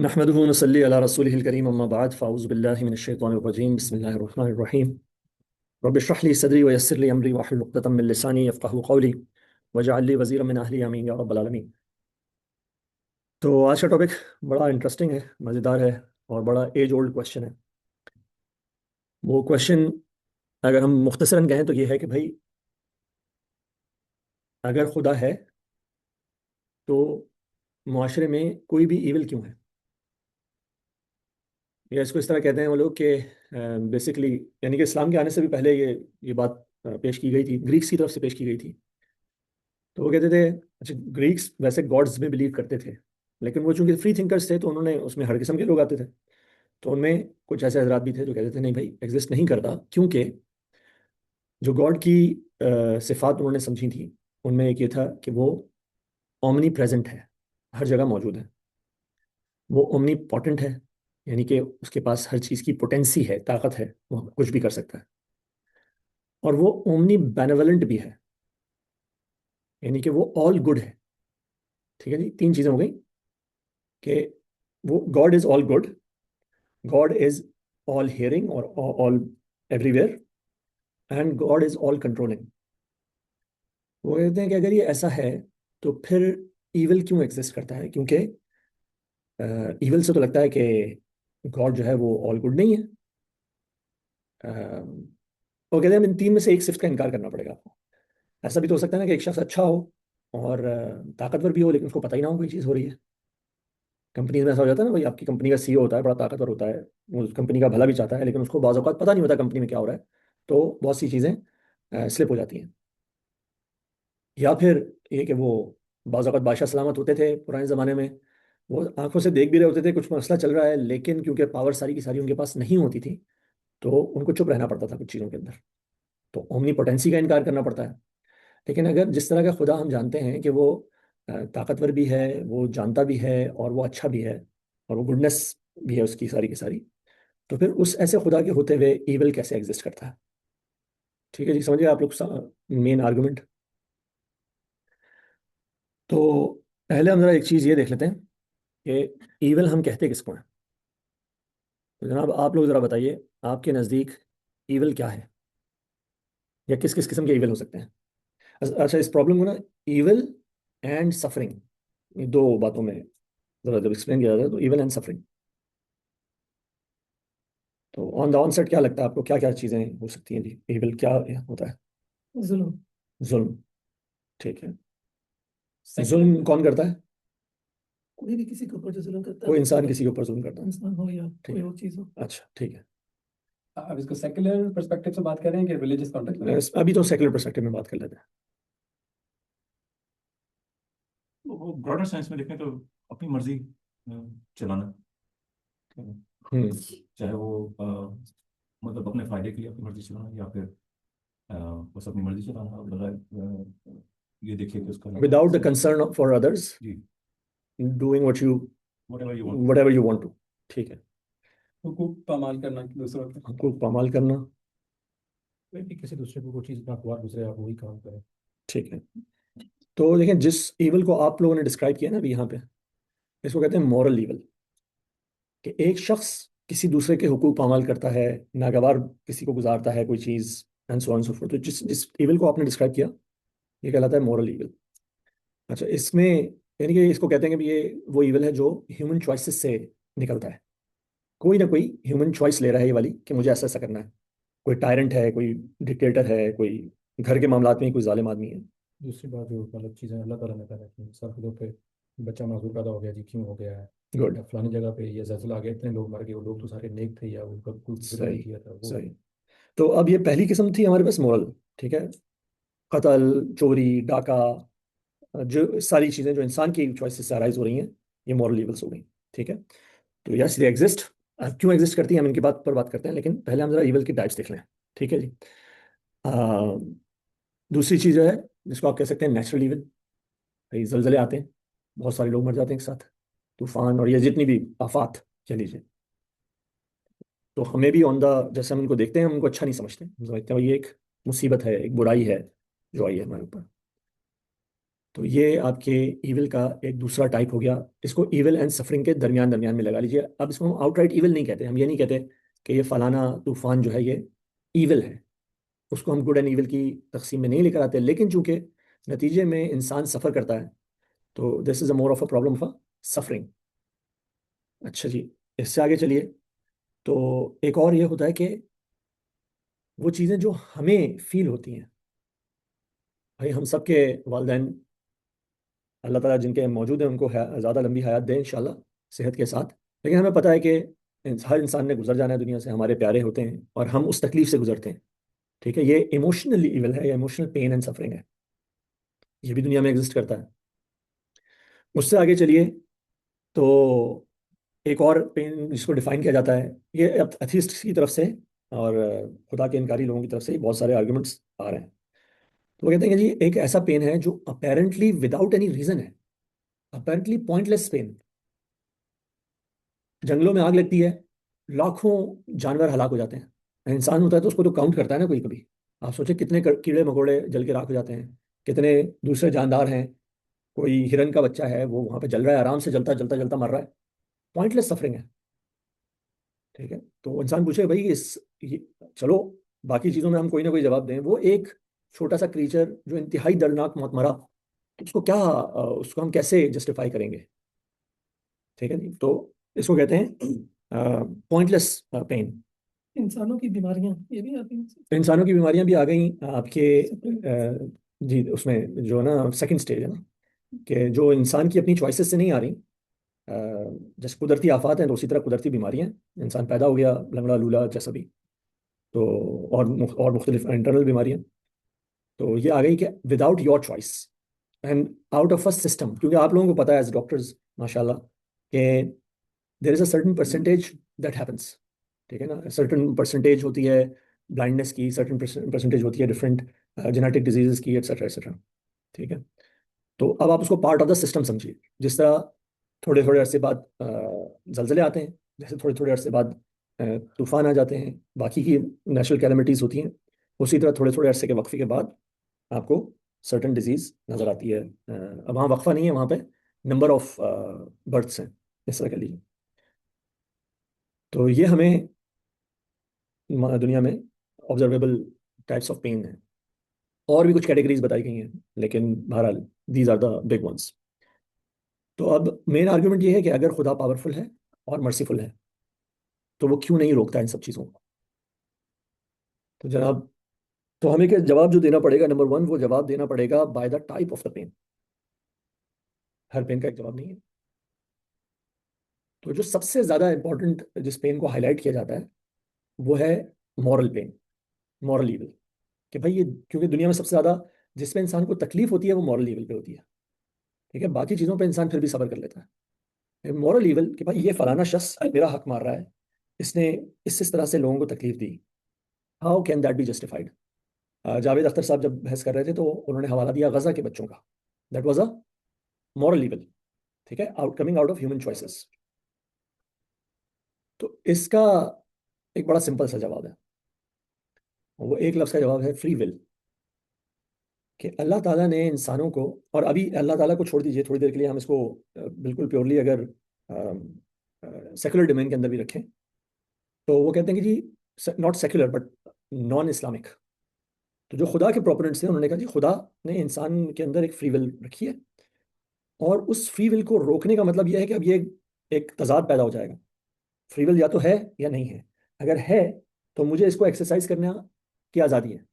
नहमदुहु व नसल्ली अला रसूलिहिल करीम अम्मा बाद फ़अऊज़ु बिल्लाहि मिनश शैतानिर रजीम बिस्मिल्लाहिर रहमानिर रहीम रब्बि इश्रह ली सदरी व यस्सिर ली अमरी वहलुल उक़दतम मिन लिसानी यफ़क़हू क़ौली वजअल ली वज़ीरम मिन अहली आमीन या रब्बल आलमीन। तो आज का टॉपिक बड़ा इंटरेस्टिंग है, मज़ेदार है और बड़ा एज ओल्ड क्वेश्चन है। वो क्वेश्चन अगर हम मुख्तसरन कहें तो ये है कि भाई, अगर खुदा है तो मुआशरे में कोई भी ईविल क्यों है? या इसको इस तरह कहते हैं वो लोग कि बेसिकली, यानी कि इस्लाम के आने से भी पहले ये बात पेश की गई थी, ग्रीक्स की तरफ से पेश की गई थी। तो वो कहते थे, अच्छा, ग्रीक्स वैसे गॉड्स में बिलीव करते थे, लेकिन वो चूंकि फ्री थिंकर्स थे तो उन्होंने उसमें हर किस्म के लोग आते थे। तो उनमें कुछ ऐसे हजरात भी थे जो कहते थे नहीं भाई, एग्जिस्ट नहीं करता, क्योंकि जो गॉड की सिफात उन्होंने समझी थी, उनमें एक ये था कि वो ओमनी प्रेजेंट है, हर जगह मौजूद है। वो ओमनी पोटेंट है, यानी कि उसके पास हर चीज़ की पोटेंसी है, ताकत है, वो कुछ भी कर सकता है। और वो ओमनी बेनेवलेंट भी है, यानी कि वो ऑल गुड है। ठीक है जी, तीन चीज़ें हो गई कि वो god is all good, god is all hearing और all everywhere, and god is all controlling. वो कहते हैं कि अगर ये ऐसा है तो फिर ईविल क्यों एग्जिस्ट करता है? क्योंकि ईविल से तो लगता है कि गॉड जो है वो ऑल गुड नहीं है। वो कहते हैं इन तीन में से एक सिर्फ का इनकार करना पड़ेगा आपको। ऐसा भी तो हो सकता है ना कि एक शख्स अच्छा हो और ताकतवर भी हो, लेकिन उसको पता ही ना हो कोई चीज़ हो रही है। कंपनी में ऐसा हो जाता है ना, भाई आपकी कंपनी का सीईओ होता है, बड़ा ताकतवर होता है, वो उस कंपनी का भला भी चाहता है, लेकिन उसको बाज़ औक़ात पता नहीं होता कंपनी में क्या हो रहा है। तो बहुत सी चीज़ें स्लिप हो जाती हैं। या फिर ये कि वो बाज़ औक़ात बादशाह सलामत होते थे पुराने ज़माने में, वो आंखों से देख भी रहे होते थे कुछ मसला चल रहा है, लेकिन क्योंकि पावर सारी की सारी उनके पास नहीं होती थी, तो उनको चुप रहना पड़ता था कुछ चीज़ों के अंदर। तो ओमनी पोटेंसी का इनकार करना पड़ता है। लेकिन अगर जिस तरह का खुदा हम जानते हैं कि वो ताकतवर भी है, वो जानता भी है, और वो अच्छा भी है, और वो गुडनेस भी है उसकी सारी की सारी, तो फिर उस ऐसे खुदा के होते हुए ईविल कैसे एग्जिस्ट करता है? ठीक है जी, समझिए आप लोग मेन आर्गुमेंट। तो पहले हम जरा एक चीज़ ये देख लेते हैं कि ईविल हम कहते किसको हैं। तो जनाब आप लोग ज़रा बताइए, आपके नज़दीक ईविल क्या है, या किस किस किस्म के ईविल हो सकते हैं? अच्छा, इस प्रॉब्लम को ना ईविल एंड सफरिंग, ये दो बातों में जरा जब एक्सप्लेन किया जाता है, तो ईविल एंड सफरिंग। तो ऑन द ऑनसेट क्या लगता है आपको, क्या क्या चीज़ें हो सकती हैं जी? ईविल क्या होता है? जुल्म। जुल्म। ठीक है। सेकुलर जुल्म कौन करता है? कोई भी किसी के ऊपर जो जुल्म करता है कोई वो इंसान ईविल। किसी के ऊपर जुल्म करता है। इंसान हो या ठीक कोई है। और चीज हो। अच्छा, ठीक है। अब इसको सेकुलर पर्सपेक्टिव से बात कर रहे हैं कि रिलीजियस कॉन्टेक्स्ट में? अभी तो सेकुलर पर्सपेक्टिव में बात कर लेते हैं। वो ब्रॉडर सेंस में देखें तो अपनी मर्जी चलाना, ठीक है। हम्म। चाहे वो मतलब अपने फायदे के लिए अपनी मर्जी चलाना, या फिर अ, बस अपनी मर्जी चलाना बगैर ये देखिए कि उसका without the concern for others, जी doing whatever you want. Whatever you want to. ठीक है। हुकूक पामाल करना दूसरों के। हकूक पामाल करना। कोई भी किसी दूसरे को कोई चीज़ ना खुआ दूसरे आप वही काम करें। ठीक है। तो देखें, जिस ईवल को आप लोगों ने डिस्क्राइब किया ना अभी यहाँ पे, इसको कहते हैं मॉरल ईवल। कि एक शख्स किसी दूसरे के हुकूक पामाल करता है, नागवार किसी को गुजारता है कोई चीज़, and so on so forth. तो जिस जिस ईवल को आपने डिस्क्राइब किया, ये कहलाता है मॉरल ईवल। अच्छा, इसमें यानी कि इसको कहते हैं कि ये वो ईवल है जो ह्यूमन चॉइसेस से निकलता है। कोई ना कोई ह्यूमन चॉइस ले रहा है ये वाली, कि मुझे ऐसा ऐसा करना है। कोई टायरेंट है, कोई डिक्टेटर है, कोई घर के मामलात में कोई जालिम आदमी है। दूसरी बात जो मतलब चीज़ें अल्लाह ताला ने पैदा की, सब लोग पे बच्चा मासूम पैदा हो गया जी, क्यों हो गया है? गुड। या फलानी जगह पे ये जल्जला आ गया, इतने लोग मर गए, वो लोग तो सारे नेक थे, या उनका कोई जुल्म नहीं सही। किया था वो। सही। तो अब ये पहली किस्म थी हमारे पास मॉरल। ठीक है। कत्ल, चोरी, डाका, जो सारी चीज़ें जो इंसान की चॉइसेस से अराइज हो रही हैं, ये मॉरल इवल्स हो गई। ठीक है। तो यस, ये एग्जिस्ट। क्यों एग्जिस्ट करती हैं हम इनकी बात पर बात करते हैं, लेकिन पहले हम जरा इवल की टाइप्स देख लें। ठीक है जी। आ, दूसरी चीज़ जो है, जिसको आप कह सकते हैं नेचुरल इवल। भाई जलजले आते हैं, बहुत सारे लोग मर जाते हैं एक साथ, तूफान और ये जितनी भी आफात कह लीजिए, तो हमें भी ऑन द, जैसे हम इनको देखते हैं हम उनको अच्छा नहीं समझते, हम समझते हैं भाई ये एक मुसीबत है, एक बुराई है जो आई है हमारे ऊपर। तो ये आपके ईविल का एक दूसरा टाइप हो गया। इसको ईविल एंड सफरिंग के दरमियान दरमियान में लगा लीजिए। अब इसको हम आउटराइट ईविल नहीं कहते, हम ये नहीं कहते कि ये फलाना तूफान जो है ये ईविल है, उसको हम गुड एंड ईविल की तकसीम में नहीं लेकर आते। लेकिन चूंकि नतीजे में इंसान सफ़र करता है, तो this is a more of a problem of suffering. अच्छा जी, इससे आगे चलिए। तो एक और ये होता है कि वो चीज़ें जो हमें फील होती हैं, भाई हम सब के वालिदैन अल्लाह ताला जिनके मौजूद हैं उनको ज़्यादा लंबी हयात दें इंशाल्लाह, सेहत के साथ। लेकिन हमें पता है कि हर इंसान ने गुजर जाना है दुनिया से, हमारे प्यारे होते हैं और हम उस तकलीफ से गुजरते हैं। ठीक है, ये इमोशनल ईविल है, ये इमोशनल पेन एंड सफरिंग है, ये भी दुनिया में एग्जिस्ट करता है। उससे आगे चलिए। तो एक और पेन जिसको डिफाइन किया जाता है, ये एथिस्ट की तरफ से और खुदा के इनकारी लोगों की तरफ से बहुत सारे आर्गुमेंट्स आ रहे हैं। तो वो कहते हैं कि जी एक ऐसा पेन है जो अपेरेंटली विदाउट एनी रीजन है, अपेरेंटली पॉइंटलेस पेन। जंगलों में आग लगती है, लाखों जानवर हलाक हो जाते हैं, इंसान होता है तो उसको तो काउंट करता है ना कोई कभी। आप सोचे कितने कीड़े मकोड़े जल के राख हो जाते हैं, कितने दूसरे जानदार हैं, कोई हिरन का बच्चा है वो वहां पे जल रहा है, आराम से जलता जलता जलता मर रहा है, पॉइंटलेस सफरिंग है। ठीक है, तो इंसान पूछे भाई चलो बाकी चीजों में हम कोई ना कोई जवाब दें, वो एक छोटा सा क्रीचर जो इंतहाई दर्दनाक मौत मरा, तो उसको क्या उसको हम कैसे जस्टिफाई करेंगे? ठीक है जी, तो इसको कहते हैं पॉइंटलेस पेन। इंसानों की बीमारियां ये भी आती हैं। इंसानों की बीमारियां भी आ गई आपके जी उसमें जो ना सेकंड स्टेज है ना, कि जो इंसान की अपनी चॉइसेस से नहीं आ रही। जैसे कुदरती आफात हैं तो उसी तरह कुदरती बीमारियां हैं। इंसान पैदा हो गया लंगड़ा लूला जैसा भी, तो और मुख्तलिफ इंटरनल बीमारियां। तो ये आ गई कि without your choice and out of a system, क्योंकि आप लोगों को पता है एज डॉक्टर्स माशाल्लाह कि there is a certain percentage that happens. ठीक है ना, सर्टन परसेंटेज होती है ब्लाइंडनेस की, सर्टन परसेंटेज होती है डिफरेंट जेनेटिक डिजीजेस की, एक्सेट्रा एक्सेट्रा। ठीक है, तो अब आप उसको पार्ट ऑफ द सिस्टम समझिए। जिस तरह थोड़े थोड़े अरसे बाद जलजले आते हैं, जैसे थोड़े थोड़े अरसे बाद तूफान आ जाते हैं, बाकी की नेचुरल कैलमिटीज होती हैं, उसी तरह थोड़े थोड़े अरसे के वक्फे के बाद आपको सर्टन डिजीज नजर आती है। अब वहाँ वक्फा नहीं है, वहाँ पे नंबर ऑफ बर्थ्स हैं, इस तरह कह लीजिए। तो ये हमें दुनिया में ऑब्जर्वेबल टाइप्स ऑफ पेन है। और भी कुछ कैटेगरीज बताई गई हैं, लेकिन बहरहाल these are the big ones. तो अब मेन आर्गुमेंट ये है कि अगर खुदा पावरफुल है और मर्सीफुल है, तो वो क्यों नहीं रोकता इन सब चीज़ों को? तो जनाब, तो हमें क्या जवाब जो देना पड़ेगा, नंबर वन, वो जवाब देना पड़ेगा by the type of the pain. हर पेन का एक जवाब नहीं है। तो जो सबसे ज़्यादा इंपॉर्टेंट जिस पेन को हाईलाइट किया जाता है वो है मॉरल पेन, मॉरल ईविल। कि भाई ये क्योंकि दुनिया में सबसे ज़्यादा जिस पे इंसान को तकलीफ होती है वो मॉरल ईविल पे होती है। ठीक है, बाकी चीज़ों पे इंसान फिर भी सब्र कर लेता है। मॉरल ईविल कि भाई ये फलाना शख्स मेरा हक मार रहा है, इसने इस तरह से लोगों को तकलीफ दी, how can that be justified? Javed Akhtar साहब जब बहस कर रहे थे तो उन्होंने हवाला दिया गजा के बच्चों का, that was a moral evil. ठीक है, coming out of human choices. तो इसका एक बड़ा सिंपल सा जवाब है, वो एक लफ्ज़ का जवाब है फ्री विल। कि अल्लाह ताला ने इंसानों को, और अभी अल्लाह ताला को छोड़ दीजिए थोड़ी देर के लिए, हम इसको बिल्कुल प्योरली अगर सेकुलर डोमेन के अंदर भी रखें, तो वो कहते हैं कि जी not secular but non Islamic. तो जो खुदा के प्रोपोनेंट्स थे उन्होंने कहा जी खुदा ने इंसान के अंदर एक फ्री विल रखी है, और उस फ्री विल को रोकने का मतलब यह है कि अब ये एक तजाद पैदा हो जाएगा। फ्री विल या तो है या नहीं है। अगर है तो मुझे इसको एक्सरसाइज करने की आज़ादी है।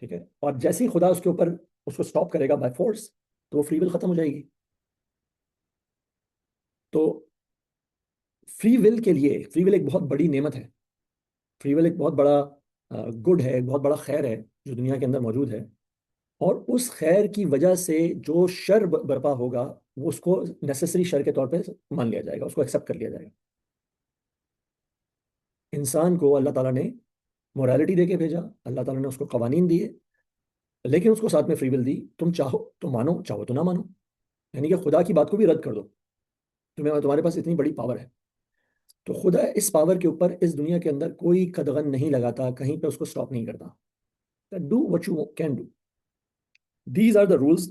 ठीक है, और जैसे ही खुदा उसके ऊपर उसको स्टॉप करेगा बाय फोर्स, तो वो फ्री विल खत्म हो जाएगी। तो फ्री विल के लिए, फ्री विल एक बहुत बड़ी नेमत है, फ्री विल एक बहुत बड़ा गुड है, एक बहुत बड़ा खैर है जो दुनिया के अंदर मौजूद है। और उस खैर की वजह से जो शर बर्पा होगा वो उसको नेसेसरी शर के तौर पे मान लिया जाएगा, उसको एक्सेप्ट कर लिया जाएगा। इंसान को अल्लाह ताला ने मोरालिटी दे के भेजा, अल्लाह ताला ने उसको कवानीन दिए, लेकिन उसको साथ में फ्री विल दी। तुम चाहो तो मानो, चाहो तो ना मानो, यानी कि खुदा की बात को भी रद्द कर दो। तुम्हारे पास इतनी बड़ी पावर है, तो खुदा इस पावर के ऊपर इस दुनिया के अंदर कोई कदगन नहीं लगाता, कहीं पे उसको स्टॉप नहीं करता। Do what you can do, these are the rules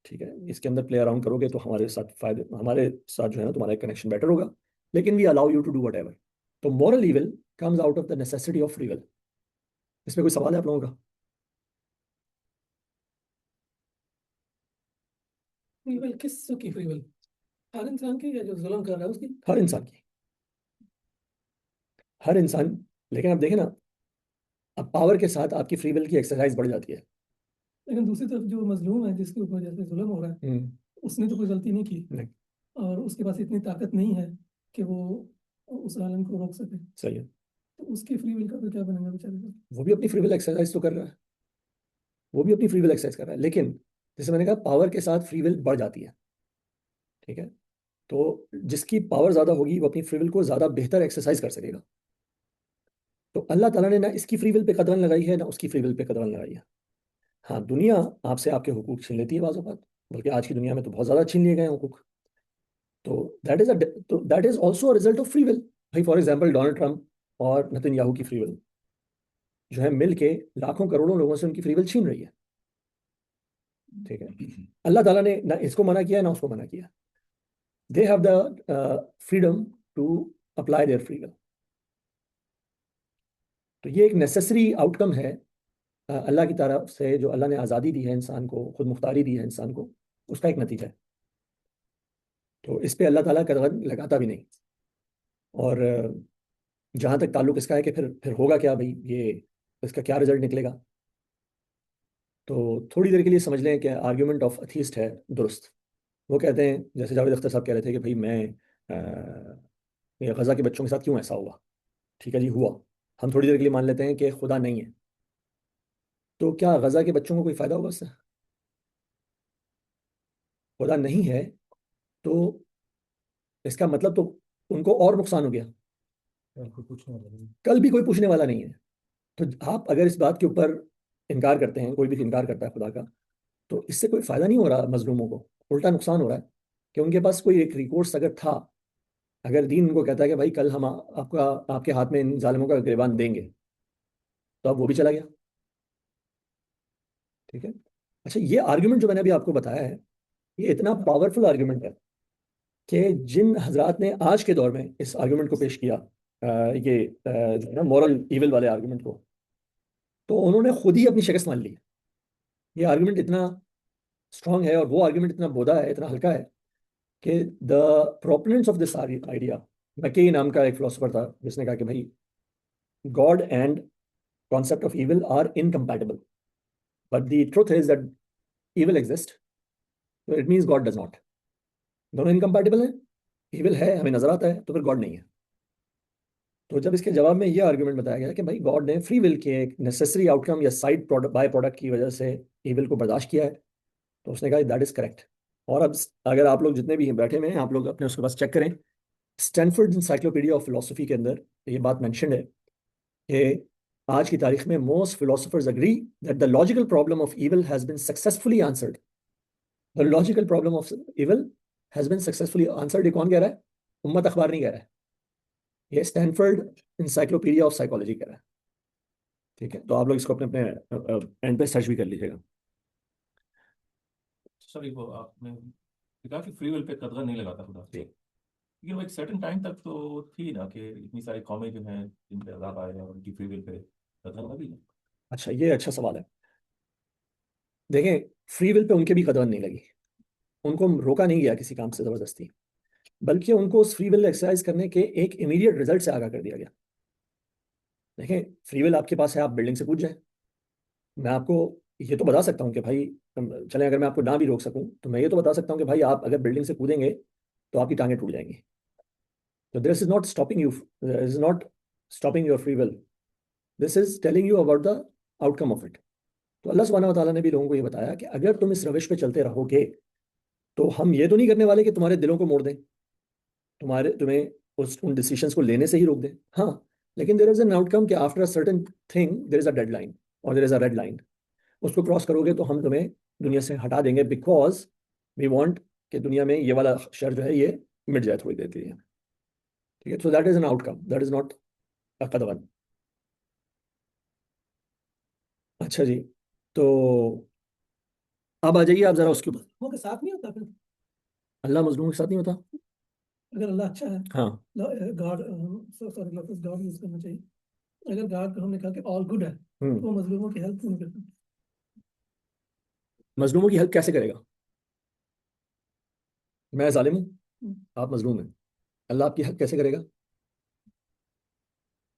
ठीक है, इसके अंदर प्ले अराउंड करोगे तो हमारे साथ फायदे, हमारे साथ जो है ना तुम्हारा कनेक्शन बेटर होगा, लेकिन we allow you to do whatever. तो moral evil comes out of the necessity of free will. इसमें कोई सवाल है आप लोगों का? फ्री विल किस की फ्री विल? हर इंसान की, या जो जुल्म कर रहा है उसकी? हर इंसान की, हर इंसान। लेकिन आप देखें ना, अब पावर के साथ आपकी फ्री विल की एक्सरसाइज बढ़ जाती है। लेकिन दूसरी तरफ जो मजलूम है, जिसके ऊपर जैसे जुल्म हो रहा है, उसने तो कोई गलती नहीं की, नहीं, और उसके पास इतनी ताकत नहीं है कि वो उस आलम को रोक सके, सही है। तो उसकी फ्री विल का तो क्या बनेगा बेचारे का? वो भी अपनी फ्री विल एक्सरसाइज तो कर रहा है, वो भी अपनी फ्री विल एक्सरसाइज कर रहा है, लेकिन जैसे मैंने कहा पावर के साथ फ्री विल बढ़ जाती है। ठीक है, तो जिसकी पावर ज्यादा होगी वो अपनी फ्री विल को ज्यादा बेहतर एक्सरसाइज कर सकेगा। तो अल्लाह ताला ने ना इसकी फ्री विल पे कदम लगाई है, ना उसकी फ्री विल पे कदम लगाई है। हाँ, दुनिया आपसे आपके हुकूक छीन लेती है बाज़ औक़ात, बल्कि आज की दुनिया में तो बहुत ज्यादा छीन लिए गए हैं हुकूक। तो that is also result of free will. भाई फॉर एग्जाम्पल डोनाल्ड ट्रंप और नेतन्याहू की फ्री विल जो है मिल के लाखों करोड़ों लोगों से उनकी फ्री विल छीन रही है। ठीक है, अल्लाह ताला ने ना इसको मना किया ना उसको मना किया। They have the freedom to apply their free will. तो ये एक नेसेसरी आउटकम है अल्लाह की तरफ से, जो अल्लाह ने आज़ादी दी है इंसान को, खुद मुख्तारी दी है इंसान को, उसका एक नतीजा है। तो इस पे अल्लाह ताला कदम लगाता भी नहीं। और जहाँ तक ताल्लुक इसका है कि फिर होगा क्या भाई, ये इसका क्या रिजल्ट निकलेगा, तो थोड़ी देर के लिए समझ लें कि आर्ग्यूमेंट ऑफ अथीस्ट है दुरुस्त। वो कहते हैं, जैसे जावेद अख्तर साहब कह रहे थे कि भाई ये गज़ा के बच्चों के साथ क्यों ऐसा हुआ। ठीक है जी, हुआ, हम थोड़ी देर के लिए मान लेते हैं कि खुदा नहीं है, तो क्या गज़ा के बच्चों को कोई फ़ायदा होगा उससे? खुदा नहीं है तो इसका मतलब तो उनको और नुकसान हो गया, कोई पूछने वाला नहीं। कल भी कोई पूछने वाला नहीं है। तो आप अगर इस बात के ऊपर इनकार करते हैं, कोई भी इनकार करता है खुदा का, तो इससे कोई फायदा नहीं हो रहा मजलूमों को, उल्टा नुकसान हो रहा है। कि उनके पास कोई एक रिकोर्स अगर था, अगर दीन उनको कहता है कि भाई कल हम आपका आपके हाथ में इन जालिमों का गिरबान देंगे, तो अब वो भी चला गया। ठीक है, अच्छा ये आर्ग्यूमेंट जो मैंने अभी आपको बताया है, ये इतना पावरफुल आर्ग्यूमेंट है कि जिन हजरात ने आज के दौर में इस आर्ग्यूमेंट को पेश किया, ये जो है ना मॉरल इविल वाले आर्ग्यूमेंट को, तो उन्होंने खुद ही अपनी शिकस्त मान ली है। ये आर्ग्यूमेंट इतना स्ट्रांग है और वो आर्ग्यूमेंट इतना बोधा है, इतना हल्का है कि the proponents of this idea, मैके नाम का एक फिलोसोफर था जिसने कहा कि भाई god and concept of evil are incompatible, but the truth is that evil exist, तो it means god does not. दोनों इनकम्पैटिबल हैं, इविल है हमें नजर आता है तो फिर गॉड नहीं है। तो जब इसके जवाब में ये आर्ग्यूमेंट बताया गया कि भाई गॉड ने फ्री विल के एक नेसेसरी आउटकम या साइड प्रोडक्ट बाय प्रोडक्ट की वजह से इविल को बर्दाश्त किया है, तो उसने कहा दैट इज करेक्ट। और अब अगर आप लोग जितने भी बैठे हुए हैं, आप लोग अपने उसके पास चेक करें, स्टैनफोर्ड इंसाइक्लोपीडिया ऑफ फिलोसफी के अंदर ये बात मेंशन है कि आज की तारीख में most philosophers agree that the logical problem of evil has been successfully answered. The logical problem of evil has been successfully answered. ये कौन कह रहा है? उम्मत अखबार नहीं कह रहा है, ये स्टैनफोर्ड इंसाइक्लोपीडिया ऑफ साइकोलॉजी कह रहा है। ठीक है, तो आप लोग इसको अपने अपने एंड पे सर्च भी कर लीजिएगा। सॉरी, वो आपने कहा कि फ्री विल पे कदर नहीं लगाता खुदा, लेकिन वो एक सर्टेन टाइम तक तो थी ना कि इतनी सारी कौमें जो हैं जिन पे अज़ाब आए और उनकी फ्री विल पे कदर लगी ना। अच्छा, ये अच्छा सवाल है। देखें, फ्री विल पे उनके भी कदर नहीं लगी, उनको रोका नहीं गया किसी काम से जबरदस्ती, बल्कि उनको उस फ्री विल एक्सरसाइज करने के एक इमीडिएट रिजल्ट से आगाह कर दिया गया। देखें, फ्री विल आपके पास है, आप बिल्डिंग से कूद जाए। मैं आपको ये तो बता सकता हूँ कि भाई चलें, अगर मैं आपको ना भी रोक सकूं तो मैं ये तो बता सकता हूँ कि भाई आप अगर बिल्डिंग से कूदेंगे तो आपकी टांगें टूट जाएंगी। तो this is not stopping you, this is not stopping your free will, this is telling you about the outcome of it. तो अल्लाह सुब्हानहू व तआला ने भी लोगों को ये बताया कि अगर तुम इस रविश पे चलते रहोगे तो हम ये तो नहीं करने वाले कि तुम्हारे दिलों को मोड़ दें, तुम्हें उन डिसीजंस को लेने से ही रोक दें। हाँ, लेकिन देयर इज एन आउटकम कि after a certain thing there is a deadline और there is a red line. उसको क्रॉस करोगे तो हम तुम्हें दुनिया से हटा देंगे, बिकॉज वी वांट कि दुनिया में ये वाला शर जो है ये मिट जाए थोड़ी देर के लिए। ठीक है, so that is an outcome, that is not a कदवन। अच्छा जी, तो अब आ जाइए आप जरा उसके ऊपर। वो के साथ नहीं होता फिर? अल्लाह मजलूम के साथ नहीं होता। अगर अल्लाह अच्छा है, हाँ। गॉड, सॉरी लफ्ज़ गॉड यूज करना चाहिए। अगर गॉड को हमने कहा कि ऑल गुड है, तो वो मजलूमों की हेल्प क्यों नहीं करता? मजलूमों की हेल्प कैसे करेगा? मैं जालिम हूँ, हम्म, आप मजलूम हैं, अल्लाह आपकी हेल्प कैसे करेगा?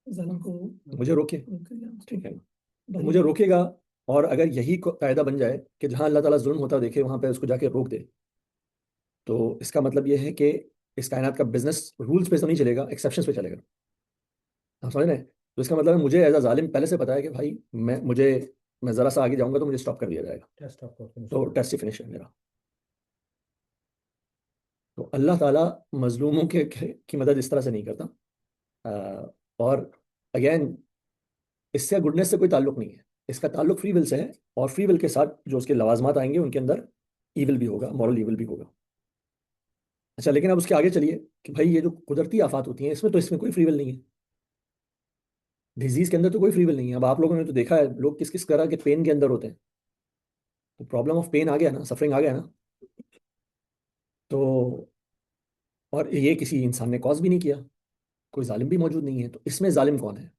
जालिम को मुझे रोके, रोक कर या ठीक है ना? तो वही मुझे रोकेगा, और अगर यही कायदा बन जाए कि जहां अल्लाह ताला जुल्म होता देखे वहां पे उसको जाके रोक दे, तो इसका मतलब यह है कि इस कायनात का बिजनेस रूल्स पे तो नहीं चलेगा, एक्सेप्शंस पे चलेगा। आप समझ रहे हैं? तो इसका मतलब है मुझे एज अ जालिम पहले से पता है कि भाई मैं जरा सा आगे जाऊंगा तो मुझे स्टॉप कर दिया जाएगा, टेस्ट आपका फिनिश तो टेस्ट ही फिनिश है मेरा। तो अल्लाह ताला मजलूमों की मदद इस तरह से नहीं करता। और अगेन, इससे गुडनेस से कोई ताल्लुक नहीं है, इसका ताल्लुक फ्री विल से है, और फ्री विल के साथ जो उसके लवाजमात आएंगे उनके अंदर ईविल भी होगा, मॉरल ईविल भी होगा। अच्छा, लेकिन अब उसके आगे चलिए कि भाई ये जो कुदरती आफात होती हैं इसमें कोई फ्री विल नहीं है। डिजीज के अंदर तो कोई फ्री विल नहीं है। अब आप लोगों ने तो देखा है लोग किस किस तरह के पेन के अंदर होते हैं, तो प्रॉब्लम ऑफ पेन आ गया ना, सफरिंग आ गया ना। तो और ये किसी इंसान ने कॉज भी नहीं किया, कोई जालिम भी मौजूद नहीं है, तो इसमें जालिम कौन है?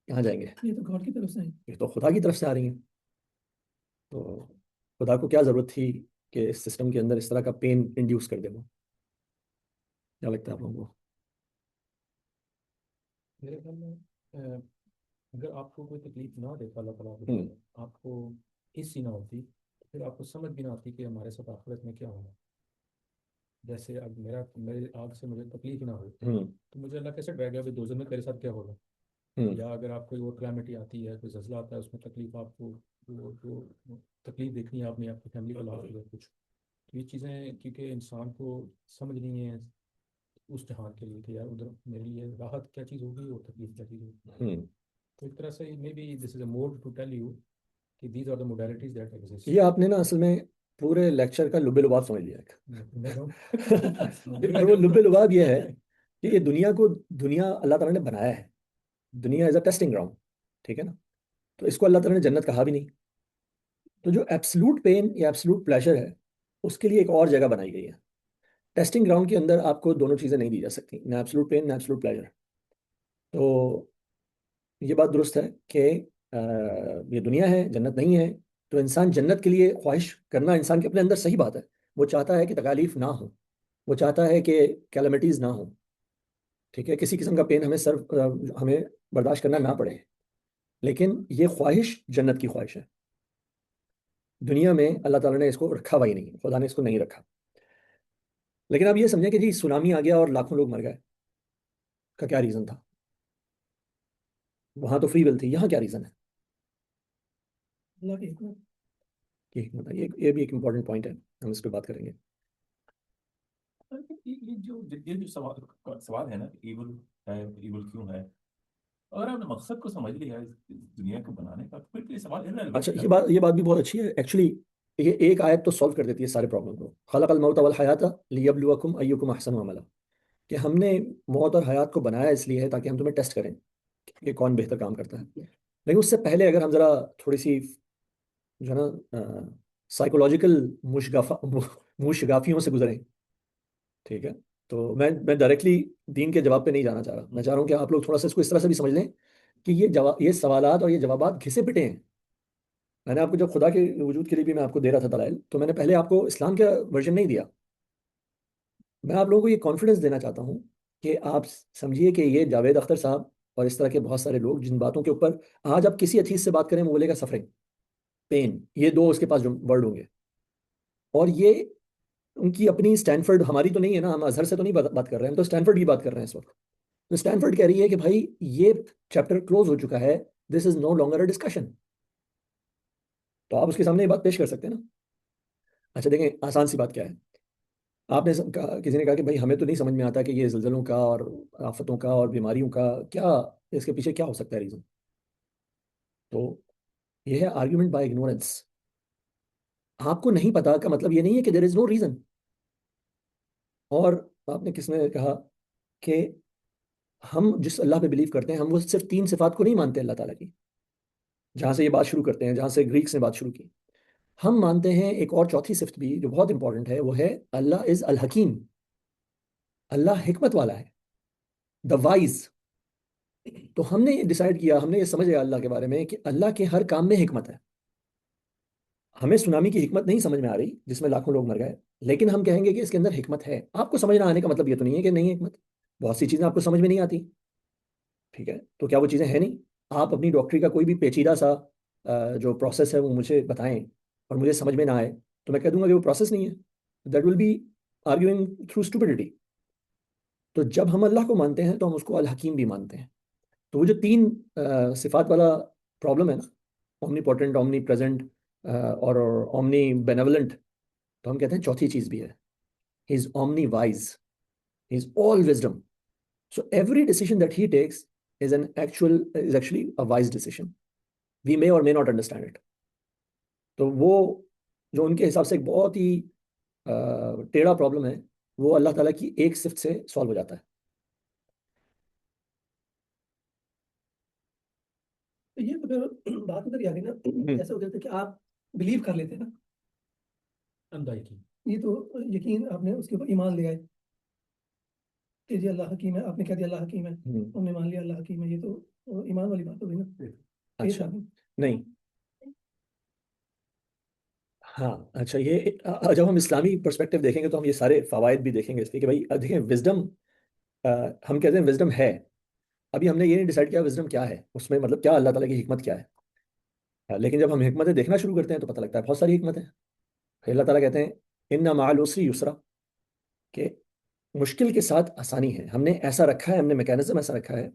कहाँ जाएंगे? ये तो गॉड की तरफ से है। ये तो खुदा की तरफ से आ रही है। तो खुदा को क्या जरूरत थी कि इस सिस्टम के अंदर इस तरह का पेन इंड्यूस कर दे वो? क्या लगता है आप लोगों को? मेरे ख्याल में अगर आपको कोई तकलीफ ना देता अल्लाह ताला की हम्म। तरफ, आपको हिस्स ही ना होती, तो फिर आपको समझ भी ना आती कि हमारे साथ आखिरत में क्या होना। जैसे अब मेरे आग से मुझे तकलीफ ही ना हो, हम्म। तो मुझे अल्लाह कैसे डराएगा भी दोजख में तेरे साथ क्या होगा। हम्म। या अगर आप कोई और क्लैमिटी आती है, कोई जज्ला आता है, उसमें तकलीफ आपको, वो तकलीफ देखनी है आपने, आपकी फैमिली को लॉस हुआ कुछ, तो ये चीज़ें क्योंकि इंसान को समझ नहीं है उस जहान के लिए कि यार उधर मेरे लिए राहत क्या चीज़ होगी और तकलीफ क्या चीज़ होगी। हम्म। तो एक तरह से maybe this is a mode to tell you कि these are the modalities that ये एग्जिस्ट। आपने ना असल में पूरे लेक्चर का लुबे लुबाब समझ लिया आई और वो डोंट लुबे लुबाब ये है कि ये दुनिया अल्लाह ताला ने बनाया है, दुनिया एज अ टेस्टिंग ग्राउंड, ठीक है ना? तो इसको अल्लाह ताला ने जन्नत कहा भी नहीं। तो जो एब्सलूट पेन या एब्सलूट प्लेजर है, उसके लिए एक और जगह बनाई गई है। टेस्टिंग ग्राउंड के अंदर आपको दोनों चीजें नहीं दी जा सकती, ना एब्सलूट पेन ना एब्सलूट प्लेजर। तो ये बात दुरुस्त है कि ये दुनिया है, जन्नत नहीं है। तो इंसान जन्नत के लिए ख्वाहिश करना इंसान के अपने अंदर सही बात है। वो चाहता है कि तकालीफ ना हो, वो चाहता है कि कैलमिटीज ना हो, ठीक है, किसी किस्म का पेन हमें बर्दाश्त करना ना पड़े। लेकिन ये ख्वाहिश जन्नत की ख्वाहिश है। दुनिया में अल्लाह ताला ने इसको रखा हुआ ही नहीं, खुदा ने इसको नहीं रखा। लेकिन आप ये समझें कि जी सुनामी आ गया और लाखों लोग मर गए, का क्या रीज़न था? वहां तो फ्री विल थी, यहाँ क्या रीज़न है? अल्लाह की हिकमत। ये हिकमत है। ये भी एक इंपॉर्टेंट पॉइंट है, हम इस पर बात करेंगे। ये जो सवाल सवाल है ना, इवल है, इवल क्यों है, अगर आपने मकसद को समझ लिया इस दुनिया को बनाने का, तो फिर ये सवाल अच्छा, इररिलेवेंट है। ये बात भी बहुत अच्छी है एक्चुअली। ये एक आयत तो सॉल्व कर देती है सारे प्रॉब्लम को। खलक़ल मौत वल हयात लियब्लुवकुम अय्युकुम अहसनु अमला, कि हमने मौत और हयात को बनाया इसलिए है ताकि हम तुम्हें टेस्ट करें कि कौन बेहतर काम करता है। लेकिन उससे पहले अगर हम जरा थोड़ी सी जो है ना साइकोलॉजिकल मुशगाफियों से गुजरें, ठीक है? तो मैं डायरेक्टली दीन के जवाब पे नहीं जाना चाह रहा। मैं चाह रहा हूँ कि आप लोग थोड़ा सा इसको इस तरह से भी समझ लें कि ये सवालात और ये जवाबात घिसे पिटे हैं। मैंने आपको जब खुदा के वजूद के लिए भी मैं आपको दे रहा था दलाइल, तो मैंने पहले आपको इस्लाम का वर्जन नहीं दिया। मैं आप लोगों को ये कॉन्फिडेंस देना चाहता हूँ कि आप समझिए कि ये जावेद अख्तर साहब और इस तरह के बहुत सारे लोग जिन बातों के ऊपर आज आप किसी हदीस से बात करें वो बोलेगा सफरिंग, पेन, ये दो उसके पास जो वर्ड होंगे। और ये उनकी अपनी स्टैनफोर्ड, हमारी तो नहीं है ना, हम अजहर से तो नहीं बात कर रहे हैं, हम तो स्टैनफोर्ड की बात कर रहे हैं इस वक्त। तो स्टैनफोर्ड कह रही है कि भाई ये चैप्टर क्लोज हो चुका है, this is no longer a discussion. तो आप उसके सामने ये बात पेश कर सकते हैं ना। अच्छा देखें, आसान सी बात क्या है। किसी ने कहा कि भाई हमें तो नहीं समझ में आता कि ये जल्जलों का और आफतों का और बीमारियों का क्या, इसके पीछे क्या हो सकता है रीजन। तो यह है आर्ग्यूमेंट बाय इग्नोरेंस। आपको नहीं पता का मतलब ये नहीं है कि देयर इज नो रीजन। और आपने किसने कहा कि हम जिस अल्लाह पे बिलीव करते हैं, हम वो सिर्फ तीन सिफात को नहीं मानते अल्लाह ताला की, जहां से ये बात शुरू करते हैं, जहां से ग्रीक्स ने बात शुरू की। हम मानते हैं एक और चौथी सिफ्त भी जो बहुत इंपॉर्टेंट है, वो है अल्लाह इज अल हकीम। अल्लाह हिकमत वाला है, द वाइज। तो हमने डिसाइड किया, हमने ये समझ लिया अल्लाह के बारे में कि अल्लाह के हर काम में हिकमत है। हमें सुनामी की हिकमत नहीं समझ में आ रही जिसमें लाखों लोग मर गए, लेकिन हम कहेंगे कि इसके अंदर हिकमत है। आपको समझ ना आने का मतलब ये तो नहीं है कि नहीं है हिकमत। बहुत सी चीजें आपको समझ में नहीं आती, ठीक है, तो क्या वो चीजें हैं नहीं? आप अपनी डॉक्टरी का कोई भी पेचीदा सा जो प्रोसेस है वो मुझे बताएं और मुझे समझ में ना आए, तो मैं कह दूंगा कि वो प्रोसेस नहीं है। That will be arguing through stupidity. तो जब हम अल्लाह को मानते हैं तो हम उसको अल हकीम भी मानते हैं। तो वो जो तीन सिफात वाला प्रॉब्लम है ना, ओमनी पोटेंट, ओमनी प्रेजेंट और ओमनी बेनेवलेंट, तो हम कहते हैं चौथी चीज भी है, he is omni wise, he is all wisdom. So every decision that he takes is actually a wise decision. We may or may not understand it. तो वो जो उनके हिसाब से एक बहुत ही टेढ़ा प्रॉब्लम है, वो अल्लाह ताला की एक सिफ्त से सॉल्व हो जाता है। तो ये तो फिर बात उधर ही आ गई ना, जैसे होता है कि आप बिलीव कर लेते हैं ना, अंधा यकीन। ये तो यकीन आपने उसके ऊपर ईमान ले आए कि जी अल्लाह हकीम है, आपने कह दिया अल्लाह हकीम है, हमने मान लिया अल्लाह हकीम है, ये तो ईमान वाली बात हो गई ना। अच्छा, नहीं, हाँ, अच्छा, ये जब हम इस्लामी पर्सपेक्टिव देखेंगे तो हम ये सारे फवायद भी देखेंगे इसके कि भाई देखें विजडम, हम कहते हैं विजडम है। अभी हमने ये नहीं डिसाइड किया विजडम क्या है, उसमें मतलब क्या अल्लाह ताला की हिकमत क्या है। लेकिन जब हम हिकमतें देखना शुरू करते हैं तो पता लगता है बहुत सारी हिकमत है। फिर अल्लाह ताला कहते हैं इन्ना माअल उसरी युसरा, कि मुश्किल के साथ आसानी है। हमने ऐसा रखा है, हमने मैकेनिज्म ऐसा रखा है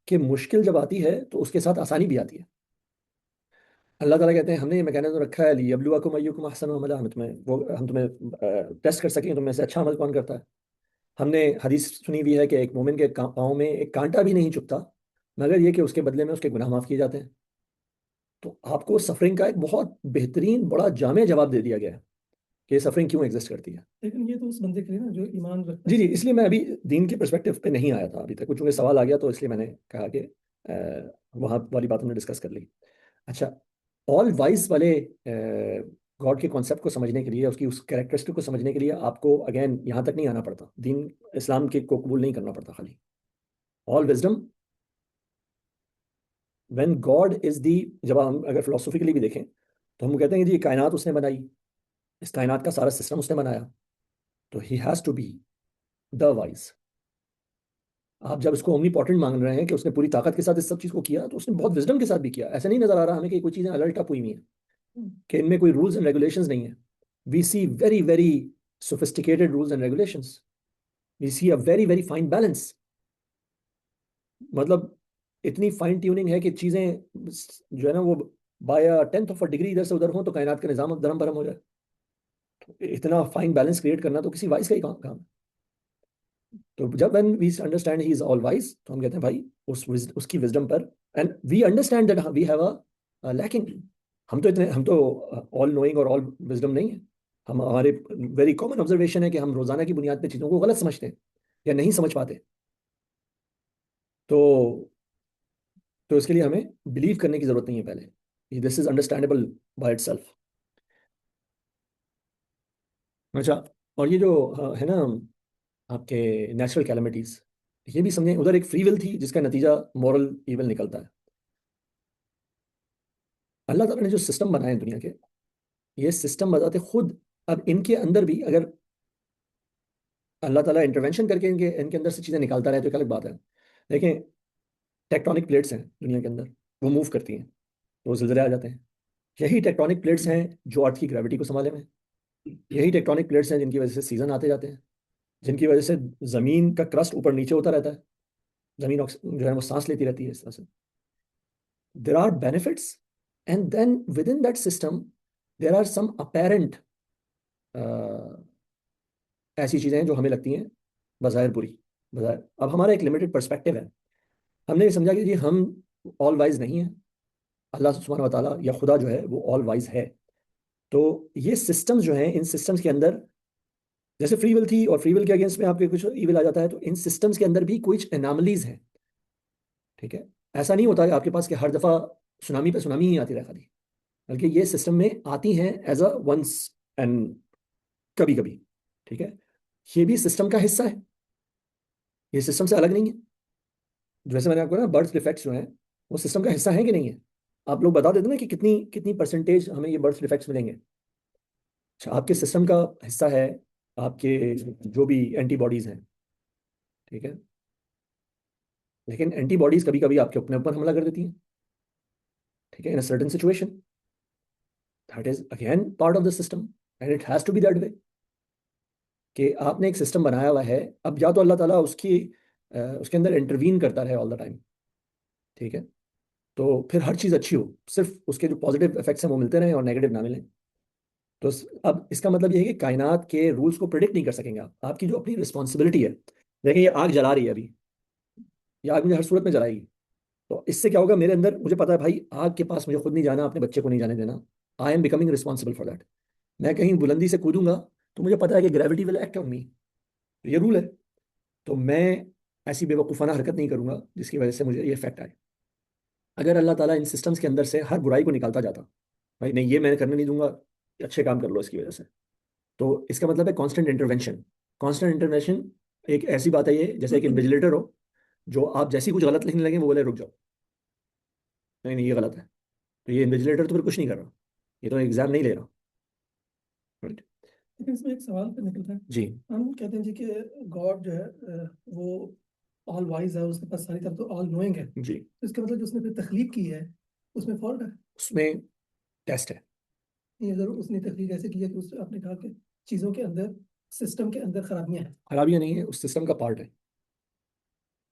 कि मुश्किल जब आती है तो उसके साथ आसानी भी आती है। अल्लाह ताला कहते हैं हमने ये मैकेनिज्म रखा है लियब्लुवकुम अय्युकुम अहसनु अमला, हम तुम्हें टेस्ट कर सकें तुम में से अच्छा अमल कौन करता है। हमने हदीस सुनी हुई है कि एक मोमिन के पाँव में एक कांटा भी नहीं चुभता मगर ये कि उसके बदले में उसके गुनाह माफ किए जाते हैं। तो आपको सफरिंग का एक बहुत बेहतरीन बड़ा जामे जवाब दे दिया गया है कि सफरिंग क्यों एग्जिस्ट करती है। लेकिन ये तो उस बंदे के लिए ना जो ईमान रखता जी है। जी, इसलिए मैं अभी दीन के पर्सपेक्टिव पे नहीं आया था अभी तक, चूंकि सवाल आ गया तो इसलिए मैंने कहा कि वहाँ वाली बात हमने डिस्कस कर ली। अच्छा, ऑल वाइज वाले गॉड के कॉन्सेप्ट को समझने के लिए, उसकी उस कैरेक्टरिस्टिक को समझने के लिए आपको अगेन यहाँ तक नहीं आना पड़ता, दीन इस्लाम के को कबूल नहीं करना पड़ता खाली। All wisdom, when God is the, जब हम अगर फिलोसॉफिकली भी देखें तो हम कहते हैं कि जी कायनात उसने बनाई, इस कायनात का सारा सिस्टम उसने बनाया, तो he has to be the wise. आप जब इसको ओमनीपोटेंट मान रहे हैं कि उसने पूरी ताकत के साथ इस सब चीज को किया, तो उसने बहुत विजडम के साथ भी किया। ऐसा नहीं नजर आ रहा हमें कि कोई चीजें अलर्ट अप हुई हुई हैं, कि इनमें कोई रूल्स एंड रेगुलेशंस नहीं है। We see very very sophisticated rules and regulations, we see a very very fine balance. मतलब इतनी फाइन ट्यूनिंग है कि चीजें जो है ना वो by tenth of a degree इधर से उधर हो तो कायनात का निजाम धर्म भरम हो जाए। तो इतना फाइन बैलेंस क्रिएट करना तो किसी वाइज का ही काम है। तो जब when we understand he is all wise, तो हम कहते हैं भाई उसकी विजडम पर, and we understand that we have a lacking. हम तो ऑल नोइंग और ऑल विजडम नहीं है। हम हमारे वेरी कॉमन ऑब्जर्वेशन है कि हम रोजाना की बुनियाद पे चीजों को गलत समझते हैं या नहीं समझ पाते। तो इसके लिए हमें बिलीव करने की जरूरत नहीं है पहले, this is understandable by itself. अच्छा, और ये जो है ना आपके नेचुरल कैलमिटीज, ये भी समझें, उधर एक फ्री विल थी जिसका नतीजा मॉरल इविल निकलता है। अल्लाह ताला ने जो सिस्टम बनाए हैं दुनिया के, ये सिस्टम बताते खुद, अब इनके अंदर भी अगर अल्लाह ताला इंटरवेंशन करके इनके इनके अंदर से चीजें निकालता रहे तो एक अलग बात है। देखें, टेक्टोनिक प्लेट्स हैं दुनिया के अंदर, वो मूव करती हैं तो जिलजिले आ जाते हैं। यही टेक्टोनिक प्लेट्स हैं जो अर्थ की ग्रेविटी को संभाले हुए हैं। यही टेक्टोनिक प्लेट्स हैं जिनकी वजह से सीजन आते जाते हैं, जिनकी वजह से जमीन का क्रस्ट ऊपर नीचे होता रहता है, जमीन जो है वो सांस लेती रहती है इस तरह से। There are benefits, and then within that system there are some apparent ऐसी चीजें हैं जो हमें लगती हैं बज़ाहिर बुरी, बज़ाहिर। अब हमारा एक लिमिटेड पर्सपेक्टिव है, हमने ये समझा कि जी हम ऑल वाइज नहीं है, अल्लाह सुब्हानहू व तआला या खुदा जो है वो ऑल वाइज है। तो ये सिस्टम्स जो हैं, इन सिस्टम्स के अंदर जैसे फ्री विल थी और फ्री विल के अगेंस्ट में आपके कुछ इविल आ जाता है, तो इन सिस्टम्स के अंदर भी कुछ एनामलीज हैं, ठीक है। ऐसा नहीं होता है आपके पास कि हर दफा सुनामी पे सुनामी ही आती रहे खाली, बल्कि ये सिस्टम में आती हैं एज अ वंस एंड कभी कभी, ठीक है। ये भी सिस्टम का हिस्सा है, ये सिस्टम से अलग नहीं है। जैसे मैंने आपको ना बर्थ डिफेक्ट्स जो हैं वो सिस्टम का हिस्सा है कि नहीं है। आप लोग बता देते ना कि कितनी कितनी परसेंटेज हमें ये बर्थ डिफेक्ट्स मिलेंगे। अच्छा, आपके सिस्टम का हिस्सा है आपके जो भी एंटीबॉडीज हैं, ठीक है। लेकिन एंटीबॉडीज कभी कभी आपके अपने ऊपर हमला कर देती हैं, ठीक है, in a certain situation. That is again part of the system and it has to be that way, कि आपने एक सिस्टम बनाया हुआ है। अब या तो अल्लाह ताला उसके अंदर इंटरवीन करता रहे ऑल द टाइम, ठीक है, तो फिर हर चीज़ अच्छी हो, सिर्फ उसके जो पॉजिटिव इफेक्ट्स हैं वो मिलते रहें और नेगेटिव ना मिलें। तो अब इसका मतलब ये है कि कायनात के रूल्स को प्रिडिक्ट नहीं कर सकेंगे आप। आपकी जो अपनी रिस्पॉन्सिबिलिटी है, देखिए ये आग जला रही है अभी, ये आग मुझे हर सूरत में जलाएगी। तो इससे क्या होगा, मेरे अंदर मुझे पता है भाई आग के पास मुझे खुद नहीं जाना, अपने बच्चे को नहीं जाने देना। I am becoming responsible for that. मैं कहीं बुलंदी से कूदूंगा तो मुझे पता है कि gravity will act on me, ये रूल है। तो मैं ऐसी बेवकूफ़ाना हरकत नहीं करूंगा जिसकी वजह से मुझे ये इफेक्ट आए। अगर अल्लाह ताला इन सिस्टम्स के अंदर से हर बुराई को निकालता जाता, भाई नहीं ये मैं करने नहीं दूंगा, अच्छे काम कर लो इसकी वजह से, तो इसका मतलब है कांस्टेंट इंटरवेंशन। कांस्टेंट इंटरवेंशन एक ऐसी बात है, ये जैसे एक इन्विजिलेटर हो जो आप जैसी कुछ गलत लिखने लगे वो बोले रुक जाओ, नहीं नहीं ये गलत है। तो ये इन्विजिलेटर तो फिर कुछ नहीं कर रहा, ये तो एग्जाम नहीं ले रहा। Right? लेकिन इसमें एक सवाल पे निकलता है। जी हम कहते हैं जी कि गॉड जो है वो ऑल वाइज है, उसके पास सारी तरफ तो ऑल नोइंग है। जी, तो इसका मतलब जो उसने फिर तख्लीक की है उसमें फॉल्ट है। उसमें टेस्ट है। ये जरूर उसने तख्लीक ऐसे की है कि उस आपने कहा कि चीज़ों के अंदर, सिस्टम के अंदर खराबियां हैं। खराबियां नहीं है, उस सिस्टम का पार्ट है,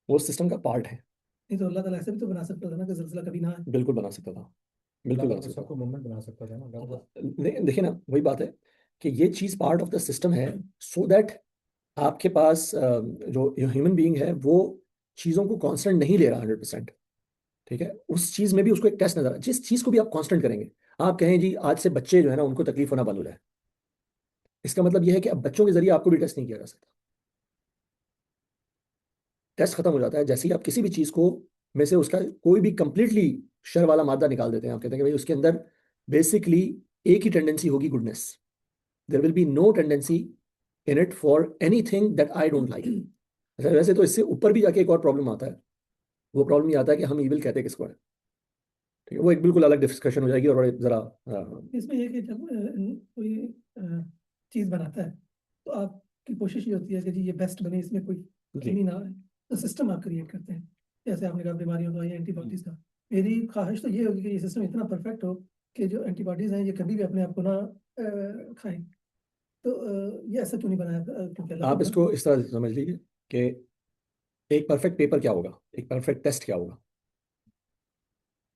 वो सिस्टम का पार्ट है। नहीं तो अल्लाह ताला ऐसे भी तो बना सकता था ना कि ज़लज़ला कभी ना आए। बिल्कुल बना सकता था, बिल्कुल बना अल्लाह सकता सबको मोमेंट बना सकता था ना अल्लाह। था। देखिए ना वही बात है कि ये चीज़ पार्ट ऑफ द सिस्टम है, सो दैट आपके पास जो ह्यूमन बीइंग है वो चीज़ों को कांस्टेंट नहीं ले रहा 100%, ठीक है। उस चीज़ में भी उसको एक टेस्ट नजर, जिस चीज़ को भी आप कांस्टेंट करेंगे, आप कहें जी आज से बच्चे जो है ना उनको तकलीफ होना बंद हो जाए, इसका मतलब यह है कि अब बच्चों के जरिए आपको भी टेस्ट नहीं किया जा सकता। टेस्ट खत्म हो जाता है जैसे ही आप किसी भी चीज़ को में से उसका कोई भी कंप्लीटली शर वाला मादा निकाल देते हैं। आप कहते हैं कि भाई उसके अंदर बेसिकली एक ही टेंडेंसी होगी, goodness. There will be no tendency in it for anything that I don't like. वैसे तो इससे ऊपर भी जाके एक और प्रॉब्लम आता है, वो प्रॉब्लम ये आता है कि हम ईविल कहते हैं किसको है, ठीक है। वो एक बिल्कुल अलग डिस्कशन हो जाएगी और बड़े जरा इसमें ये कि जब कोई चीज़ बनाता है तो आपकी कोशिश ये होती है कि जी ये बेस्ट बने, इसमें कोई जी कमी ना आए। तो सिस्टम आप क्रिएट करते हैं, जैसे आपने कहा बीमारियों का या एंटीबॉडीज का। मेरी ख्वाहिश तो ये होगी कि ये सिस्टम इतना परफेक्ट हो कि जो एंटीबॉडीज हैं ये कभी भी अपने आप को ना खाएं। तो ये ऐसा क्यों नहीं बनाया क्योंकि अल्लाह आप ताला इसको इस तरह से समझ लीजिए कि एक परफेक्ट पेपर क्या होगा, एक परफेक्ट टेस्ट क्या होगा।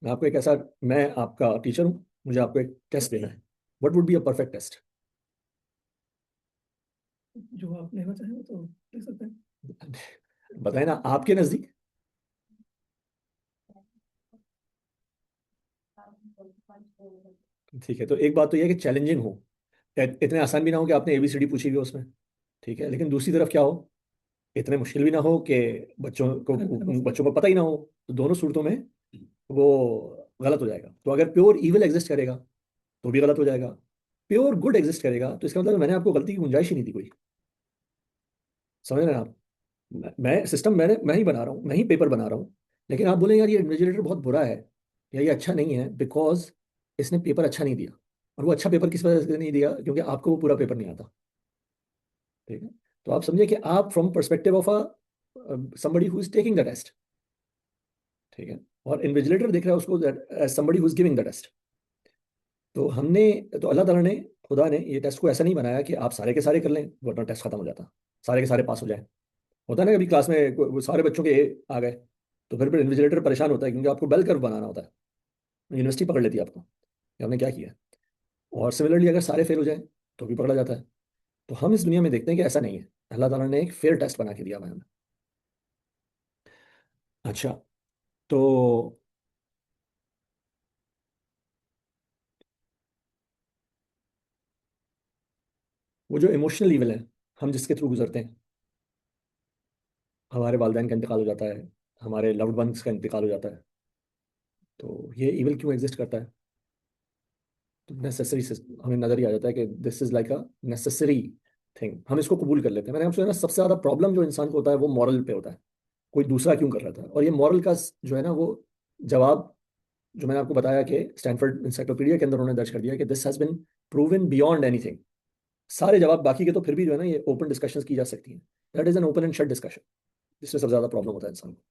मैं आपको एक ऐसा, मैं आपका टीचर हूँ, मुझे आपको एक टेस्ट देना है, what would be a perfect test. जो आप लेना चाहें वो तो ले सकते हैं। बताए ना आपके नजदीक। ठीक है, तो एक बात तो यह है कि चैलेंजिंग हो, इतने आसान भी ना हो कि आपने एबीसीडी पूछी हुई हो उसमें, ठीक है। लेकिन दूसरी तरफ क्या हो, इतने मुश्किल भी ना हो कि बच्चों को पता ही ना हो। तो दोनों सूरतों में वो गलत हो जाएगा। तो अगर प्योर ईविल एग्जिस्ट करेगा तो भी गलत हो जाएगा, प्योर गुड एग्जिस्ट करेगा तो इसका मतलब मैंने आपको गलती की गुंजाइश ही नहीं दी कोई। समझ रहे हैं आप। मैं सिस्टम मैं ही बना रहा हूँ, मैं ही पेपर बना रहा हूँ। लेकिन आप बोले यार ये इन्विजिलेटर बहुत बुरा है या ये अच्छा नहीं है, बिकॉज इसने पेपर अच्छा नहीं दिया। और वो अच्छा पेपर किस वजह से नहीं दिया, क्योंकि आपको वो पूरा पेपर नहीं आता, ठीक है। तो आप समझिए कि आप from perspective of a somebody who is taking the test, ठीक है, और इन्विजिलेटर देख रहा है उसको as somebody who is giving the test। तो अल्लाह ताला ने, खुदा ने ये टेस्ट को ऐसा नहीं बनाया कि आप सारे के सारे कर लें वरना टेस्ट खत्म हो जाता, सारे के सारे पास हो जाए। होता है ना कभी क्लास में वो सारे बच्चों के ए आ गए, तो फिर इन्विजिलेटर परेशान होता है क्योंकि आपको बेल कर्व बनाना होता है, यूनिवर्सिटी पकड़ लेती है आपको कि आपने क्या किया। और सिमिलरली अगर सारे फेल हो जाए तो भी पकड़ा जाता है। तो हम इस दुनिया में देखते हैं कि ऐसा नहीं है, अल्लाह ताला ने एक फेयर टेस्ट बना के दिया हुआ है हमें। अच्छा, तो वो जो इमोशनल ईवल है, हम जिसके थ्रू गुजरते हैं, हमारे वालिदैन का इंतकाल हो जाता है, हमारे लव्ड वंस का इंतकाल हो जाता है, तो ये ईवल क्यों एग्जिस्ट करता है। तो नेसेसरी से हमें नजर ही आ जाता है कि this is like a necessary thing, हम इसको कबूल कर लेते हैं। मैंने आपसे ना सबसे ज्यादा प्रॉब्लम जो इंसान को होता है वो मॉरल पे होता है, कोई दूसरा क्यों कर रहा था। और ये मॉरल का जो है ना वो जवाब जो मैंने आपको बताया कि स्टैनफोर्ड इंसाइक्लोपीडिया के अंदर उन्होंने दर्ज कर दिया कि this has been proven beyond anything. सारे जवाब बाकी के तो फिर भी जो है ना ये ओपन डिस्कशंस की जा सकती हैं, that is an open and shut discussion, जिसमें सबसे ज्यादा प्रॉब्लम होता है इंसान को।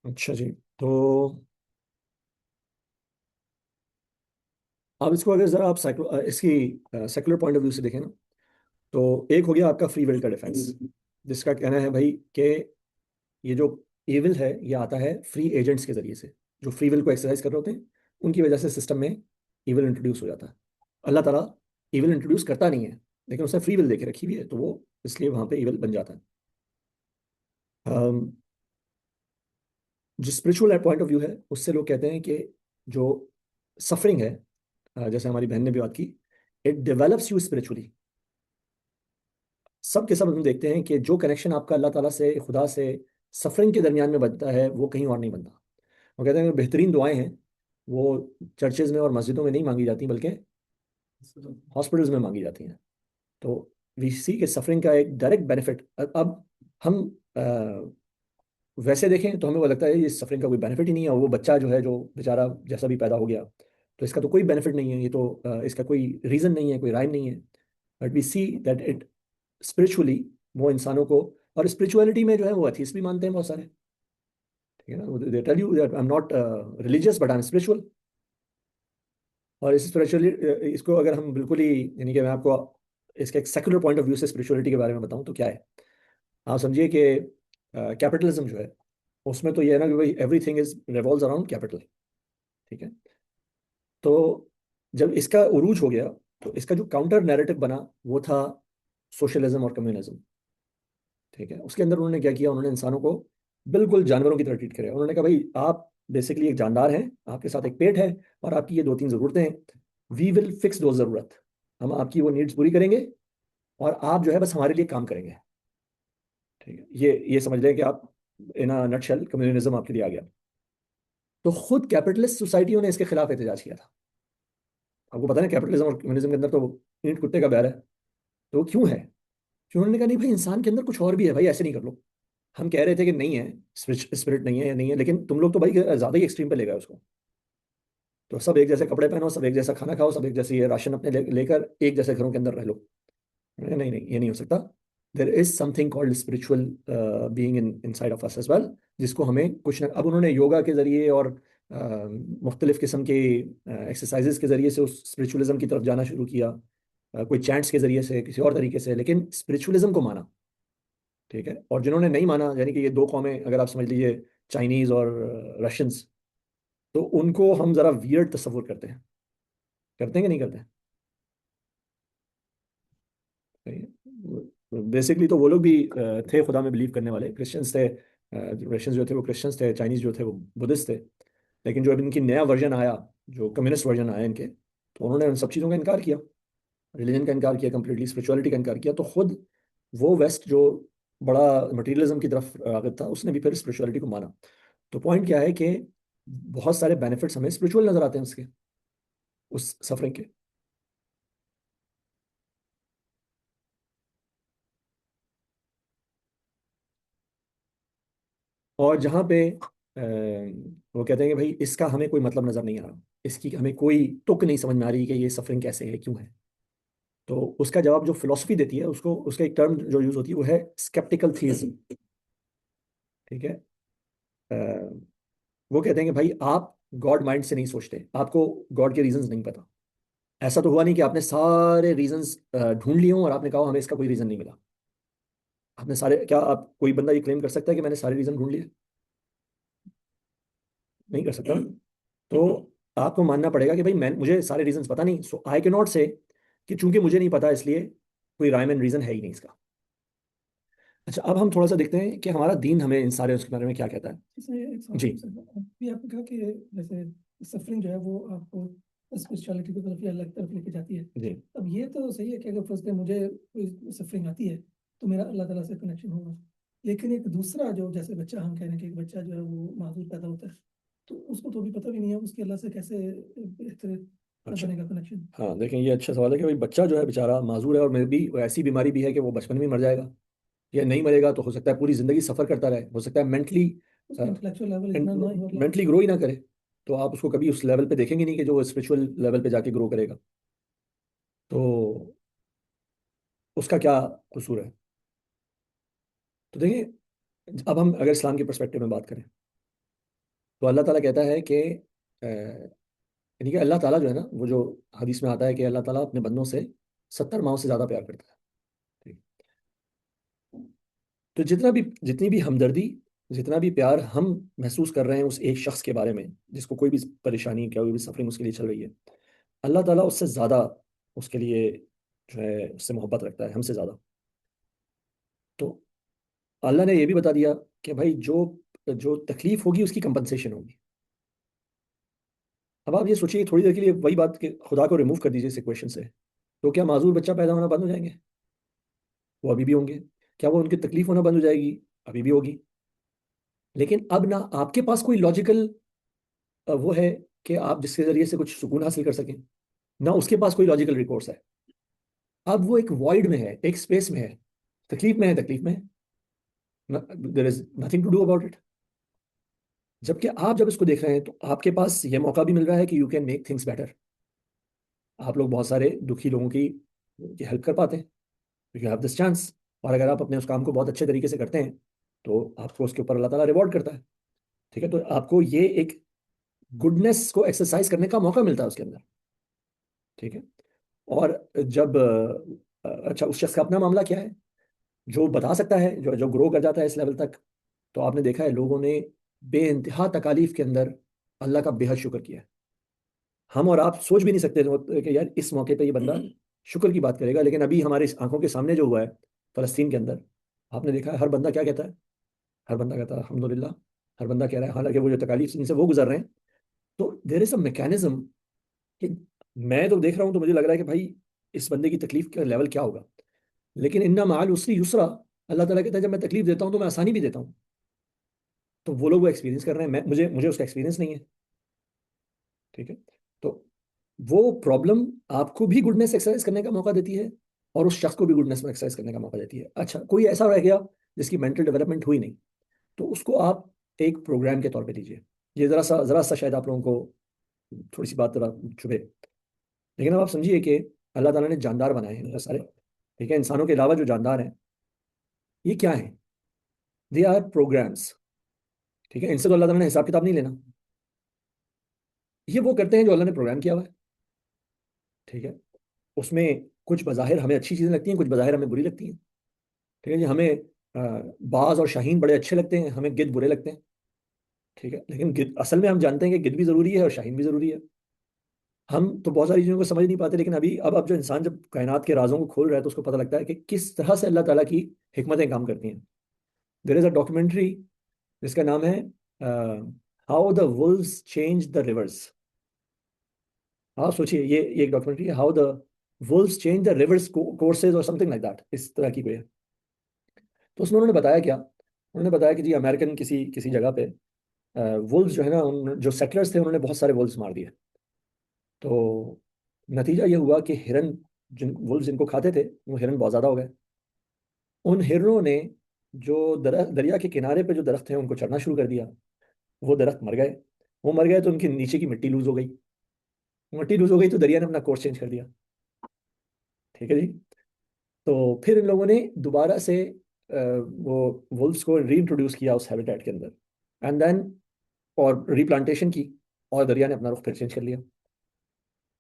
अच्छा जी, तो अब इसको अगर जरा आप इसकी सेकुलर पॉइंट ऑफ व्यू से देखें ना, तो एक हो गया आपका फ्री विल का डिफेंस, जिसका कहना है भाई कि ये जो एविल है ये आता है फ्री एजेंट्स के जरिए से, जो फ्री विल को एक्सरसाइज कर रहे होते हैं उनकी वजह से सिस्टम में एविल इंट्रोड्यूस हो जाता है। अल्लाह ताला एविल इंट्रोड्यूस करता नहीं है, लेकिन उसने फ्री विल देके रखी हुई है, तो वो इसलिए वहां पे एविल बन जाता है। अम, जो स्पिरिचुअल पॉइंट ऑफ व्यू है उससे लोग कहते हैं कि जो सफरिंग है, जैसे हमारी बहन ने भी बात की, इट डेवलप्स यू स्पिरिचुअली। सब के सब हम देखते हैं कि जो कनेक्शन आपका अल्लाह ताला से, खुदा से सफरिंग के दरमियान में बनता है वो कहीं और नहीं बनता। वो कहते हैं कि बेहतरीन दुआएं हैं वो चर्चेज में और मस्जिदों में नहीं मांगी जाती बल्कि हॉस्पिटल्स में मांगी जाती हैं। तो वी सी के सफरिंग का एक डायरेक्ट बेनिफिट, अब हम वैसे देखें तो हमें वो लगता है ये सफरिंग का कोई बेनिफिट ही नहीं है, और वो बच्चा जो है जो बेचारा जैसा भी पैदा हो गया तो इसका तो कोई बेनिफिट नहीं है, ये तो इसका कोई रीज़न नहीं है, कोई राइम नहीं है। But we see that it spiritually वो इंसानों को, और स्पिरिचुअलिटी में जो है वो एथीस्ट भी मानते हैं बहुत सारे, ठीक है ना, they tell you that I am not religious but I am spiritual. और इस स्पिरिचुअली इसको अगर हम बिल्कुल ही, यानी कि मैं आपको इसके एक सेकुलर पॉइंट ऑफ व्यू से स्पिरिचुअलिटी के बारे में बताऊं तो क्या है, आप समझिए कि कैपिटलिज्म जो है उसमें तो ये है ना कि भाई everything is revolves around capital, ठीक है। तो जब इसका उरूज हो गया तो इसका जो काउंटर नैरेटिव बना वो था सोशलिज्म और कम्युनिज्म, ठीक है। उसके अंदर उन्होंने क्या किया, उन्होंने इंसानों को बिल्कुल जानवरों की तरह ट्रीट किया। उन्होंने कहा भाई आप बेसिकली एक जानदार हैं, आपके साथ एक पेट है और आपकी ये दो तीन ज़रूरतें हैं, वी विल फिक्स दो ज़रूरत, हम आपकी वो नीड्स पूरी करेंगे और आप जो है बस हमारे लिए काम करेंगे, ठीक है। ये समझ लें कि आप इन नटशेल कम्युनिज्म आपके लिए आ गया। तो खुद कैपिटलिस्ट सोसाइटियों ने इसके खिलाफ एहतजाज किया था। आपको पता है कैपिटलिज्म और कम्युनिज्म के अंदर तो ईंट कुत्ते का बैर है, तो वो क्यों है? क्यों? उन्होंने कहा नहीं भाई इंसान के अंदर कुछ और भी है भाई, ऐसे नहीं कर लो। हम कह रहे थे कि नहीं है, स्पिरिट नहीं है या नहीं है, लेकिन तुम लोग तो भाई ज्यादा ही एक्सट्रीम पे ले गए उसको। तो सब एक जैसे कपड़े पहनो, सब एक जैसा खाना खाओ, सब एक जैसे ये राशन अपने लेकर एक जैसे घरों के अंदर रह लो। नहीं नहीं नहीं, ये नहीं हो सकता। There is something called spiritual being inside of us as well, जिसको हमें कुछ न, अब उन्होंने योगा के जरिए और मुख्तलिफ किस्म के एक्सरसाइजेस के जरिए से उस स्पिरिचुअलिज्म की तरफ जाना शुरू किया, कोई चैंट्स के जरिए से, किसी और तरीके से, लेकिन स्पिरिचुअलिज्म को माना, ठीक है। और जिन्होंने नहीं माना, यानी कि ये दो कौमें अगर आप समझ लीजिए, चाइनीज और रशियंस, तो उनको हम जरा वियर्ड तस्वुर करते हैं कि नहीं करते? बेसिकली तो वो लोग भी थे खुदा में बिलीव करने वाले, क्रिश्चियंस थे, रशियंस जो थे वो क्रिश्चियंस थे, चाइनीज जो थे वो बुद्धिस्ट थे। लेकिन जो अब इनकी नया वर्जन आया, जो कम्युनिस्ट वर्जन आया इनके, तो उन्होंने उन सब चीज़ों का इनकार किया, रिलीजन का इनकार किया, कंप्लीटली स्पिरिचुअलिटी का इनकार किया। तो खुद वो वेस्ट जो बड़ा मटेरियलिज्म की तरफ राग़िब था उसने भी फिर स्पिरिचुअलिटी को माना। तो पॉइंट क्या है कि बहुत सारे बेनिफिट्स हमें स्पिरिचुअल नजर आते हैं उसके, उस सफरिंग के। और जहाँ पे वो कहते हैं कि भाई इसका हमें कोई मतलब नजर नहीं आ रहा, इसकी हमें कोई तुक नहीं समझ में आ रही कि ये सफरिंग कैसे है, क्यों है। तो उसका जवाब जो फिलोसफी देती है, उसको उसका एक टर्म जो यूज होती है वो है स्केप्टिकल थीइज्म, ठीक है। अ, वो कहते हैं कि भाई आप गॉड माइंड से नहीं सोचते, आपको गॉड के रीजंस नहीं पता। ऐसा तो हुआ नहीं कि आपने सारे रीजंस ढूंढ लिए हों और आपने कहा हमें इसका कोई रीजन नहीं मिला। आपने सारे, क्या आप कोई बंदा ये क्लेम कर सकता है कि मैंने सारे रीजन ढूंढ लिए? नहीं कर सकता। तो आपको मानना पड़ेगा कि भाई मैं, मुझे सारे रीजंस पता नहीं, सो आई कैन नॉट से कि चूंकि मुझे नहीं पता इसलिए कोई राइम एंड रीजन है ही नहीं इसका। अच्छा, अब हम थोड़ा सा देखते हैं कि हमारा दीन हमें इन सारे उसके बारे में क्या कहता है। इसमें एक सवाल जी भी आपने कहा कि जैसे सफरिंग जो है वो आपको स्पिरिचुअलिटी की तरफ या अलग तरफ लेके जाती है। जी। अब ये तो सही है कि अगर फर्स्ट डे मुझे कोई सफरिंग आती है तो मेरा अल्लाह ताला से कनेक्शन होगा। लेकिन एक दूसरा जो, जैसे बच्चा, हम कह रहे हैं कि एक बच्चा जो है वो माजूर पैदा होता है, तो उसको तो अभी पता भी नहीं है उसके अल्लाह से कैसे बेहतर अच्छा, बनेगा कनेक्शन। हाँ देखें, ये अच्छा सवाल है कि भाई बच्चा जो है बेचारा माजूर है, और मे भी ऐसी बीमारी भी है कि वो बचपन में मर जाएगा, या नहीं मरेगा तो हो सकता है पूरी जिंदगी सफर करता रहे, हो सकता है मेंटली उसका इंटेलेक्चुअल लेवल इतना ना ही हो। मेंटली ग्रो ही ना करे, तो आप उसको कभी उस लेवल पे देखेंगे नहीं कि जो स्पिरिचुअल लेवल पे जाके ग्रो करेगा। तो उसका क्या कसूर है? तो देखिए, अब हम अगर इस्लाम के पर्सपेक्टिव में बात करें, तो अल्लाह ताला कहता है कि यानी कि अल्लाह ताला जो है ना, वो जो हदीस में आता है कि अल्लाह ताला अपने बंदों से 70 माओं से ज़्यादा प्यार करता है। ठीक। तो जितनी भी हमदर्दी, जितना भी प्यार हम महसूस कर रहे हैं उस एक शख्स के बारे में, जिसको कोई भी परेशानी, कोई भी सफरिंग उसके लिए चल रही है, अल्लाह ताला उससे ज़्यादा उसके लिए जो है उससे मोहब्बत रखता है, हमसे ज़्यादा। तो अल्लाह ने ये भी बता दिया कि भाई जो जो तकलीफ होगी उसकी कंपनसेशन होगी। अब आप ये सोचिए थोड़ी देर के लिए, वही बात कि खुदा को रिमूव कर दीजिए इस इक्वेशन से, तो क्या माजूर बच्चा पैदा होना बंद हो जाएंगे? वो अभी भी होंगे। क्या वो उनकी तकलीफ होना बंद हो जाएगी? अभी भी होगी। लेकिन अब ना आपके पास कोई लॉजिकल वो है कि आप जिसके जरिए से कुछ सुकून हासिल कर सकें, ना उसके पास कोई लॉजिकल रिकोर्स है। अब वो एक वॉइड में है, एक स्पेस में है, तकलीफ में है, तकलीफ में है, there is nothing to do about it. जबकि आप जब इसको देख रहे हैं तो आपके पास ये मौका भी मिल रहा है कि you can make things better. आप लोग बहुत सारे दुखी लोगों की हेल्प कर पाते हैं, यू हैव दिस चांस। और अगर आप अपने उस काम को बहुत अच्छे तरीके से करते हैं तो आपको उसके ऊपर अल्लाह ताला रिवॉर्ड करता है। ठीक है, तो आपको ये एक गुडनेस को एक्सरसाइज करने का मौका मिलता है उसके अंदर। ठीक है। और जब अच्छा, उस शख्स का अपना मामला क्या है जो बता सकता है, जो जो ग्रो कर जाता है इस लेवल तक, तो आपने देखा है लोगों ने बेइंतहा तकालीफ के अंदर अल्लाह का बेहद शुक्र किया है। हम और आप सोच भी नहीं सकते कि यार इस मौके पे ये बंदा शुक्र की बात करेगा, लेकिन अभी हमारे आंखों के सामने जो हुआ है फलस्तीन के अंदर, आपने देखा है हर बंदा क्या कहता है? हर बंदा कहता है अल्हम्दुलिल्लाह। हर बंदा कह रहा है, हालांकि वो जो तकालीफ जिनसे वो गुजर रहे हैं, तो देयर इज अ मैकेनिज्म कि मैं तो देख रहा हूँ तो मुझे लग रहा है कि भाई इस बंदे की तकलीफ का लेवल क्या होगा। लेकिन इन्ना माल उसरी युसरा, अल्लाह ताला कहता है जब मैं तकलीफ देता हूँ तो मैं आसानी भी देता हूँ। तो वो लोग वो एक्सपीरियंस कर रहे हैं, मैं मुझे मुझे उसका एक्सपीरियंस नहीं है। ठीक है। तो वो प्रॉब्लम आपको भी गुडनेस एक्सरसाइज करने का मौका देती है, और उस शख्स को भी गुडनेस में एक्सरसाइज करने का मौका देती है। अच्छा, कोई ऐसा रह गया जिसकी मेंटल डेवलपमेंट हुई नहीं, तो उसको आप एक प्रोग्राम के तौर पे लीजिए। ये ज़रा सा शायद आप लोगों को थोड़ी सी बात जरा चुभे, लेकिन अब आप समझिए कि अल्लाह ताला ने जानदार बनाए हैं बहुत सारे। ठीक है, इंसानों के अलावा जो जानदार हैं, ये क्या है? They are programs. ठीक है, इनसे तो अल्लाह ताला ने हिसाब किताब नहीं लेना। ये वो करते हैं जो अल्लाह ने प्रोग्राम किया हुआ है। ठीक है। उसमें कुछ बज़ाहिर हमें अच्छी चीज़ें लगती हैं, कुछ बज़ाहिर हमें बुरी लगती हैं। ठीक है जी, हमें बाज और शाहीन बड़े अच्छे लगते हैं, हमें गिद्ध बुरे लगते हैं। ठीक है, लेकिन गिद्ध असल में हम जानते हैं कि गिद्ध भी ज़रूरी है और शाहीन भी ज़रूरी है। हम तो बहुत सारी चीज़ों को समझ नहीं पाते, लेकिन अभी अब जो इंसान जब कायनात के राजों को खोल रहा है तो उसको पता लगता है कि किस तरह से अल्लाह ताला की हिकमतें काम करती हैं। देयर इज़ अ डॉक्यूमेंट्री जिसका नाम है how the Wolves change the reverse. आप सोचिए, ये एक डॉक्यूमेंट्री है, how the Wolves change the reverse courses और समथिंग लाइक दैट, इस तरह की कोई है। तो उसमें उन्होंने बताया क्या? उन्होंने बताया कि जी अमेरिकन किसी किसी जगह पे वुल्व्स जो है ना, जो सेटलर्स थे उन्होंने बहुत सारे वुल्व्स मार दिए। तो नतीजा ये हुआ कि हिरन, जिन वुल्व्स जिनको खाते थे वो हिरन बहुत ज़्यादा हो गए। उन हिरनों ने जो दरिया के किनारे पे जो दरख्त हैं उनको चढ़ना शुरू कर दिया। वो दरख्त मर गए। वो मर गए तो उनके नीचे की मिट्टी लूज हो गई। मिट्टी लूज हो गई तो दरिया ने अपना कोर्स चेंज कर दिया। ठीक है जी। तो फिर इन लोगों ने दोबारा से वो वुल्व्स को रीइंट्रोड्यूस किया उस हैबिटेट के अंदर, एंड देन और रिप्लांटेशन की, और दरिया ने अपना रुख फिर चेंज कर लिया।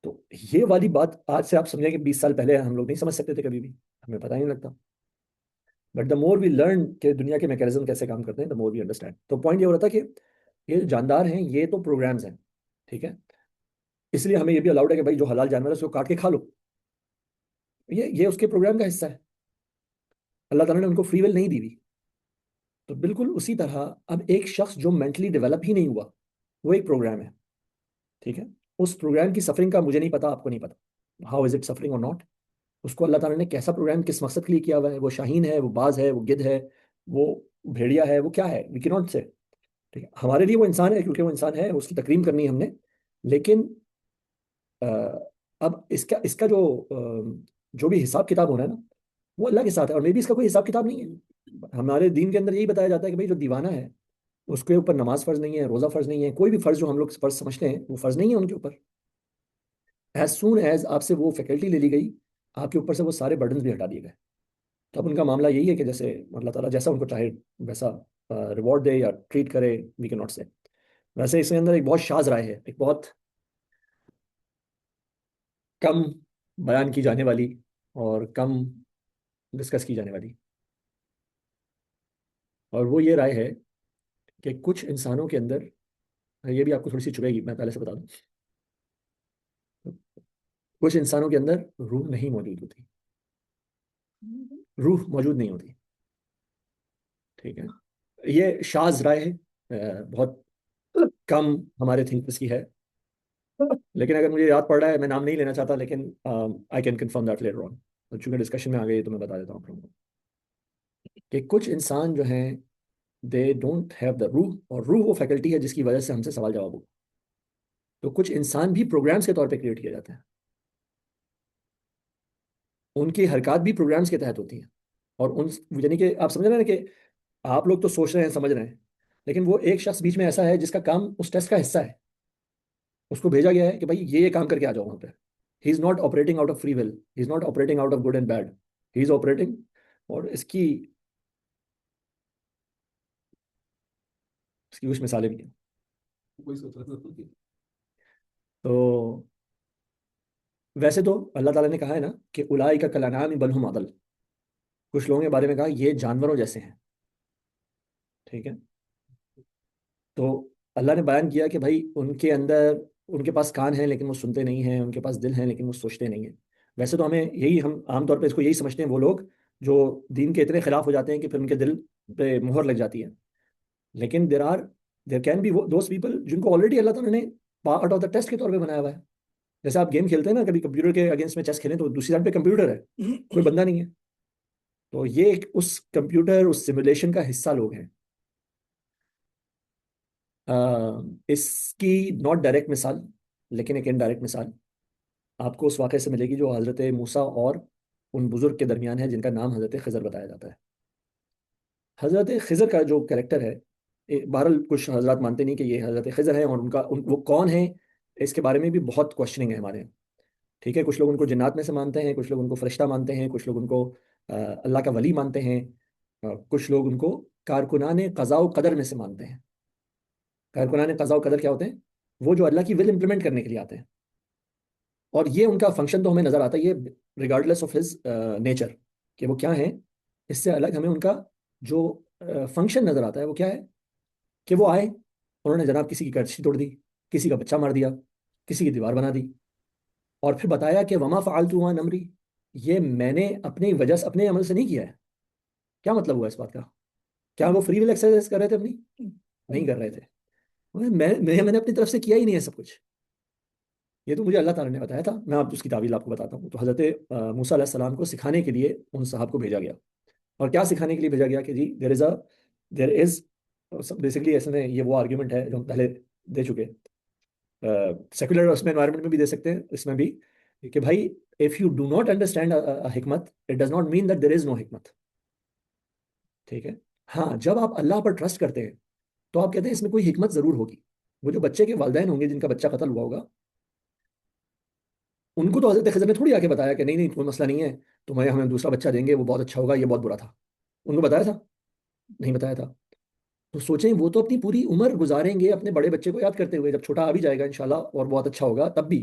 तो ये वाली बात आज से आप समझें कि 20 साल पहले हम लोग नहीं समझ सकते थे कभी भी, हमें पता ही नहीं लगता। But the more we learn कि दुनिया के मैकेनिज्म कैसे काम करते हैं, द मोर वी अंडरस्टैंड। तो पॉइंट ये हो रहा था कि ये जो जानदार हैं ये तो प्रोग्राम्स हैं। ठीक है, इसलिए हमें ये भी अलाउड है कि भाई जो हलाल जानवर है उसको काट के खा लो, ये उसके प्रोग्राम का हिस्सा है। अल्लाह ताला ने उनको फ्री विल नहीं दी हुई। तो बिल्कुल उसी तरह अब एक शख्स जो मेंटली डेवलप ही नहीं हुआ, वो एक प्रोग्राम है। ठीक है, उस प्रोग्राम की सफरिंग का मुझे नहीं पता, आपको नहीं पता, हाउ इज इट सफरिंग और नॉट। उसको अल्लाह ताला ने कैसा प्रोग्राम किस मकसद के लिए किया हुआ है, वो शाहीन है, वो बाज है, वो गिद्ध है, वो भेड़िया है, वो क्या है, वी कैन नॉट से। ठीक है, हमारे लिए वो इंसान है क्योंकि वो इंसान है, उसकी तकरीम करनी है हमने। लेकिन अ, अब इसका इसका जो भी हिसाब किताब होना है ना, वो अल्लाह के साथ है, और मे भी इसका कोई हिसाब किताब नहीं है। हमारे दीन के अंदर यही बताया जाता है कि भाई जो दीवाना है उसके ऊपर नमाज फर्ज नहीं है, रोजा फर्ज नहीं है, कोई भी फर्ज जो हम लोग फर्ज समझते हैं वो फर्ज नहीं है उनके ऊपर। एज सून एज आपसे वो फैकल्टी ले ली गई, आपके ऊपर से वो सारे बर्डन्स भी हटा दिए गए। तो अब उनका मामला यही है कि जैसे अल्लाह ताला जैसा उनको चाहे वैसा रिवॉर्ड दे या ट्रीट करे, वी कैन नॉट से। वैसे इसके अंदर एक बहुत शाज राय है, एक बहुत कम बयान की जाने वाली और कम डिस्कस की जाने वाली, और वो ये राय है कि कुछ इंसानों के अंदर, ये भी आपको थोड़ी सी चुभेगी, मैं पहले से बता दूं, कुछ इंसानों के अंदर रूह नहीं मौजूद होती, रूह मौजूद नहीं होती। ठीक है, ये शाज राय है, बहुत कम हमारे थिंकर्स की है। लेकिन अगर मुझे याद पड़ रहा है, मैं नाम नहीं लेना चाहता, लेकिन I can confirm that later on. तो चूंकि डिस्कशन में आ गई तो मैं बता देता हूँ आप लोगों को कि कुछ इंसान जो हैं दे डोंट हैव द रूह, और रूह वो फैकल्टी है जिसकी वजह से हमसे सवाल जवाब हो। तो कुछ इंसान भी प्रोग्राम्स के तौर पे क्रिएट किए जाते हैं, उनकी हरकत भी प्रोग्राम्स के तहत होती हैं। और उन, यानी कि आप समझ रहे हैं ना कि आप लोग तो सोच रहे हैं, समझ रहे हैं, लेकिन वो एक शख्स बीच में ऐसा है जिसका काम उस टेस्ट का हिस्सा है। उसको भेजा गया है कि भाई ये काम करके आ जाओ वहां पे। He is not operating out of free will, he is not operating out of good and bad, he is operating. और इसकी इसकी कुछ मिसालें भी हैं। वही सोच रहा था। तो वैसे तो अल्लाह ताला ने कहा है ना कि उलाई का कलानाम बल हुम अदल, कुछ लोगों के बारे में कहा ये जानवरों जैसे हैं। ठीक है, तो अल्लाह ने बयान किया कि भाई उनके अंदर, उनके पास कान हैं लेकिन वो सुनते नहीं हैं, उनके पास दिल हैं लेकिन वो सोचते नहीं हैं। वैसे तो हमें यही, हम आमतौर पे इसको यही समझते हैं वो लोग जो दीन के इतने खिलाफ हो जाते हैं कि फिर उनके दिल पे मोहर लग जाती है। लेकिन there can be those people जिनको ऑलरेडी अल्लाह ताला ने पार्ट ऑफ द टेस्ट के तौर पे बनाया हुआ है। जैसे आप गेम खेलते हैं ना, कभी कंप्यूटर के अगेंस्ट में चेस खेलें तो दूसरी साइड पे कंप्यूटर है, कोई बंदा नहीं है। तो ये उस कंप्यूटर, उस सिमुलेशन का हिस्सा लोग हैं। इसकी नॉट डायरेक्ट मिसाल, लेकिन एक इनडायरेक्ट मिसाल आपको उस वाक़े से मिलेगी जो हज़रत मूसा और उन बुजुर्ग के दरमियान है जिनका नाम हज़रत खिज़र बताया जाता है। हज़रत खिज़र का जो कैरेक्टर है, बहरहाल कुछ हजरात मानते नहीं कि ये हज़रत खिज़र है, और वो कौन है, इसके बारे में भी बहुत क्वेश्चनिंग है हमारे यहाँ। ठीक है, कुछ लोग उनको जिन्नात में से मानते हैं, कुछ लोग उनको फरिश्ता मानते हैं, कुछ लोग उनको अल्लाह का वली मानते हैं, कुछ लोग उनको कारकुनान क़ज़ा व क़दर में से मानते हैं। कारकुनान क़ज़ा व क़दर क्या होते हैं? वो जो अल्लाह की विल इंप्लीमेंट करने के लिए आते हैं। और ये उनका फंक्शन तो हमें नजर आता है, ये रिगार्डलेस ऑफ हिज नेचर कि वो क्या है, इससे अलग हमें उनका जो फंक्शन नजर आता है वो क्या है कि वो आए, उन्होंने जनाब किसी की कर्शी तोड़ दी, किसी का बच्चा मार दिया, किसी की दीवार बना दी, और फिर बताया कि वमा फ़अलतु अन अमरी, ये मैंने अपनी वजह से, अपने अमल से नहीं किया है। क्या मतलब हुआ इस बात का? क्या वो फ्री विल एक्सरसाइज कर रहे थे अपनी? नहीं कर रहे थे। मैंने अपनी तरफ से किया ही नहीं है सब कुछ। ये तो मुझे अल्लाह ताला ने बताया था, मैं आप उसकी तावील आपको बताता हूँ। तो हज़रत मूसा अलैहि सलाम को सिखाने के लिए उन साहब को भेजा गया। और क्या सिखाने के लिए भेजा गया कि जी देर इज़ बेसिकली, ऐसे में ये वो आर्ग्यूमेंट है जो हम पहले दे चुके, सेकुलर उसमें एनवायरनमेंट में भी दे सकते हैं, इसमें भी, कि भाई if you do not understand हिकमत, it does not mean that there is no हिकमत। ठीक है, हाँ, जब आप अल्लाह पर ट्रस्ट करते हैं तो आप कहते हैं इसमें कोई हिकमत ज़रूर होगी। वो जो बच्चे के वालिदैन होंगे जिनका बच्चा कत्ल हुआ होगा, उनको तो हजरत खज़र ने थोड़ी आके बताया कि नहीं नहीं कोई मसला नहीं है, तुम्हें हमें दूसरा बच्चा देंगे, वो बहुत अच्छा होगा, ये बहुत बुरा था। उनको बताया था? नहीं बताया था। तो सोचें, वो तो अपनी पूरी उम्र गुजारेंगे अपने बड़े बच्चे को याद करते हुए, जब छोटा आ भी जाएगा इंशाल्लाह और बहुत अच्छा होगा तब भी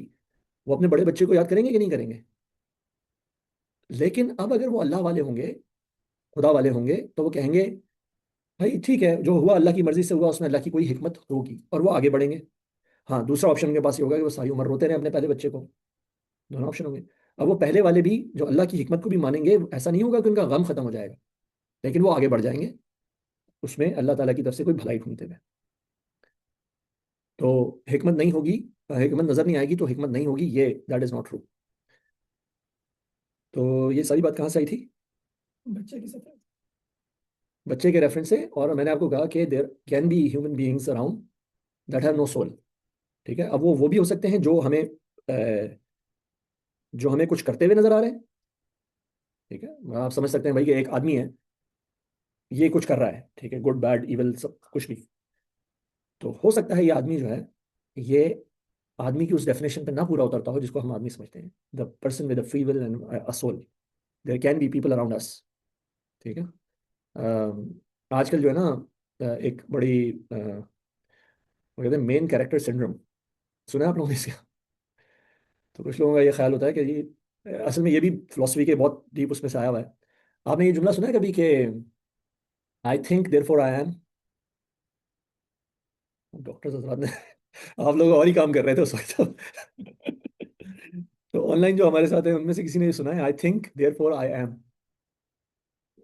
वो अपने बड़े बच्चे को याद करेंगे कि नहीं करेंगे? लेकिन अब अगर वो अल्लाह वाले होंगे, खुदा वाले होंगे, तो वो कहेंगे भाई ठीक है, जो हुआ अल्लाह की मर्जी से हुआ, उसमें अल्लाह की कोई हिकमत होगी, और वो आगे बढ़ेंगे। हाँ, दूसरा ऑप्शन उनके पास ये होगा कि वो सारी उम्र रोते रहे अपने पहले बच्चे को। दोनों ऑप्शन होंगे। अब वो पहले वाले भी जो अल्लाह की हिकमत को भी मानेंगे, ऐसा नहीं होगा कि उनका गम खत्म हो जाएगा, लेकिन वो आगे बढ़ जाएंगे उसमें अल्लाह ताला की तरफ से कोई भलाई ढूंढते हुए। तो हिकमत नहीं होगी, हिकमत नजर नहीं आएगी तो हिकमत नहीं होगी, ये दैट इज नॉट ट्रू। तो ये सारी बात कहाँ से आई थी? बच्चे की सफर। बच्चे के रेफरेंस से। और मैंने आपको कहा कि there can be human beings around that have no soul. ठीक है, अब वो भी हो सकते हैं जो हमें कुछ करते हुए नजर आ रहे हैं। ठीक है, आप समझ सकते हैं भाई कि एक आदमी है, ये कुछ कर रहा है, ठीक है, गुड बैड इविल सब कुछ भी। तो हो सकता है ये आदमी जो है, ये आदमी की उस डेफिनेशन पे ना पूरा उतरता हो जिसको हम आदमी समझते हैं, the person with a free will and a soul. There can be people around us. ठीक है। आजकल जो है ना, एक बड़ी वो कहते हैं मेन कैरेक्टर सिंड्रोम, सुना है आप लोगों ने इसका? तो कुछ लोगों का ये ख्याल होता है कि ये असल में ये भी फिलोसफी के बहुत डीप उसमें से आया हुआ है। आपने ये जुमला सुना है कभी कि I think therefore I am? Doctor हजरात ने आप लोग और ही काम कर रहे थे उस वक्त। तो ऑनलाइन जो हमारे साथ है उनमें से किसी ने ये सुना है, I think therefore I am?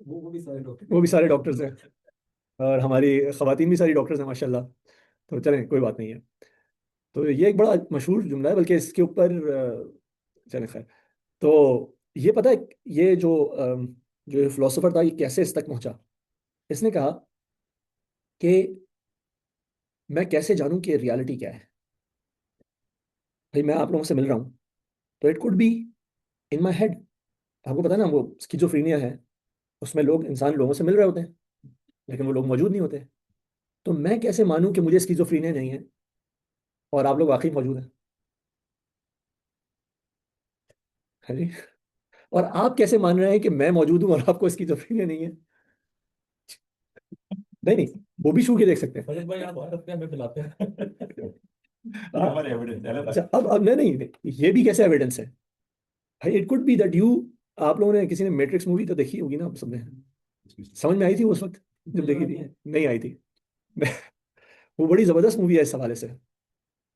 वो भी सारे डॉक्टर। वो भी सारे डॉक्टर्स हैं, और हमारी खवातीन भी सारी डॉक्टर्स हैं माशाल्लाह। तो चलें, कोई बात नहीं है। तो ये एक बड़ा मशहूर जुमला है, बल्कि इसके ऊपर चलें खैर। तो ये पता है, ये जो फिलोसोफर था, ये कैसे इस तक पहुंचा? इसने कहा कि मैं कैसे जानूं कि रियलिटी क्या है? भाई मैं आप लोगों से मिल रहा हूँ, तो it could be in my head. आपको पता है ना, वो स्किज़ोफ्रेनिया है, उसमें इंसान लोगों से मिल रहे होते हैं, लेकिन वो लोग मौजूद नहीं होते। तो मैं कैसे मानूं कि मुझे स्किज़ोफ्रेनिया नहीं है और आप लोग वाकई मौजूद हैं? है जी। और आप कैसे मान रहे हैं कि मैं मौजूद हूं और आपको स्किज़ोफ्रेनिया नहीं है? नहीं नहीं, वो भी छू के देख सकते हैं। फजल भाई आप भारत में हमें बुलाते हैं। ये हमारे एविडेंस है अच्छा, अब नहीं नहीं नहीं, ये भी कैसे एविडेंस है? भाई it could be that you, आप लोगों ने, किसी ने मैट्रिक्स मूवी तो देखी होगी ना आप सबने? समझ में आई थी उस वक्त जब देखी थी? नहीं आई थी। वो बड़ी जबरदस्त मूवी है इस हवाले से।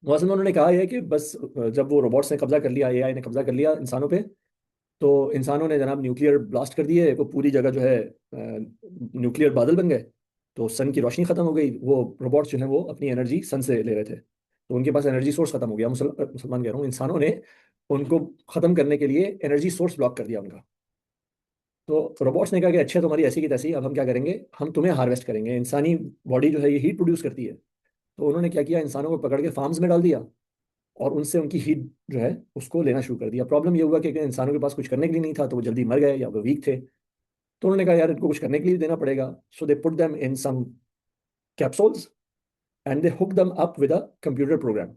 वो असल में उन्होंने कहा है कि बस जब वो रोबोट्स ने कब्जा कर लिया, एआई ने कब्जा कर लिया इंसानों पे, तो इंसानों ने जनाब न्यूक्लियर ब्लास्ट कर दिए, वो पूरी जगह जो है न्यूक्लियर बादल बन गए। तो सन की रोशनी खत्म हो गई, वो रोबोट्स जो है वो अपनी एनर्जी सन से ले रहे थे, तो उनके पास एनर्जी सोर्स खत्म हो गया। मुसलमान कह रहा हूँ, इंसानों ने उनको खत्म करने के लिए एनर्जी सोर्स ब्लॉक कर दिया उनका। तो रोबोट्स ने कहा कि अच्छा, तुम्हारी ऐसी की तैसी, अब हम क्या करेंगे, हम तुम्हें हार्वेस्ट करेंगे। इंसानी बॉडी जो है ये हीट प्रोड्यूस करती है। तो उन्होंने क्या किया, इंसानों को पकड़ के फार्म्स में डाल दिया और उनसे उनकी हीट जो है उसको लेना शुरू कर दिया। प्रॉब्लम ये हुआ कि इंसानों के पास कुछ करने के लिए नहीं था, तो वो जल्दी मर गए या वो वीक थे। तो उन्होंने कहा यार इनको कुछ करने के लिए देना पड़ेगा। So they put them in some capsules and they hook them up with a computer program.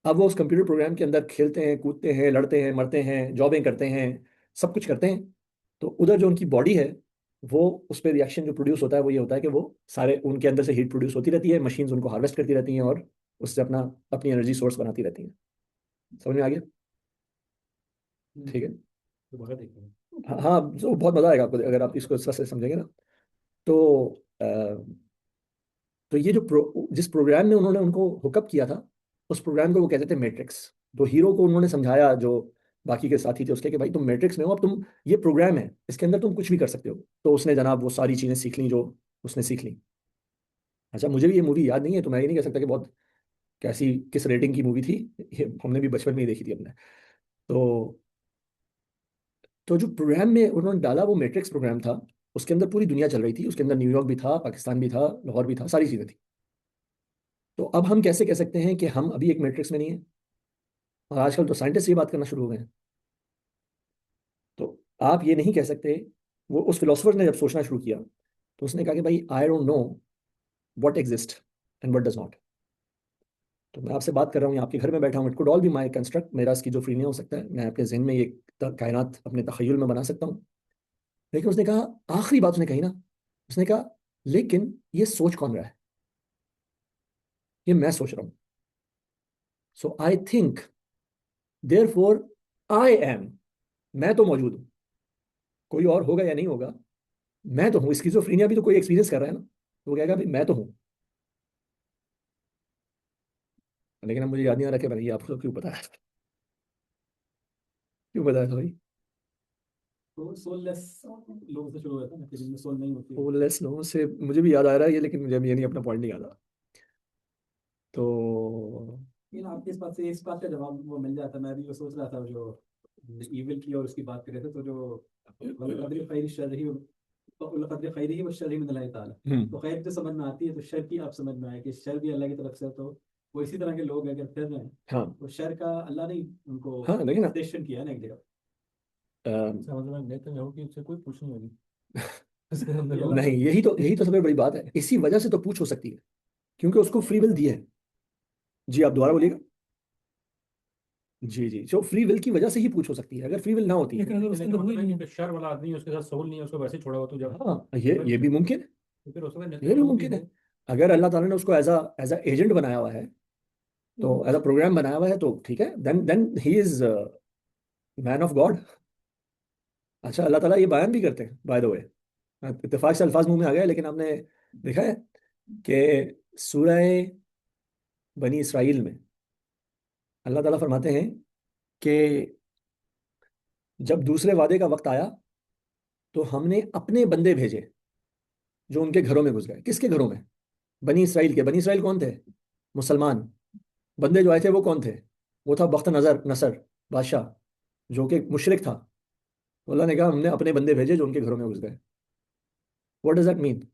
अब वो उस कंप्यूटर प्रोग्राम के अंदर खेलते हैं, कूदते हैं, लड़ते हैं, मरते हैं, जॉबिंग करते हैं, सब कुछ करते हैं। तो उधर जो उनकी बॉडी है, वो उस पर रिएक्शन जो प्रोड्यूस होता है वो ये होता है कि वो सारे उनके अंदर से हीट प्रोड्यूस होती रहती है, मशीन्स उनको हार्वेस्ट करती रहती हैं और उससे अपनी एनर्जी सोर्स बनाती रहती हैं। समझ में आ गया? ठीक है। दोबारा देखेंगे। हाँ हाँ, तो बहुत मजा आएगा आपको अगर आप इसको इस तरह से समझेंगे ना। तो तो ये जिस प्रोग्राम में उन्होंने उनको हुकअप किया था, उस प्रोग्राम को वो कहते थे मैट्रिक्स। तो हीरो को उन्होंने समझाया, जो बाकी के साथी थे उसके, कि भाई तुम मैट्रिक्स में हो, अब तुम, ये प्रोग्राम है, इसके अंदर तुम कुछ भी कर सकते हो। तो उसने जनाब वो सारी चीजें सीख ली जो उसने सीख ली। अच्छा, मुझे भी ये मूवी याद नहीं है, तो मैं ये नहीं कह सकता कि बहुत कैसी किस रेटिंग की मूवी थी। ये हमने भी बचपन में ही देखी थी अपने। तो जो प्रोग्राम में उन्होंने डाला वो मैट्रिक्स प्रोग्राम था, उसके अंदर पूरी दुनिया चल रही थी, उसके अंदर न्यूयॉर्क भी था, पाकिस्तान भी था, लाहौर भी था, सारी चीजें थी। तो अब हम कैसे कह सकते हैं कि हम अभी एक मैट्रिक्स में नहीं है? और आजकल तो साइंटिस्ट ये बात करना शुरू हो गए हैं। तो आप ये नहीं कह सकते। वो उस फिलोसफर ने जब सोचना शुरू किया, तो उसने कहा कि भाई I don't know what exist and what does not. तो मैं आपसे बात कर रहा हूँ, यहाँ आपके घर में बैठा हूँ, it could all be my construct, मेरा स्किज़ोफ्रेनिया हो सकता है, मैं आपके जहन में ये कायनात अपने तखय्युल में बना सकता हूँ। लेकिन उसने कहा, आखिरी बात उसने कही ना, उसने कहा लेकिन ये सोच कौन रहा है? ये मैं सोच रहा हूँ। So I think therefore I am. मैं तो मौजूद हूँ, कोई और होगा या नहीं होगा, मैं तो हूँ। स्किज़ोफ्रेनिया भी तो कोई एक्सपीरियंस कर रहा है ना, तो वो कहेगा भाई मैं तो हूँ। लेकिन अब मुझे याद नहीं आ रहा कि भाई आपको क्यों पता है, क्यों बताया था भाई? तो सोललेस लोगों से शुरू होता है ना, कि जिनमें सोल नहीं होती है। लेस लोगों से मुझे भी याद आ रहा है ये, लेकिन मुझे अब ये नहीं, अपना पॉइंट नहीं याद आ रहा। तो लेकिन आपके इस बात से इस बात का जवाब वो मिल जाता है। मैं भी वो सोच रहा था, जो ईविल की और उसकी बात कर रहे थे, तो जो वल खैर शर्री वल खैर व शर्री मिन अल्लाह ताला, तो खैर जो समझ में आती है, तो शर की आप समझ में आए कि शर भी अल्लाह की तरफ से है, तो वो इसी तरह के लोग अगर फिर रहे हैं हाँ तो शर का अल्लाह ने उनको हाँ, देखिए ना, स्टेशन किया है ना एक जगह। समझ में नेतन्याहू की उससे कोई पूछ नहीं होगी उसके अंदर ये नहीं, यही तो सबसे बड़ी बात है। इसी वजह से तो पूछ हो सकती है, क्योंकि उसको फ्री विल दिया है। जी, आप दोबारा बोलिएगा। जी जी, जो फ्री विल की वजह से ही पूछ हो सकती है, अगर फ्री विल ना होती। लेकिन अगर उसके अंदर वही नहीं है, कि शर वाला आदमी है, उसके साथ सोल नहीं है, उसको वैसे छोड़ा हुआ तो जब हाँ, ये भी मुमकिन है, तो फिर हो सकता है ये भी नेतन्याहू भी मुमकिन है। हो। अगर अल्लाह ताला ने उसको एज अ एजेंट बनाया हुआ है, तो एज अ प्रोग्राम बनाया हुआ है, तो ठीक है, then he is man of God. अच्छा, अल्लाह ताला ये बयान भी करते हैं, बाय द वे। इत्तेफाक से अल्फाज मुंह में आ गए, लेकिन आपने देखा है कि सूरह बनी इसराइल में अल्लाह ताला फरमाते हैं कि जब दूसरे वादे का वक्त आया, तो हमने अपने बंदे भेजे जो उनके घरों में घुस गए। किसके घरों में? बनी इसराइल के। बनी इसराइल कौन थे? मुसलमान। बंदे जो आए थे वो कौन थे? वो था बख्त नजर नसर बादशाह, जो कि मुशरिक था। तो अल्लाह ने कहा हमने अपने बंदे भेजे जो उनके घरों में घुस गए। What does that mean?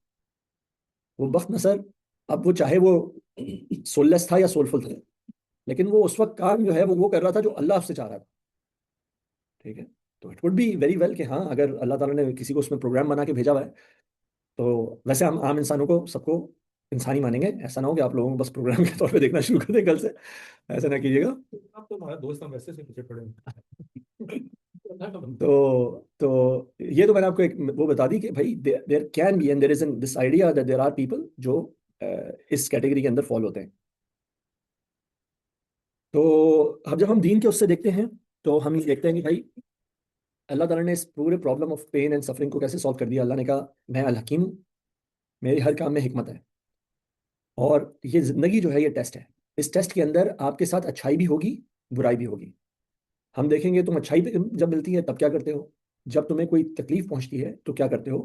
वो बख्त नसर, अब वो चाहे वो सोललेस था या सोलफुल था, लेकिन वो उस वक्त काम जो है वो कर रहा था जो अल्लाह उससे चाह रहा था। ठीक है, तो it would be very well कि हाँ, अगर अल्लाह ताला ने किसी को उसमें प्रोग्राम बना के भेजा हुआ है, तो वैसे हम आम इंसानों को सबको इंसान ही मानेंगे। ऐसा ना हो कि आप लोगों को बस प्रोग्राम के तौर पे देखना शुरू कर दें कल से। ऐसा ना कीजिएगा। आप तो हमारा दोस्त, हम वैसे से पीछे पड़े हैं अल्लाह का बंदा। तो ये तो मैंने आपको एक वो बता दी कि भाई there can be and there is this idea that there are people जो इस कैटेगरी के अंदर फॉल होते हैं। तो अब जब हम दीन के उससे देखते हैं, तो हम ये देखते हैं कि भाई अल्लाह ताला ने इस पूरे problem of pain and suffering को कैसे सॉल्व कर दिया। अल्लाह ने कहा मैं अल हकीम हूँ, मेरे हर काम में हिकमत है। और ये जिंदगी जो है ये टेस्ट है। इस टेस्ट के अंदर आपके साथ अच्छाई भी होगी, बुराई भी होगी। हम देखेंगे तुम अच्छाई पे जब मिलती है तब क्या करते हो, जब तुम्हें कोई तकलीफ पहुंचती है तो क्या करते हो।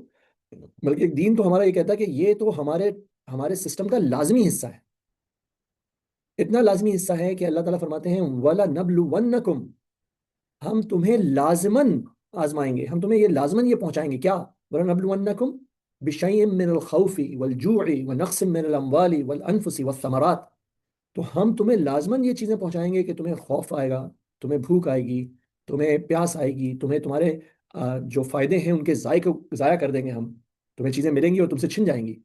बल्कि एक दीन तो हमारा ये कहता है कि ये तो हमारे हमारे सिस्टम का लाजमी हिस्सा है। इतना लाजमी हिस्सा है कि अल्लाह ताला फरमाते हैं वला नबलुवन्नकुम, हम तुम्हें लाजमन आजमाएंगे, हम तुम्हें ये लाजमन ये पहुंचाएंगे क्या। वला नबलुवन्नकुम बिशैइन मिनल खौफि वल जूइ व नक्सिम मिनल अम्वाली वल अनफुसी वस्समरात, तो हम तुम्हें लाजमन ये चीज़ें पहुंचाएंगे कि तुम्हें खौफ आएगा, तुम्हें भूख आएगी, तुम्हें प्यास आएगी, तुम्हें तुम्हारे जो फायदे हैं उनके ज़ाया कर देंगे हम। तुम्हें चीज़ें मिलेंगी और तुमसे छिन जाएंगी।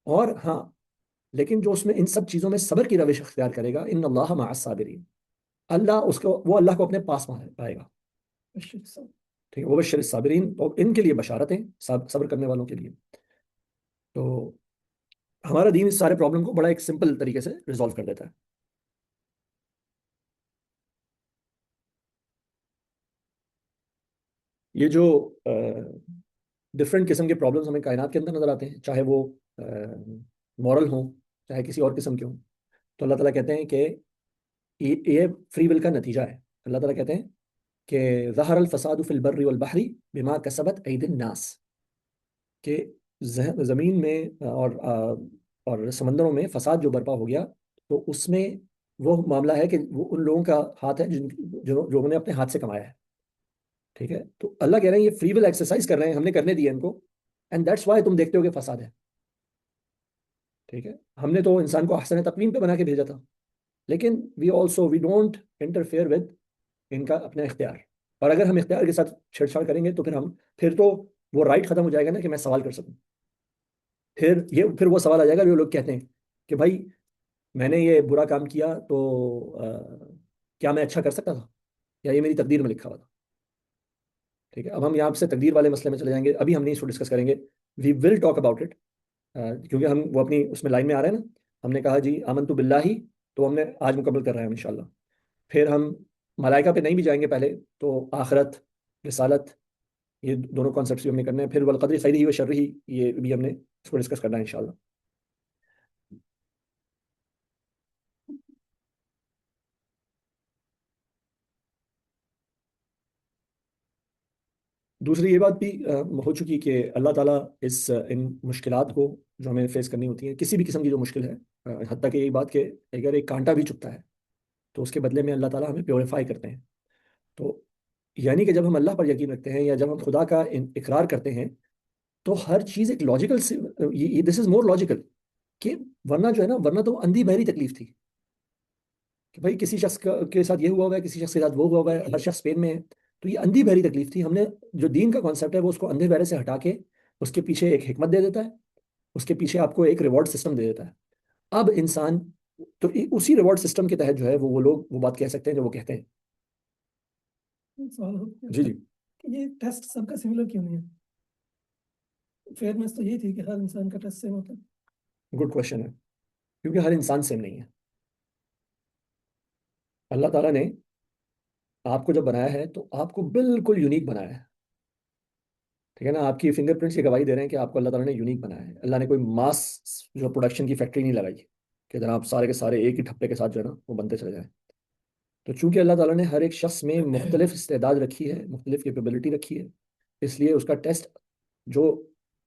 और हाँ, लेकिन जो उसमें इन सब चीज़ों में सब्र की रविश अख्तियार करेगा, इन अल्लाह मअस साबिरीन, अल्लाह उसको वो अल्लाह को अपने पास पाएगा। ठीक है, वो बशर साबिरीन, तो इनके लिए बशारतें सब्र करने वालों के लिए। तो हमारा दीन इस सारे प्रॉब्लम को बड़ा एक सिंपल तरीके से रिजॉल्व कर देता है। ये जो डिफरेंट किस्म के प्रॉब्लम्स हमें कायनात के अंदर नजर आते हैं, चाहे वो मॉरल हों, चाहे किसी और किस्म के हों, तो अल्लाह ताला कहते हैं कि ये फ्री विल का नतीजा है। अल्लाह ताला कहते हैं कि ज़हरल फसादु फिल बर्रि वल बहरी बिमा कसबत ऐदिन नास, कि ज़मीन में और समंदरों में फसाद जो बर्पा हो गया, तो उसमें वो मामला है कि वो उन लोगों का हाथ है जो उन्होंने अपने हाथ से कमाया है। ठीक है, तो अल्लाह कह रहे हैं ये फ्री विल एक्सरसाइज कर रहे हैं, हमने करने दिया इनको, एंड दैट्स वाई तुम देखते हो कि फसाद है। ठीक है, हमने तो इंसान को अहसन तकवीम पे बना के भेजा था, लेकिन वी डोंट इंटरफेयर विद इनका अपना इख्तियार। और अगर हम इख्तियार के साथ छेड़छाड़ करेंगे तो फिर तो वो राइट खत्म हो जाएगा ना कि मैं सवाल कर सकूं। फिर वो सवाल आ जाएगा जो लोग कहते हैं कि भाई मैंने ये बुरा काम किया तो क्या मैं अच्छा कर सकता था, या ये मेरी तकदीर में लिखा हुआ था। ठीक है, अब हम यहाँ से तकदीर वाले मसले में चले जाएंगे, अभी हम नहीं इसको डिस्कस करेंगे। We will talk about it, क्योंकि हम वो अपनी उसमें लाइन में आ रहे हैं ना। हमने कहा जी आमन तो बिल्लाही, तो हमने आज मुकम्मल कर रहे हैं इंशाल्लाह। फिर हम मलाइका पे नहीं भी जाएंगे पहले, तो आखरत, रिसालत, ये दोनों कॉन्सेप्ट्स भी हमने करने हैं। फिर वल क़द्रि खैरिही व शर्रिही, ये भी हमने इसको डिस्कस करना है इंशाल्लाह। दूसरी ये बात भी हो चुकी कि अल्लाह ताला इन मुश्किलात को जो हमें फेस करनी होती है, किसी भी किस्म की जो मुश्किल है, हत्ता कि ये बात कि अगर एक कांटा भी चुभता है तो उसके बदले में अल्लाह ताला हमें प्योरीफाई करते हैं। तो यानी कि जब हम अल्लाह पर यकीन रखते हैं या जब हम खुदा का इकरार करते हैं, तो हर चीज़ एक लॉजिकल से, दिस इज मोर लॉजिकल, कि वरना जो है ना, वरना तो अंधी बहरी तकलीफ थी कि भाई किसी शख्स के साथ ये हुआ हुआ है, किसी शख्स के साथ वो हुआ हुआ है, हर शख्स पेन में है। तो ये अंधी बहरी तकलीफ थी। हमने जो दीन का कॉन्सेप्ट है वो उसको अंधे बहरे से हटा के उसके पीछे एक हिकमत दे देता है, उसके पीछे आपको एक रिवॉर्ड सिस्टम दे देता है। अब इंसान, तो उसी रिवॉर्ड सिस्टम के तहत जो है वो लोग वो बात कह सकते हैं जो वो कहते हैं। एक सवाल हो जी जी। कि ये टेस्ट सबका सिमिलर क्यों नहीं है? फेयरनेस तो ये थी कि हर इंसान का टेस्ट सेम होता है। गुड क्वेश्चन है, क्योंकि हर इंसान सेम नहीं है। अल्लाह ताला ने आपको जब बनाया है तो आपको बिल्कुल यूनिक बनाया है। ठीक है ना, आपकी फिंगरप्रिंट्स की गवाही दे रहे हैं कि आपको अल्लाह ताला ने यूनिक बनाया है। अल्लाह ने कोई मास जो प्रोडक्शन की फैक्ट्री नहीं लगाई कि जनाब सारे के सारे एक ही ठप्पे के साथ जो है ना वो बनते चले जाएं। तो चूंकि अल्लाह ताला ने हर एक शख्स में मुख्तलिफ इस्तेदाद रखी है, मुख्तलिफ कैपेबिलिटी रखी है, इसलिए उसका टेस्ट जो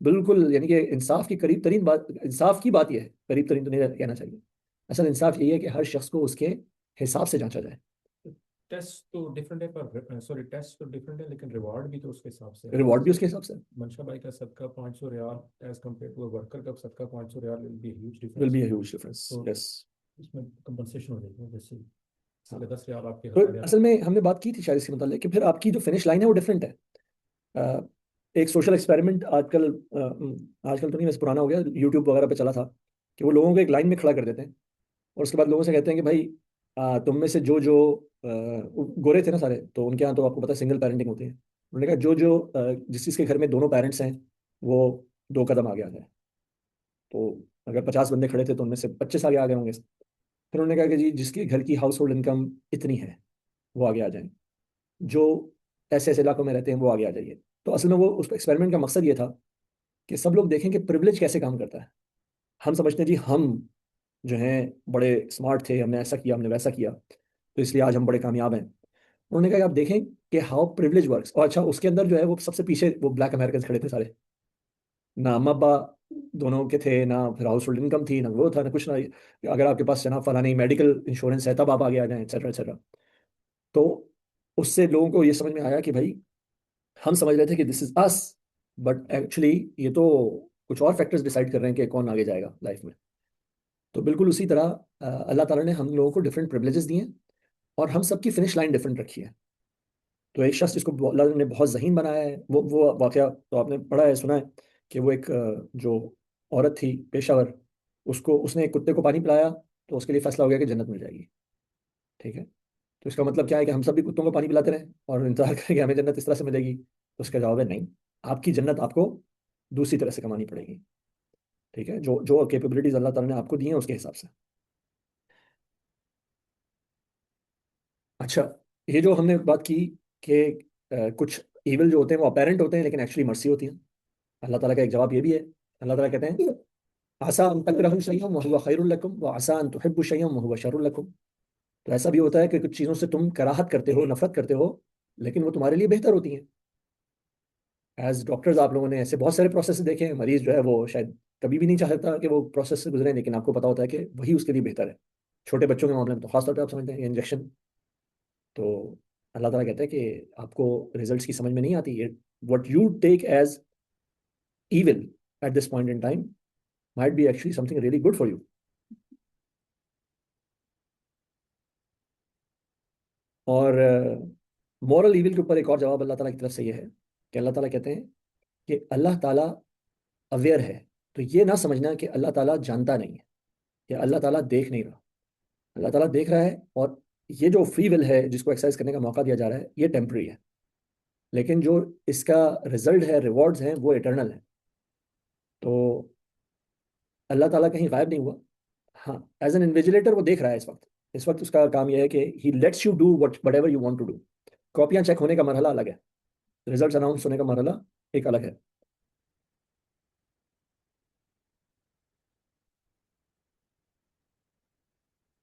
बिल्कुल यानी कि इंसाफ की करीब तरीन बात, इंसाफ की बात यह है, करीब तरीन तो नहीं कहना चाहिए, असल इंसाफ यही है कि हर शख्स को उसके हिसाब से जांचा जाए। टेस्ट तो डिफरेंट है, पर सॉरी, टेस्ट तो डिफरेंट है लेकिन रिवार्ड भी तो उसके हिसाब से है। रिवॉर्ड भी जैसे उसके हिसाब से मनशा भाई का सदका 500 riyal as compare to worker का सदका 500 riyal will be huge will difference. Be huge difference. तो यस। इसमें कंपनसेशन हो जाएगी, जैसे हाँ, इसलिए 10 रियाल आपके तो हक आ असल जाते में हमने बात की थी शायद इसके मतलब कि फिर आपकी जो फिनिश लाइन है वो डिफरेंट है। अ, एक सोशल एक्सपेरिमेंट आजकल, आजकल तो नहीं, वैसे पुराना हो गया, यूट्यूब वगैरह पे चला था, कि वो लोगों को एक लाइन में खड़ा कर देते हैं और उसके बाद लोगों से कहते हैं कि भाई तुम में से जो जो वो गोरे थे ना सारे, तो उनके यहाँ तो आपको पता है सिंगल पेरेंटिंग होती है। उन्होंने कहा जो जो जिस जिसके घर में दोनों पेरेंट्स हैं वो 2 कदम आगे आ जाए। तो अगर 50 बंदे खड़े थे तो उनमें से 25 आगे आ गए होंगे। फिर उन्होंने कहा कि जी जिसके घर की हाउस होल्ड इनकम इतनी है वो आगे आ जाए, जो ऐसे ऐसे इलाकों में रहते हैं वो आगे आ जाइए। तो असल में वो उस एक्सपेरिमेंट का मकसद ये था कि सब लोग देखें कि प्रिविलेज कैसे काम करता है। हम समझते हैं जी हम जो हैं बड़े स्मार्ट थे, हमने ऐसा किया, हमने वैसा किया, तो इसलिए आज हम बड़े कामयाब हैं। उन्होंने कहा कि आप देखें कि हाउ प्रिविलेज वर्क्स। और अच्छा, उसके अंदर जो है वो सबसे पीछे वो ब्लैक अमेरिकन खड़े थे सारे, ना अम्मा अब्बा दोनों के थे, ना फिर हाउस होल्ड इनकम थी, ना वो था, ना कुछ, ना अगर आपके पास जनाब फलानी मेडिकल इंश्योरेंस है तब आप आगे आ जाएं, एक्सेट्रा एक्सेट्रा। तो उससे लोगों को ये समझ में आया कि भाई हम समझ रहे थे कि this is us, but actually ये तो कुछ और फैक्टर्स डिसाइड कर रहे हैं कि कौन आगे जाएगा लाइफ में। तो बिल्कुल उसी तरह अल्लाह ताला ने हम लोगों को डिफरेंट प्रिविलेजेस दिए हैं और हम सबकी फिनिश लाइन डिफरेंट रखी है। तो एक शख्स जिसको अल्लाह ने बहुत ज़हीन बनाया है, वो वाकया तो आपने पढ़ा है, सुना है कि वो एक जो औरत थी पेशावर, उसको उसने एक कुत्ते को पानी पिलाया तो उसके लिए फैसला हो गया कि जन्नत मिल जाएगी। ठीक है, तो इसका मतलब क्या है कि हम सब भी कुत्तों को पानी पिलाते रहें और इंतजार करें कि हमें जन्नत इस तरह से मिलेगी? तो उसका जवाब है नहीं, आपकी जन्नत आपको दूसरी तरह से कमानी पड़ेगी। ठीक है, जो जो कैपेबिलिटीज अल्लाह ताला ने आपको दी हैं उसके हिसाब से। अच्छा, ये जो हमने बात की कि कुछ इविल जो होते हैं वो अपेरेंट होते हैं लेकिन एक्चुअली मर्सी होती है, अल्लाह ताला का एक जवाब ये भी है। अल्लाह ताला कहते हैं आसा अन तकरहू शैअन व हुवा खैरुल लकुम व आसा अन तुहिब्बु शैअन व हुवा शर्रुल लकुम। तो ऐसा भी होता है कि कुछ चीज़ों से तुम कराहत करते हो, नफरत करते हो, लेकिन वो तुम्हारे लिए बेहतर होती हैं। एज डॉक्टर्स आप लोगों ने ऐसे बहुत सारे प्रोसेस देखे हैं, मरीज जो है वो शायद कभी भी नहीं चाहता कि वो प्रोसेस से गुजरे, लेकिन आपको पता होता है कि वही उसके लिए बेहतर है। छोटे बच्चों के मामले में तो खासतौर पर आप समझते हैं इंजेक्शन। तो अल्लाह ताला कहता है कि आपको रिजल्ट्स की समझ में नहीं आती है, what you take as evil at this point in time might be actually something really good for you. और मॉरल इविल के ऊपर एक और जवाब अल्लाह ताला की तरफ से ये है कि अल्लाह ताला कहते हैं कि अल्लाह ताला अवेयर है। तो ये ना समझना कि अल्लाह ताला जानता नहीं है या अल्लाह ताला देख नहीं रहा। अल्लाह ताला देख रहा है, और ये जो फ्री विल है जिसको एक्सरसाइज करने का मौका दिया जा रहा है ये टेम्पररी है, लेकिन जो इसका रिजल्ट है, रिवॉर्ड्स हैं, वो इटर्नल है। तो अल्लाह ताला कहीं गायब नहीं हुआ। हाँ, एज एन इन्विजिलेटर वो देख रहा है इस वक्त। इस वक्त उसका काम यह है कि he lets you do whatever you want to do. कॉपियां चेक होने का मरहला अलग है, रिजल्ट्स अनाउंस होने का मरहला एक अलग है।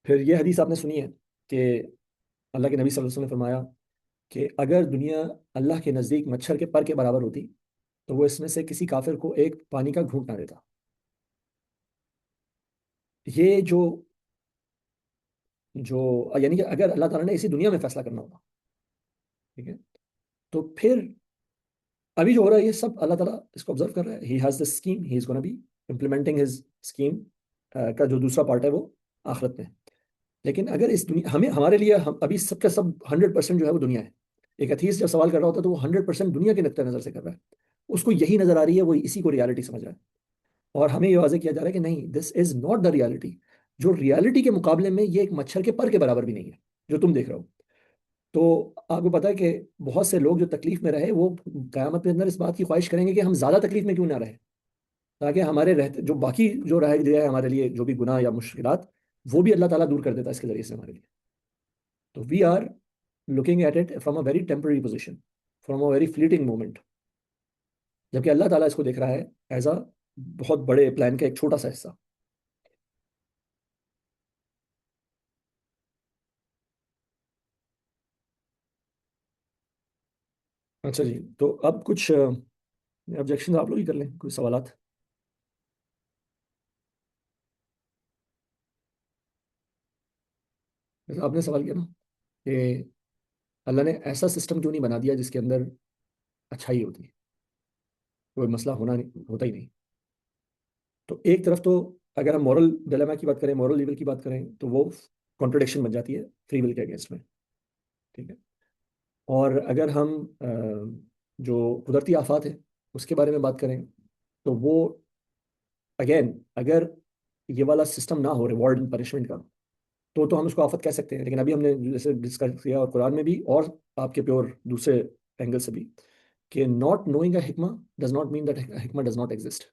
फिर ये हदीस आपने सुनी है कि अल्लाह के नबी सल्लल्लाहु अलैहि वसल्लम ने फरमाया कि अगर दुनिया अल्लाह के नज़दीक मच्छर के पर के बराबर होती तो वो इसमें से किसी काफिर को एक पानी का घूंट ना देता। ये जो जो यानी कि अगर अल्लाह ताला ने इसी दुनिया में फैसला करना होता ठीक है। तो फिर अभी जो हो रहा है ये सब अल्लाह ताला इसको ऑब्जर्व कर रहा है। He has this scheme, he is gonna be implementing his scheme का जो दूसरा पार्ट है वो आखिरत में। लेकिन अगर इस दुनिया हमें हमारे लिए हम अभी सबका सब 100% जो है वो दुनिया है। एक अथीस्ट जब सवाल कर रहा होता है तो वो 100% दुनिया के नुक्ता नज़र से कर रहा है, उसको यही नजर आ रही है, वो इसी को रियलिटी समझ रहा है। और हमें ये वाज़ेह किया जा रहा है कि नहीं, this is not the reality. जो रियलिटी के मुकाबले में ये एक मच्छर के पर के बराबर भी नहीं है जो तुम देख रहे हो। तो आपको पता है कि बहुत से लोग जो तकलीफ में रहे वो क़यामत के अंदर इस बात की ख्वाहिश करेंगे कि हम ज़्यादा तकलीफ में क्यों ना रहे, ताकि हमारे रहते जो बाकी जो रह गया है हमारे लिए जो भी गुनाह या मुश्किलात, वो भी अल्लाह ताला दूर कर देता है इसके ज़रिए से हमारे लिए। तो we are looking at it from a very temporary position, from a very fleeting moment, जबकि अल्लाह ताला इसको देख रहा है एज अ बहुत बड़े प्लान का एक छोटा सा हिस्सा। अच्छा जी, तो अब कुछ ऑब्जेक्शन आप लोग ही कर लें, कुछ सवालात। जैसे आपने सवाल किया ना कि अल्लाह ने ऐसा सिस्टम क्यों नहीं बना दिया जिसके अंदर अच्छाई होती, कोई मसला होना नहीं, होता ही नहीं। तो एक तरफ तो अगर हम मॉरल डिलेमा की बात करें, मॉरल लीवल की बात करें, तो वो कॉन्ट्रडिक्शन बन जाती है फ्री विल के अगेंस्ट में, ठीक है। और अगर हम जो कुदरती आफात है उसके बारे में बात करें, तो वो अगेन अगर ये वाला सिस्टम ना हो रिवॉर्ड एंड पनिशमेंट का, तो हम उसको आफत कह सकते हैं। लेकिन अभी हमने जैसे डिस्कस किया और कुरान में भी और आपके प्योर दूसरे एंगल से भी, कि नॉट नोइंग अ हिकमा डज नॉट मीन दैट हिकमा डज नॉट एग्जिस्ट।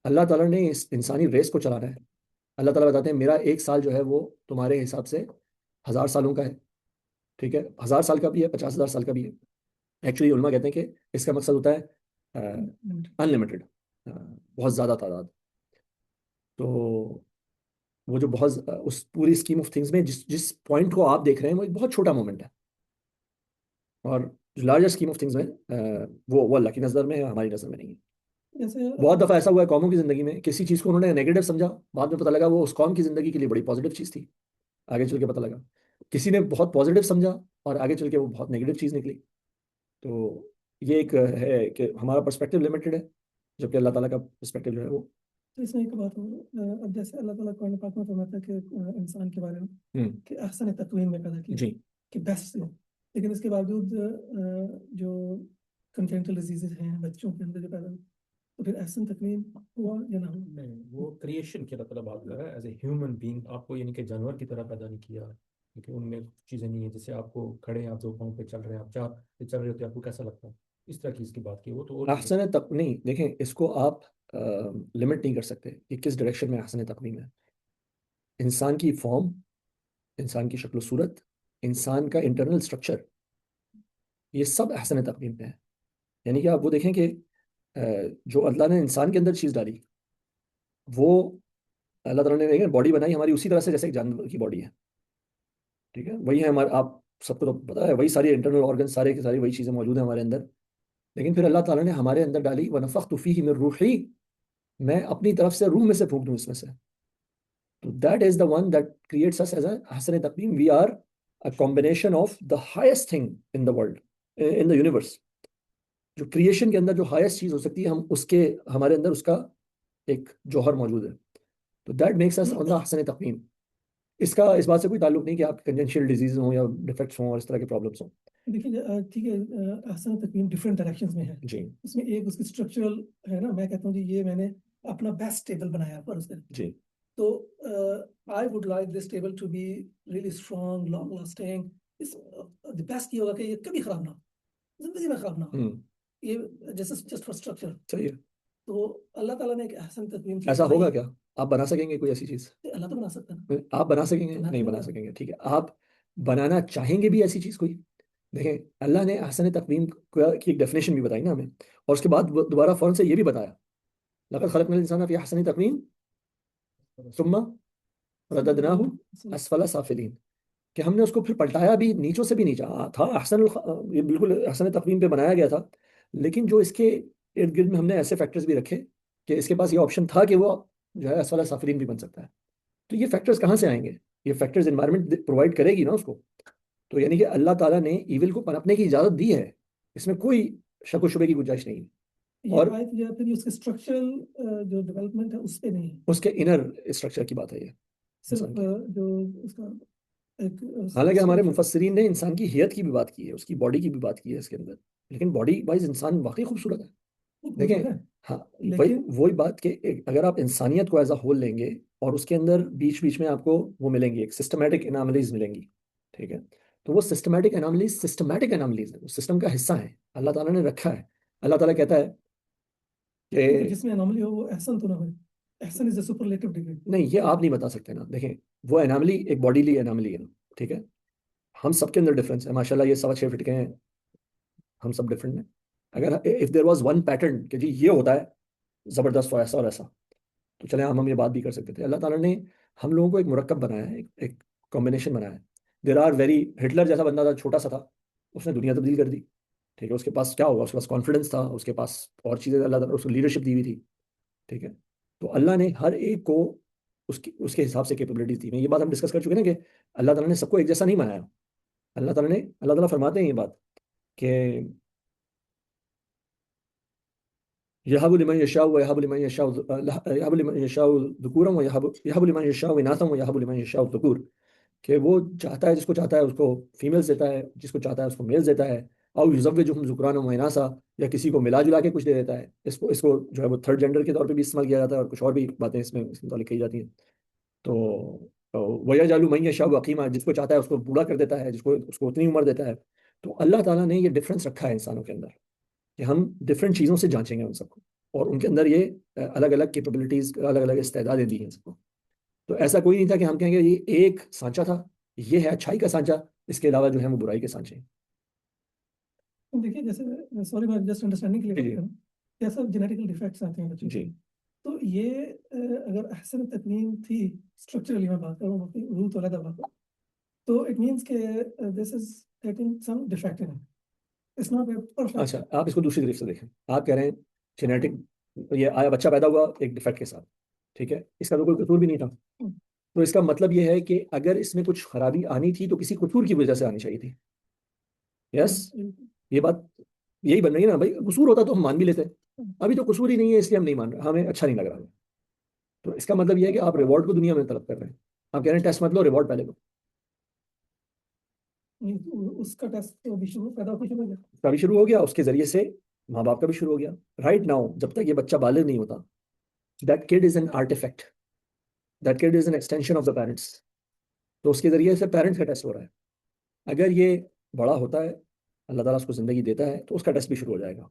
अल्लाह ताला ने इस इंसानी रेस को चलाना है। अल्लाह ताला बताते हैं मेरा एक साल जो है वो तुम्हारे हिसाब से 1000 सालों का है, ठीक है। 1000 साल का भी है, 50,000 साल का भी है। एक्चुअली उलमा कहते हैं कि इसका मकसद होता है अनलिमिटेड, बहुत ज़्यादा तादाद। तो वो जो बहुत उस पूरी स्कीम ऑफ थिंग्स में जिस जिस पॉइंट को आप देख रहे हैं वो एक बहुत छोटा मोमेंट है, और जो लार्जर स्कीम ऑफ थिंग्स में वो अल्लाह की नज़र में है, हमारी नज़र में नहीं है। जैसे बहुत दफ़ा ऐसा हुआ है कौमों की ज़िंदगी में, किसी चीज़ को उन्होंने नेगेटिव समझा, बाद में पता लगा वो उस कौम की ज़िंदगी के लिए बड़ी पॉजिटिव चीज़ थी, आगे चल के पता लगा। किसी ने बहुत पॉजिटिव समझा और आगे चल के वो बहुत नेगेटिव चीज़ निकली। तो ये एक है कि हमारा पर्सपेक्टिव लिमिटेड है, जबकि अल्लाह ताला का पर्सपेक्टिव जो है वो। तो इसमें एक बात हो, अब जैसे अल्लाह ताला कुरान पाक में फरमाता है कि इंसान के बारे में कि अहसन तकवीम में पैदा किया जी कि बेस्ट से, लेकिन इसके बावजूद जो कंजेनिटल डिजीजेज हैं बच्चों के अंदर जो पैदा हुए, तो फिर अहसन तकवीम हुआ या ना हुआ? नहीं, वो क्रिएशन की अल्लाह ताला बात कर रहा है एज ए ह्यूमन बीइंग। आपको यानी कि जानवर की तरह पैदा नहीं किया, क्योंकि उनमें चीज़ें नहीं है। जैसे आपको खड़े हैं, आप दो पाँव पे चल रहे हैं, आप चार पे चल रहे होते हैं, आपको कैसा लगता है? इस तरह की इसकी बात की, वो तो और चीज़ें। अहसन तक नहीं, देखें इसको आप लिमिट नहीं कर सकते कि किस डायरेक्शन में अहसन तकवीम है। इंसान की फॉर्म, इंसान की शक्ल सूरत, इंसान का इंटरनल स्ट्रक्चर, ये सब अहसन तकवीम पे है। यानी कि आप वो देखें कि जो अल्लाह ने इंसान के अंदर चीज़ डाली, वो अल्लाह ताला ने देखें बॉडी बनाई हमारी उसी तरह से जैसे एक जानवर की बॉडी है, ठीक है। वही है हमारा, आप सबको तो पता है, वही सारी इंटरनल ऑर्गन सारे के सारी वही चीज़ें मौजूद हैं हमारे अंदर। लेकिन फिर अल्लाह ताला ने हमारे अंदर डाली व नफ़ख्तु फ़ीही मिन रूही, मैं अपनी तरफ से रूह में से फूंक दूं इसमें से। तो that is the one that creates us as a हसन तकवीम। We are a combination of the highest thing in the world, in the universe. जो क्रिएशन के अंदर जो हाईएस्ट चीज हो सकती है, हम उसके हमारे अंदर उसका एक जौहर मौजूद है। तो that makes us on the हसन तकवीम। इसका इस बात से कोई ताल्लुक नहीं कि आप कंजेंशियल डिजीज हो या डिफेक्ट्स हों और इस तरह के प्रॉब्लम्स हों। देखिए ठीक है, अहसन तकवीम डिफरेंट डायरेक्शंस में है। जी उसमें एक उसकी स्ट्रक्चरल है ना, मैं कहता हूँ जी ये मैंने अपना बेस्ट टेबल बनाया पर उसके, जी तो I would like this table to be really strong long lasting. Is the best ये होगा कि ये कभी खराब ना हो, जिंदगी में खराब ना हो, ये जैसे जस्ट फॉर स्ट्रक्चर। सही है। तो अल्लाह ताला ने एक अहसन तकवीम की ऐसा बनाई होगा है। क्या? आप बना सकेंगे कोई ऐसी चीज? तो अल्लाह तो बना सकता है ना, आप बना सकेंगे? तो मैं नहीं क्यों बना बना? सकेंगे, ठीक है। आप बनाना चाहेंगे भी ऐसी चीज कोई? देखें, अल्लाह ने अहसन तकवीम की एक डेफिनेशन भी बताई ना हमें, और उसके बाद दोबारा फौरन से ये भी बताया, लक़द खलक़नल इंसाना फी अहसनि तक़वीम सुम्मा रददनाहु अस्फला साफिलीन, कि हमने उसको फिर पलटाया भी नीचों से भी नीचा। था अहसन, ये बिल्कुल अहसन तकवीम पे बनाया गया था, लेकिन जो इसके इर्द गिर्द में हमने ऐसे फैक्टर्स भी रखे कि इसके पास ये ऑप्शन था कि वो जो है असफला साफिलीन भी बन सकता है। तो ये फैक्टर्स कहाँ से आएंगे? ये फैक्टर्स एनवायरनमेंट प्रोवाइड करेगी ना उसको। तो यानी कि अल्लाह ताला ने ईविल को पनपने की इजाजत दी है, इसमें कोई शक व शुबे की गुंजाइश नहीं है। ये और आयत जो है फिर उसके स्ट्रक्चरल जो डेवलपमेंट है उस पे नहीं है, उसके इनर स्ट्रक्चर की बात है ये सिर्फ इंसान की। जो उसका एक हालांकि हमारे structure- मुफस्सिरीन ने इंसान की हियत की भी बात की है, उसकी बॉडी की भी बात की है इसके अंदर, लेकिन बॉडी वाइज इंसान वाकई खूबसूरत है। वो देखें, है, हाँ, लेकिन वही बात कि अगर आप इंसानियत को एज अ होल लेंगे और उसके अंदर बीच बीच में आपको वो मिलेंगी, एक सिस्टमैटिक एनामलीज मिलेंगी, ठीक है, तो वो सिस्टमैटिक एनामलीज है, वो सिस्टम का हिस्सा है, अल्लाह ताला ने रखा है। अल्लाह ताला कहता है तो कि जिसमें अनोमली हो वो एहसन तो ना हो, एहसन इज अ सुपरलेटिव डिग्री। नहीं, ये आप नहीं बता सकते ना। देखें, वो एनामली एक बॉडीली एनामली है ना, ठीक है, हम सबके अंदर डिफरेंस है, माशाल्लाह ये 6.25 फीट के हैं, हम सब डिफरेंट हैं। अगर if there was one pattern कि जी ये होता है जबरदस्त और ऐसा, तो चले हम ये बात भी कर सकते थे। अल्लाह ताला ने हम लोगों को एक मुरक्कब बनाया है, एक कॉम्बिनेशन बनाया है। देर आर वेरी, हिटलर जैसा बंदा था, छोटा सा था, उसने दुनिया तब्दील कर दी, ठीक है, उसके पास क्या होगा, उसके पास कॉन्फिडेंस था, उसके पास और चीज़ें, अल्लाह ताला उसको लीडरशिप दी हुई थी, ठीक है। तो अल्लाह ने हर एक को उसकी उसके हिसाब से कैपेबिलिटीज दी। मैं ये बात हम डिस्कस कर चुके हैं ना कि अल्लाह ताला ने सबको एक जैसा नहीं बनाया। अल्लाह ताला फरमाते हैं ये बात कि यहबु लिमन यशाउ व यहबु लिमन यशाउ यहबु लिमन यशाउ ज़ुकूरन व यहबु लिमन यशाउ इनाथन व यहबु लिमन यशाउ ज़ुकूर, कि वो चाहता है, जिसको चाहता है उसको फीमेल्स देता है, जिसको चाहता है उसको मेल्स देता है। और युज़व्विजुहुम ज़ुकरानन व इनासा, या किसी को मिला जुला के कुछ दे देता है। इसको इसको जो है वो थर्ड जेंडर के तौर पे भी इस्तेमाल किया जाता है, और कुछ और भी बातें इसमें इसके मुतालिक कही जाती हैं। तो वयजअलु मन यशाउ अकीमा, जिसको चाहता है उसको बूढ़ा कर देता है, जिसको उसको उतनी उम्र देता है। तो अल्लाह ताला ने ये डिफरेंस रखा है इंसानों के अंदर, कि हम डिफरेंट चीज़ों से जांचेंगे उन सबको, और उनके अंदर ये अलग अलग कैपेबिलिटीज, अलग अलग इस्तेदादें दी हैं सबको। तो ऐसा कोई नहीं था कि हम कहेंगे ये एक सांचा था, ये है अच्छाई का सांचा, इसके अलावा जो है वो बुराई के सांचे हैं। देखिए जैसे, सॉरी मैं जस्ट अंडरस्टैंडिंग के लिए जी बात करूँ, जैसा जेनेटिकल डिफेक्ट्स आते हैं बच्चों जी को, तो ये अगर अहसन तकवीन थी, स्ट्रक्चरली मैं बात करूँ, रूल तो अलग बात है, तो इट मींस के this is getting some defect in it, it's not perfect. अच्छा, आप इसको दूसरी तरफ से देखें। आप कह रहे हैं जेनेटिक, ये आया बच्चा पैदा हुआ एक डिफेक्ट के साथ, ठीक है, इसका तो कोई कसूर भी नहीं था, तो इसका मतलब ये है कि अगर इसमें कुछ खराबी आनी थी तो किसी कसूर की वजह से आनी चाहिए थी। यस, ये बात यही बन रही है ना भाई, कसूर होता तो हम मान भी लेते। अभी तो कसूर ही नहीं है, इसलिए हम नहीं मान रहे, हमें अच्छा नहीं लग रहा। तो इसका मतलब ये है कि आप रिवॉर्ड को दुनिया में तलब कर रहे हैं। आप कह रहे हैं टेस्ट मत लो, रिवॉर्ड पहले लो। उसका टेस्ट तो अभी शुरू पैदा होकर शुरू हो गया। उसका भी शुरू हो गया, उसके जरिए से माँ बाप का भी शुरू हो गया। राइट नाउ जब तक ये बच्चा बालिग नहीं होता, that kid is an artifact, that kid is an extension of the parents. तो उसके जरिए से पेरेंट्स का टेस्ट हो रहा है। अगर ये बड़ा होता है, अल्लाह ताला उसको ज़िंदगी देता है, तो उसका टेस्ट भी शुरू हो जाएगा।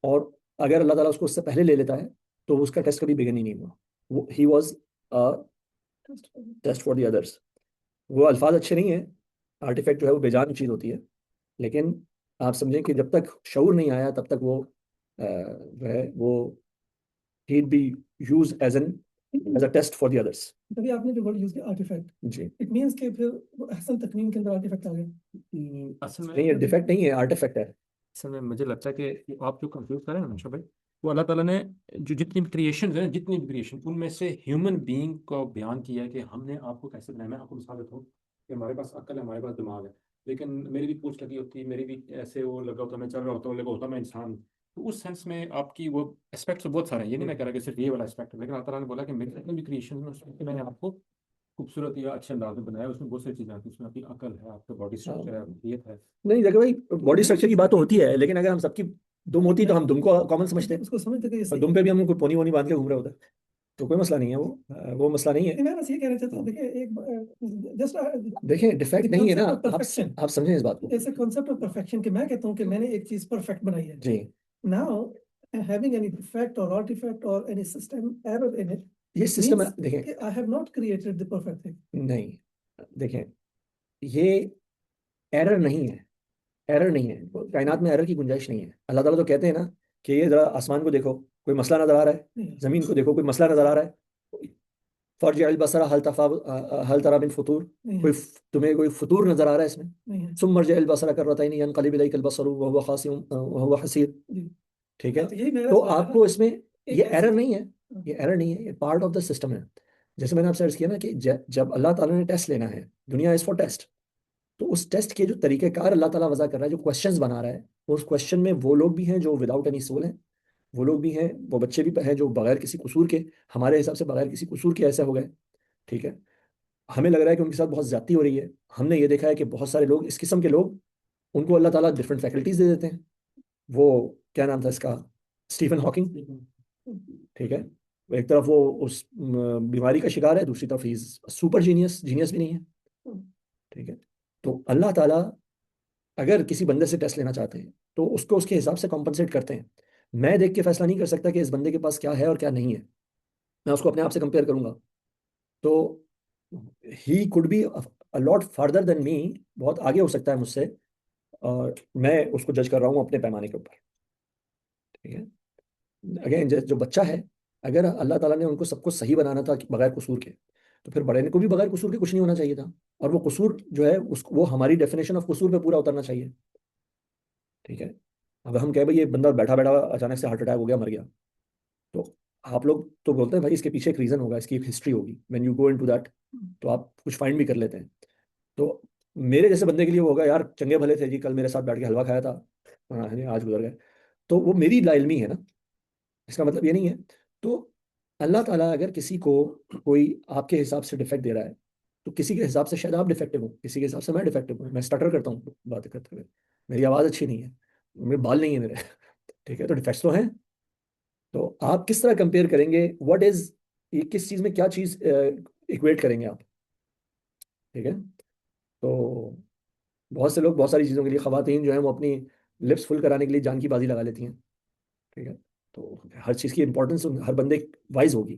और अगर अल्लाह ताला उसको उससे पहले ले लेता है, तो उसका टेस्ट कभी बिगिन ही नहीं हुआ। वो he was a test for the others. वो अल्फाज अच्छे नहीं है, आर्टिफैक्ट जो है वो बेजान चीज़ होती है, लेकिन आप समझें कि जब तक शऊर नहीं आया तब तक वो जो है वो he'd be used as a test for the others। तभी आपने जो वर्ड यूज किया आर्टिफैक्ट, जी, इट मींस के फिर वो अहसन तकवीन के अंदर आर्टिफैक्ट आ गया। असल में नहीं, ये डिफेक्ट नहीं है, आर्टिफैक्ट है। असल में मुझे लगता है कि आप जो कंफ्यूज कर रहे हैं ना भाई, वो अल्लाह ताला ने जो जितनी भी क्रिएशन है, जितनी भी क्रिएशन, उनमें से ह्यूमन बीइंग को बयान किया है कि हमने आपको कैसे बनाया। मैं आपको मिसाल देता हूँ कि हमारे पास अक्ल है, हमारे पास दिमाग है, लेकिन मेरी भी पूंछ लगी होती है, मेरी भी ऐसे वो लगा होता है, मैं चल रहा होता हूँ, लगा होता मैं इंसान हूँ। तो उस सेंस में आपकी वो एस्पेक्ट्स बहुत सारे हैं, ये नहीं मैं कह रहा कि सिर्फ ये वाला एस्पेक्ट है, लेकिन अल्लाह ताला ने बोला कि मेरी जितनी भी क्रिएशन में उसमें मैंने आपको खूबसूरत या अच्छे अंदाज में बनाया। उसमें बहुत सारी चीज़ें आती हैं, उसमें आपकी अकल है, आपका बॉडी स्ट्रक्चर है, आपकी है। नहीं देखो भाई, बॉडी स्ट्रक्चर की बात तो होती है, लेकिन अगर हम सबकी दुम होती तो हम दुम को कॉमन समझते हैं, उसको समझते थे और दुम पे भी हम कोई पोनी वोनी बांध के घूम रहे होते हैं, तो कोई मसला नहीं है। वो मसला नहीं है। मैं बस ये कहना चाहता हूँ, देखिए एक जस्ट देखें, डिफेक्ट नहीं है ना, ऑफ परफेक्शन, आप समझें इस बात को। जैसे कॉन्सेप्ट ऑफ परफेक्शन कि मैं कहता हूँ कि मैंने एक चीज परफेक्ट बनाई है। जी, now having any defect or artifact or any system error in it ये सिस्टम means देखें, कि I have not created the perfect thing। नहीं, देखें, ये एरर नहीं है, एरर नहीं है, कायनात में एरर की गुंजाइश नहीं है। अल्लाह ताला तो कहते हैं ना कि ये जरा आसमान को देखो, कोई मसला नजर आ रहा है, नहीं जमीन को देखो, कोई मसला नजर आ रहा है, फर्जिअल बसरा हल तरा मिन फुतूर, नहीं कोई तुम्हें कोई फुतूर नजर आ रहा है इसमें? नहीं है। सुम्मा मरजिअल बसरा कररतैन यनक़लिबु इलैकल बसरु व हुवा खासिम व हुवा हसीर, जी, ठीक है। तो यही मेरा तो सवाल है ना, आपको इसमें एक ये ऐसी एरर नहीं है, ये एरर नहीं है, ये पार्ट ऑफ द सिस्टम है। जैसे मैंने आपसे अर्ज किया ना कि जब अल्लाह ताला ने टेस्ट लेना है, दुनिया इज फॉर टेस्ट, तो उस टेस्ट के जो तरीक़ेकार अल्लाह ताला वज़ा कर रहा है, जो क्वेश्चंस बना रहा है, उस क्वेश्चन में वो लोग भी हैं जो विदाउट एनी सोल हैं, वो लोग भी हैं, वो बच्चे भी हैं जो बगैर किसी कसूर के, हमारे हिसाब से बगैर किसी कसूर के ऐसे हो गए, ठीक है। हमें लग रहा है कि उनके साथ बहुत ज़्यादती हो रही है। हमने ये देखा है कि बहुत सारे लोग, इस किस्म के लोग, उनको अल्लाह ताला डिफरेंट फैकल्टीज दे देते हैं। वो क्या नाम था इसका, स्टीफन हॉकिंग, ठीक है। एक तरफ वो उस बीमारी का शिकार है, दूसरी तरफ ही सुपर जीनियस, जीनियस भी नहीं है, ठीक है। तो अल्लाह ताला अगर किसी बंदे से टेस्ट लेना चाहते हैं तो उसको उसके हिसाब से कॉम्पनसेट करते हैं। मैं देख के फैसला नहीं कर सकता कि इस बंदे के पास क्या है और क्या नहीं है, मैं उसको अपने आप से कंपेयर करूंगा। तो he could be a lot farther than me, बहुत आगे हो सकता है मुझसे, और मैं उसको जज कर रहा हूँ अपने पैमाने के ऊपर, ठीक है। अगेन, जो बच्चा है, अगर अल्लाह ताला ने उनको सबको सही बनाना था बगैर कसूर के, तो फिर बड़े को भी बगैर कसूर के कुछ नहीं होना चाहिए था। और वो कसूर जो है वो हमारी डेफिनेशन ऑफ कसूर पे पूरा उतरना चाहिए, ठीक है। अब हम कहें भाई ये बंदा बैठा बैठा अचानक से हार्ट अटैक हो गया, मर गया, तो आप लोग तो बोलते हैं भाई इसके पीछे एक रीज़न होगा, इसकी एक हिस्ट्री होगी, when you go into that, तो आप कुछ फाइंड भी कर लेते हैं। तो मेरे जैसे बंदे के लिए वो होगा, यार चंगे भले थे जी, कल मेरे साथ बैठ के हलवा खाया था, हाँ, आज गुजर गए, तो वो मेरी लाइल्मी है ना, इसका मतलब ये नहीं है। तो अल्लाह ताला अगर किसी को कोई आपके हिसाब से डिफेक्ट दे रहा है, तो किसी के हिसाब से शायद आप डिफेक्टिव हो, किसी के हिसाब से मैं डिफेक्टिव हूँ, मैं स्टटर करता हूँ बात करते हुए, मेरी आवाज़ अच्छी नहीं है, मेरे बाल नहीं है मेरे ठीक है, तो डिफेक्ट्स तो हैं। तो आप किस तरह कंपेयर करेंगे, व्हाट इज, ये किस चीज़ में क्या चीज़ इक्वेट करेंगे आप, ठीक है। तो बहुत से लोग बहुत सारी चीज़ों के लिए, ख़वातीन जो है वो अपनी लिप्स फुल कराने के लिए जान की बाजी लगा लेती हैं, ठीक है। तो हर चीज़ की इंपॉर्टेंस हर बंदे वाइज होगी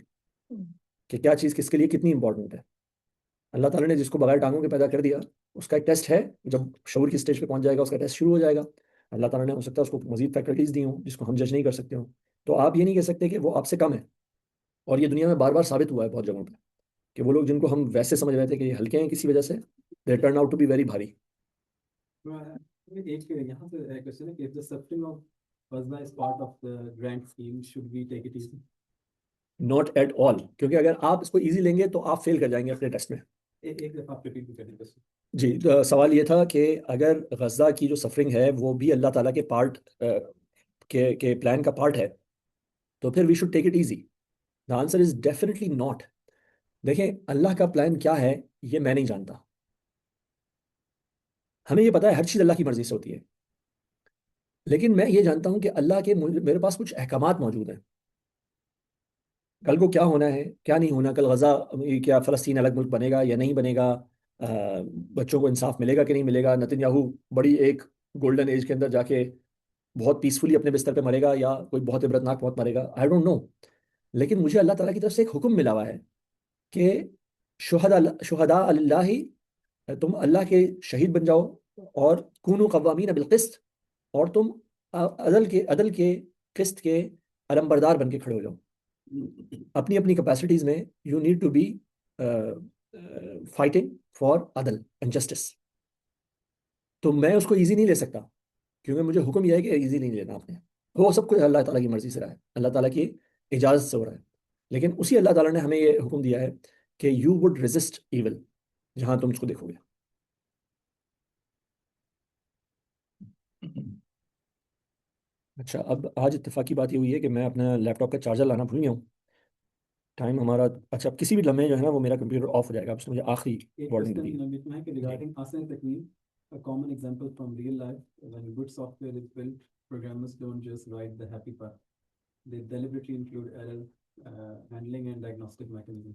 कि क्या चीज़ किसके लिए कितनी इंपॉर्टेंट है। अल्लाह ताला ने जिसको बगैर टांगों के पैदा कर दिया, उसका एक टेस्ट है, जब शऊर की स्टेज पे पहुंच जाएगा उसका टेस्ट शुरू हो जाएगा। अल्लाह ताला ने हो सकता है उसको मजीद फैकल्टीज दी हों जिसको हम जज नहीं कर सकते हो। तो आप ये नहीं कह सकते कि वो आपसे कम है। और ये दुनिया में बार बार साबित हुआ है बहुत जगहों पे कि वो लोग जिनको हम वैसे समझ रहे थे कि ये हल्के हैं किसी वजह से, they turn out to be very भारी। एक यहाँ पे क्वेश्चन है कि if the suffering of Fazla is part of the grand scheme, should we take it easy? Not at all, क्योंकि अगर आप इसको ईजी लेंगे तो आप फेल कर जाएंगे अपने टेस्ट में। एक दफा आप रिपीट भी कर दें क्वेश्चन। जी, तो सवाल ये था कि अगर गजा की जो सफरिंग है वो भी अल्लाह ताला के पार्ट के प्लान का पार्ट है, तो फिर we should take it easy. The answer is definitely not. देखें, अल्लाह का प्लान क्या है ये मैं नहीं जानता। हमें ये पता है हर चीज़ अल्लाह की मर्जी से होती है, लेकिन मैं ये जानता हूं कि अल्लाह के मेरे पास कुछ अहकामात मौजूद हैं। कल को क्या होना है, क्या नहीं होना, कल गजा, क्या फ़लस्तीन अलग मुल्क बनेगा या नहीं बनेगा, बच्चों को इंसाफ मिलेगा कि नहीं मिलेगा, नेतन्याहू बड़ी एक गोल्डन एज के अंदर जाके बहुत पीसफुली अपने बिस्तर पे मरेगा या कोई बहुत इबरतनाक मौत मरेगा, आई डोंट नो। लेकिन मुझे अल्लाह ताला की तरफ से एक हुक्म मिला हुआ है कि शुहदा शुहदा अल्लाह ही, तुम अल्लाह के शहीद बन जाओ, और कूनू कव्वामीन बिल क़िस्त, और तुम अदल के किस्त के अलमबरदार बन के खड़े हो जाओ। अपनी अपनी कैपेसिटीज में you need to be fighting for अदल एंड जस्टिस। तो मैं उसको इजी नहीं ले सकता, क्योंकि मुझे हुक्म यह है कि इजी नहीं लेना आपने। वो सब कुछ अल्लाह ताला की मर्जी से रहा है, अल्लाह ताला की इजाज़त से हो रहा है। लेकिन उसी अल्लाह ताला ने हमें ये हुक्म दिया है कि यू वुड रेजिस्ट इविल जहां तुम उसको देखोगे। अच्छा, अब आज इत्तेफाकी बात ये हुई है कि मैं अपना लैपटॉप का चार्जर लाना भूल गया हूँ। टाइम हमारा, अच्छा, अब किसी भी लम्हे जो है ना वो मेरा कंप्यूटर ऑफ हो जाएगा, अब उसने मुझे आखिरी एक वार्निंग क्वेश्चन दी है। नमित में है कि regarding Asana Technique, a common example from real life, when good software is built, programmers don't just write the happy part. They deliberately include error handling and diagnostic mechanism.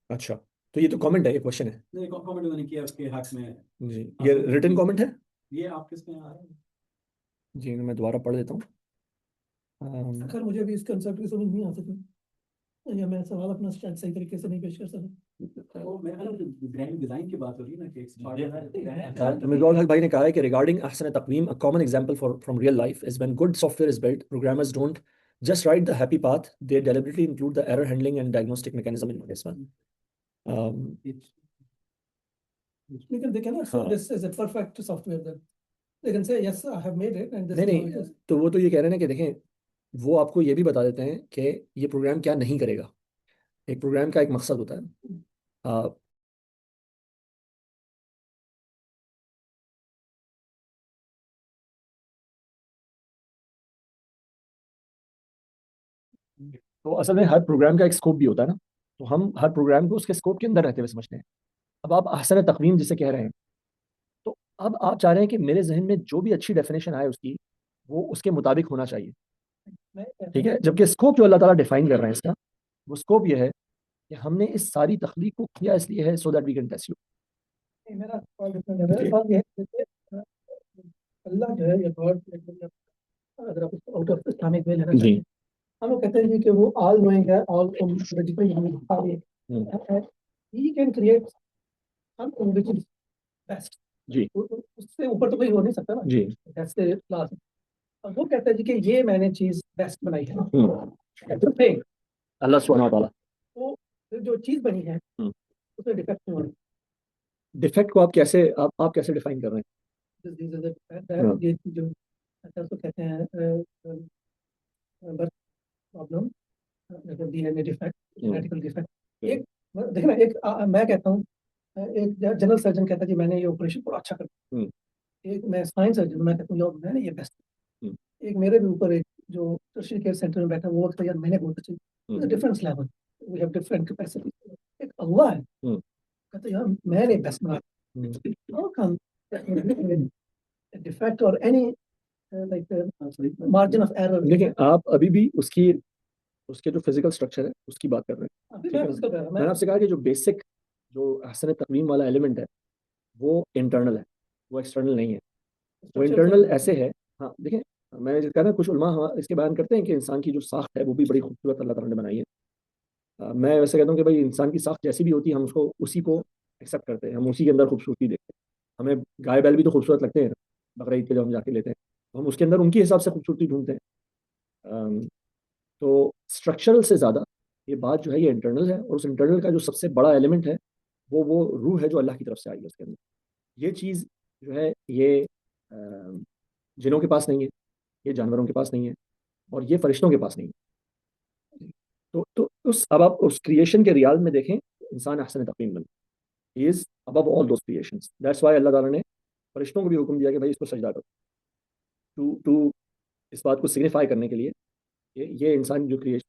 अच्छा, तो ये तो comment है, ये क्वेश्चन है नहीं, comment मैंने किया उसके हक में। जी, ये Asana रिटन Technique, कमेंट है ये आप किसमें आ रहा है? जी, मैं दोबारा पढ़ देता हूँ। अगर मुझे भी इस कंसेप्ट की समझ नहीं आ सकी या मैं सवाल अपना शायद सही तरीके से नहीं पेश कर सका। वो मैं ग्रैंड डिजाइन की बात हो रही है ना कि मिर्ज़ा हक भाई ने कहा है कि रिगार्डिंग अहसन तक़वीम, a common example for from real life is when good software is built, programmers don't just write the happy path, they deliberately include the error handling and diagnostic mechanism in this one. Because they cannot say हाँ, this is a perfect software then. They can say yes, I have made it and this नहीं is how it नहीं, is. तो वो तो ये कह रहे हैं ना कि देखें, वो आपको ये भी बता देते हैं कि ये प्रोग्राम क्या नहीं करेगा। एक प्रोग्राम का एक मकसद होता है, तो असल में हर प्रोग्राम का एक स्कोप भी होता है ना, तो हम हर प्रोग्राम को उसके स्कोप के अंदर रहते हुए समझते हैं। अब आप अहसन तकवीम जिसे कह रहे हैं, तो अब आप चाह रहे हैं कि मेरे जहन में जो भी अच्छी डेफिनेशन आए उसकी, वो उसके मुताबिक होना चाहिए, मैं कहता ठीक हूँ है। जबकि स्कोप जो अल्लाह ताला डिफाइन कर रहे हैं इसका, वो स्कोप ये है कि हमने इस सारी तख्लीक को किया इसलिए है so that we can test you. कि मेरा सवाल डिफरेंट है। मेरा सवाल ये है कि जैसे अल्लाह जो है या गॉड, अगर आप उसको आउट ऑफ इस्लामिक वे लेना जी। चाहिए, हम लोग कहते हैं जी कि वो ऑल नोइंग है, all he can create something which is best. जी। उससे ऊपर तो कोई हो नहीं सकता ना, जी। That's the last. और वो कहता है जी कि ये मैंने चीज बेस्ट बनाई है, हम्म। थिंग। अल्लाह सुब्हानहू व तआला। तो जो चीज बनी है हम्म। उसमें डिफेक्ट नहीं होना। डिफेक्ट को आप कैसे डिफाइन कर रहे हाँ। ये जो अच्छा उसको कहते हैं birth problem, DNA defect, genetical defect. एक देखो ना, एक मैं कहता हूँ, एक जनरल सर्जन कहता है जी मैंने ये ऑपरेशन पूरा अच्छा कर दिया। हम्म। एक मैं साइंस सर्जन हूँ, मैं कहता हूँ यार मैंने ये बेस्ट। हम्म। एक मेरे भी ऊपर एक जो टर्शियरी केयर सेंटर में बैठा है, वो कहता है यार मैंने बहुत अच्छा, different level, we have different capacity. एक अल्लाह है कहता है यार मैंने बेस्ट बना। हाउ कम डिफेक्ट और any like margin of error. देखिए, आप अभी भी उसके जो फिजिकल स्ट्रक्चर है उसकी बात कर रहे हैं, अभी ठीक मैं है। उसका कह रहा हूँ, मैंने आपसे कहा कि जो बेसिक जो अहसन तकवीम वाला एलिमेंट है वो इंटरनल है, वो एक्सटर्नल नहीं है। वो इंटरनल ऐसे है, हाँ देखिए, मैंने कहा ना, कुछ उलमा इसके बयान करते हैं कि इंसान की जो साख्त है वो भी बड़ी खूबसूरत अल्लाह ताला ने बनाई है। मैं वैसे कहता हूँ कि भाई इंसान की साख्त जैसी भी होती है हम उसको उसी को एक्सेप्ट करते हैं, हम उसी के अंदर खूबसूरती देखते हैं। हमें गाय बैल भी तो खूबसूरत लगते हैं, बकरा ईद पे जब हम जाके लेते हैं तो हम उसके अंदर उनके हिसाब से खूबसूरती ढूंढते हैं। तो स्ट्रक्चरल से ज़्यादा ये बात जो है ये इंटरनल है, और उस इंटरनल का जो सबसे बड़ा एलिमेंट है वो रूह है जो अल्लाह की तरफ से आई है उसके अंदर। ये चीज़ जो है ये जिनों के पास नहीं है, ये जानवरों के पास नहीं है, और ये फरिश्तों के पास नहीं है। तो उस अब आप उस क्रिएशन के रियाल में देखें, इंसान अहसन तकवीम बन, he is above all those creations. That's why Allah ताला ने फरिश्तों को भी हुक्म दिया कि भाई इसको सजदा करो, टू इस बात को सिग्निफाई करने के लिए ये इंसान जो क्रिएट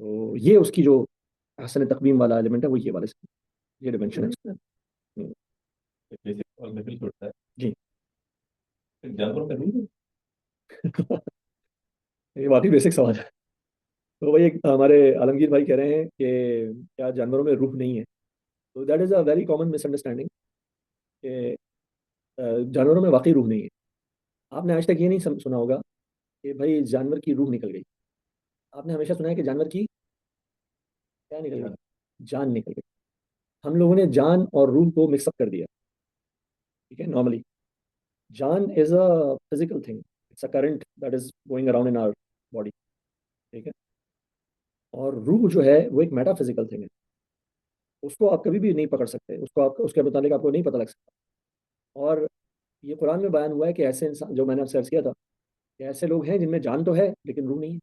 तो ये उसकी जो हसन तकवीम वाला एलिमेंट है वो ये वाला, ये डिमेंशन है उसका। बेसिक और लेवल छोड़ता है जी। फिर जानवरों का नहीं है। ये वाकई बेसिक सवाल है। तो भाई एक हमारे आलमगीर भाई कह रहे हैं कि क्या जानवरों में रूह नहीं है। तो that is a very common misunderstanding कि जानवरों में वाकई रूह नहीं है। आपने आज तक ये नहीं सुना होगा कि भाई जानवर की रूह निकल गई। आपने हमेशा सुना है कि जानवर की क्या निकल गई, जान निकल गई। हम लोगों ने जान और रूह को मिक्सअप कर दिया, ठीक है। नॉर्मली जान is a physical thing, it's a current that is going around in our body, ठीक है। और रूह जो है वो एक मेटाफिजिकल थिंग है, उसको आप कभी भी नहीं पकड़ सकते, उसको आप उसके मुतालिक आपको नहीं पता लग सकता। और ये कुरान में बयान हुआ है कि ऐसे इंसान, जो मैंने आपसे अर्ज किया था, कि ऐसे लोग हैं जिनमें जान तो है लेकिन रूह नहीं है।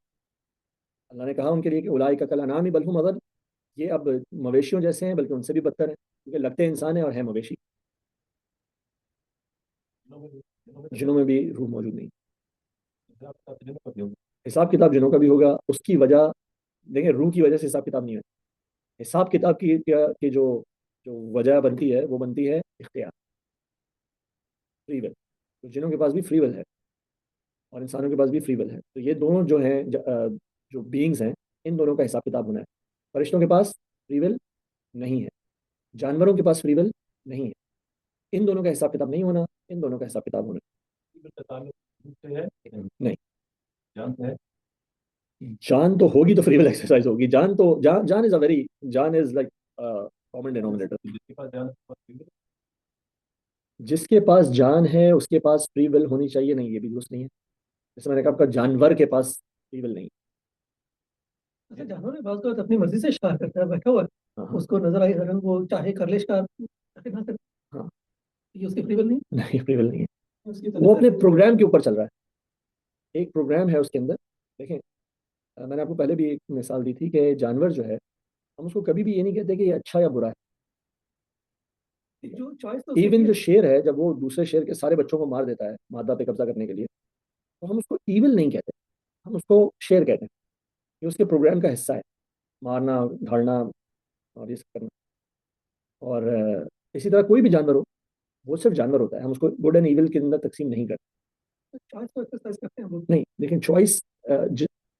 अल्लाह ने कहा उनके लिए कि उलाई का कल अनाम ही बल हुम अदल, ये अब मवेशियों जैसे हैं बल्कि उनसे भी बदतर हैं, क्योंकि लगते इंसान है और है मवेशी। जिनों में भी रूह मौजूद नहीं। हिसाब किताब जिनों का भी होगा, उसकी वजह देखें, रूह की वजह से हिसाब किताब नहीं है। हिसाब किताब की जो जो वजह बनती है वो बनती है इख्तियार, फ्री विल। तो जिनों के पास भी फ्री विल है और इंसानों के पास भी फ्री विल है, तो ये दोनों जो हैं जो बीइंग्स हैं, इन दोनों का हिसाब किताब होना है। फरिश्तों के पास फ्री विल नहीं है, जानवरों के पास फ्री विल नहीं है। इन दोनों का हिसाब किताब नहीं होना, इन दोनों का हिसाब किताब होना है नहीं। जान है जान तो होगी तो फ्री विल एक्सरसाइज होगी। जान तो जान इज अ वेरी, जान इज लाइक कॉमन डिनोमिनेटर। जिसके पास जान जिसके पास जान है उसके पास फ्री विल होनी चाहिए, नहीं ये भी दुरुस्त नहीं है। जैसे मैंने कहा आपका जानवर के पास फ्री विल नहीं। अच्छा जानवर ने बात तो अपनी मर्जी से शिकार करता है, बैठा हुआ है, हाँ। उसको नजर आई हरन, वो चाहे कर ले शिकार, चाहे ना करे, हाँ। ये उसकी फ्री विल नहीं नहीं फ्री विल नहीं है, है उसकी वो अपने तरफ से प्रोग्राम के ऊपर चल रहा है। एक प्रोग्राम है उसके अंदर। देखें, मैंने आपको पहले भी एक मिसाल दी थी कि जानवर जो है हम उसको कभी भी ये नहीं कहते कि ये अच्छा या बुरा है। जो चॉइस तो उसकी इवन है। जो शेर है जब वो दूसरे शेर के सारे बच्चों को मार देता है मादा पे कब्जा करने के लिए, तो हम उसको ईविल नहीं कहते, हम उसको शेर कहते हैं। ये उसके प्रोग्राम का हिस्सा है, मारना, धाड़ना और ये सब करना। और इसी तरह कोई भी जानवर हो, वो सिर्फ जानवर होता है, हम उसको गुड एंड इविल के अंदर तकसीम नहीं करते। चॉइस को एक्सरसाइज करते हैं हम लोग। नहीं, लेकिन चॉइस,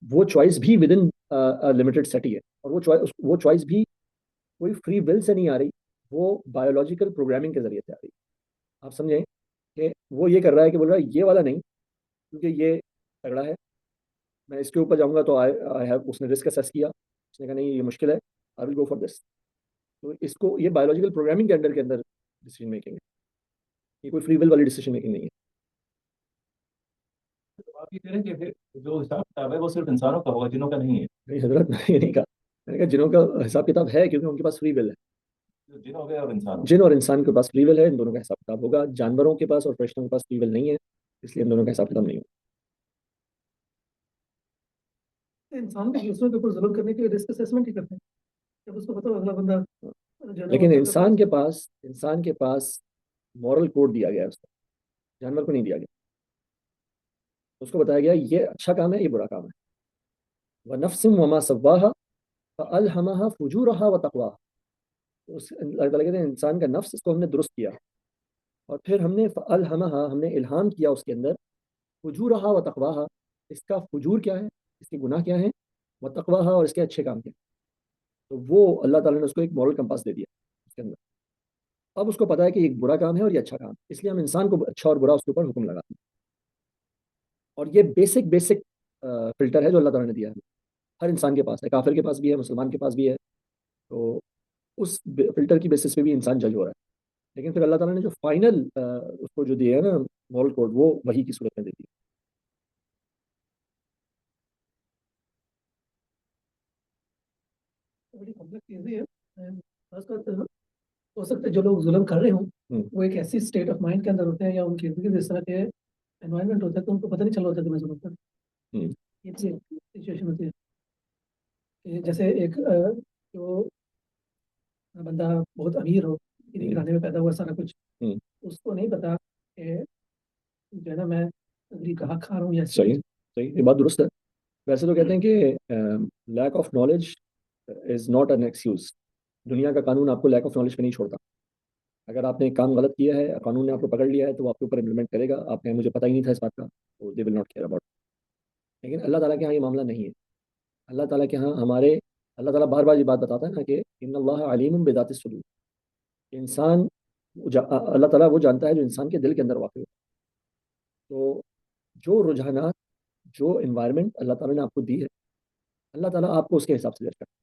वो चॉइस भी विद इन लिमिटेड सेट ही है, और वो चॉइस भी कोई फ्री विल से नहीं आ रही, वो बायोलॉजिकल प्रोग्रामिंग के जरिए से आ रही है। आप समझें कि वो ये कर रहा है कि बोल रहा है ये वाला नहीं, क्योंकि ये तगड़ा है, मैं इसके ऊपर जाऊंगा तो आई हैव, उसने रिस्क असेस किया, उसने कहा नहीं ये मुश्किल है, I will go for this. तो इसको, ये बायोलॉजिकल प्रोग्रामिंग के अंदर डिसीजन मेकिंग है, ये कोई फ्री विल वाली डिसीजन मेकिंग नहीं है। तो आप ये कह रहे हैं कि फिर जो हिसाब किताब है वो सिर्फ इंसानों का होगा, जिनों का नहीं है। नहीं हजरत, मैंने ये नहीं कहा। मैंने कहा जिनों का हिसाब किताब है, क्योंकि उनके पास फ्री विल है। जो जिन हो गए और इंसान हो गए। जिन और इंसान के पास फ्री विल है, इन दोनों का हिसाब किताब होगा। जानवरों के पास और फरिश्तों के पास फ्री विल नहीं है, इसलिए इन दोनों का हिसाब किताब नहीं होगा। इंसान भी दूसरों के ऊपर जुल्म करने के लिए रिस्क असेसमेंट ही करते हैं। जब उसको पता हो अगला बंदा जो है ना लेकिन वो इंसान के पास मॉरल कोड दिया गया है उसको, जानवर को नहीं दिया गया। उसको बताया गया ये अच्छा काम है, ये बुरा काम है। व नफ्सिम वमा सव्वाहा फअल्हमहा फुजूरहा व तक़वाहा। तो अल्लाह ताला कहते हैं इंसान का नफ्स, इसको हमने दुरुस्त किया, और फिर हमने फअल्हमहा, हमने इल्हाम किया उसके अंदर, फुजूरहा व तक़वाहा, इसका फुजूर क्या है, इसके गुनाह क्या है, व तक़वाहा, और इसके अच्छे काम क्या हैं। तो वो अल्लाह ताला ने उसको एक मॉरल कंपास दे दिया उसके अंदर। अब उसको पता है कि ये एक बुरा काम है और ये अच्छा काम है, इसलिए हम इंसान को अच्छा और बुरा उसके ऊपर हुक्म लगाते हैं। और ये बेसिक बेसिक फिल्टर है जो अल्लाह ताला ने दिया है, हर इंसान के पास है, काफिर के पास भी है, मुसलमान के पास भी है। तो उस फिल्टर की बेसिस पे भी इंसान जज हो रहा है। लेकिन फिर अल्लाह ताला ने जो फाइनल उसको जो दिया है ना मॉरल कोड, वो वही की सूरत में दे दिया। बड़ी कॉम्प्लेक्स चीजें हैं। खासकर हो सकता है जो लोग जुल्म कर रहे हों हम्म, वो एक ऐसी स्टेट ऑफ माइंड के अंदर होते हैं, या उनके इर्द गिर्द इस तरह के एनवायरनमेंट होता है तो उनको पता नहीं चल रहा होता कि मैं जुल्म कर रहा हम्म, हूं। ये सिचुएशन होती है कि जैसे एक जो बंदा बहुत अमीर हो, इन्हीं हम्म, घराने में पैदा हुआ सारा कुछ, हम्म। उसको नहीं पता कि जो है ना मैं गरीब का हक खा रहा हूँ या ऐसी सही, कुछ। सही, ये बात दुरुस्त है। वैसे तो कहते हैं कि lack of knowledge is not an excuse. दुनिया का कानून आपको लैक ऑफ नॉलेज पे नहीं छोड़ता। अगर आपने एक काम गलत किया है, कानून ने आपको पकड़ लिया है, तो वो आपके ऊपर इम्प्लीमेंट करेगा। आपने, मुझे पता ही नहीं था इस बात का, तो they will not care about. लेकिन अल्लाह ताला के यहाँ ये मामला नहीं है। अल्लाह ताला के यहाँ अल्लाह ताला बार बार ये बात बताता है ना कि इन्नल्लाह अलीमुम बिज़ातिस सुदूर। इंसान, अल्लाह ताला वो जानता है जो इंसान के दिल के अंदर वाक़ई है। तो जो रुझानात, जो इन्वायरमेंट अल्लाह ताला ने आपको दी है, अल्लाह ताला आपको उसके हिसाब से जज करता है।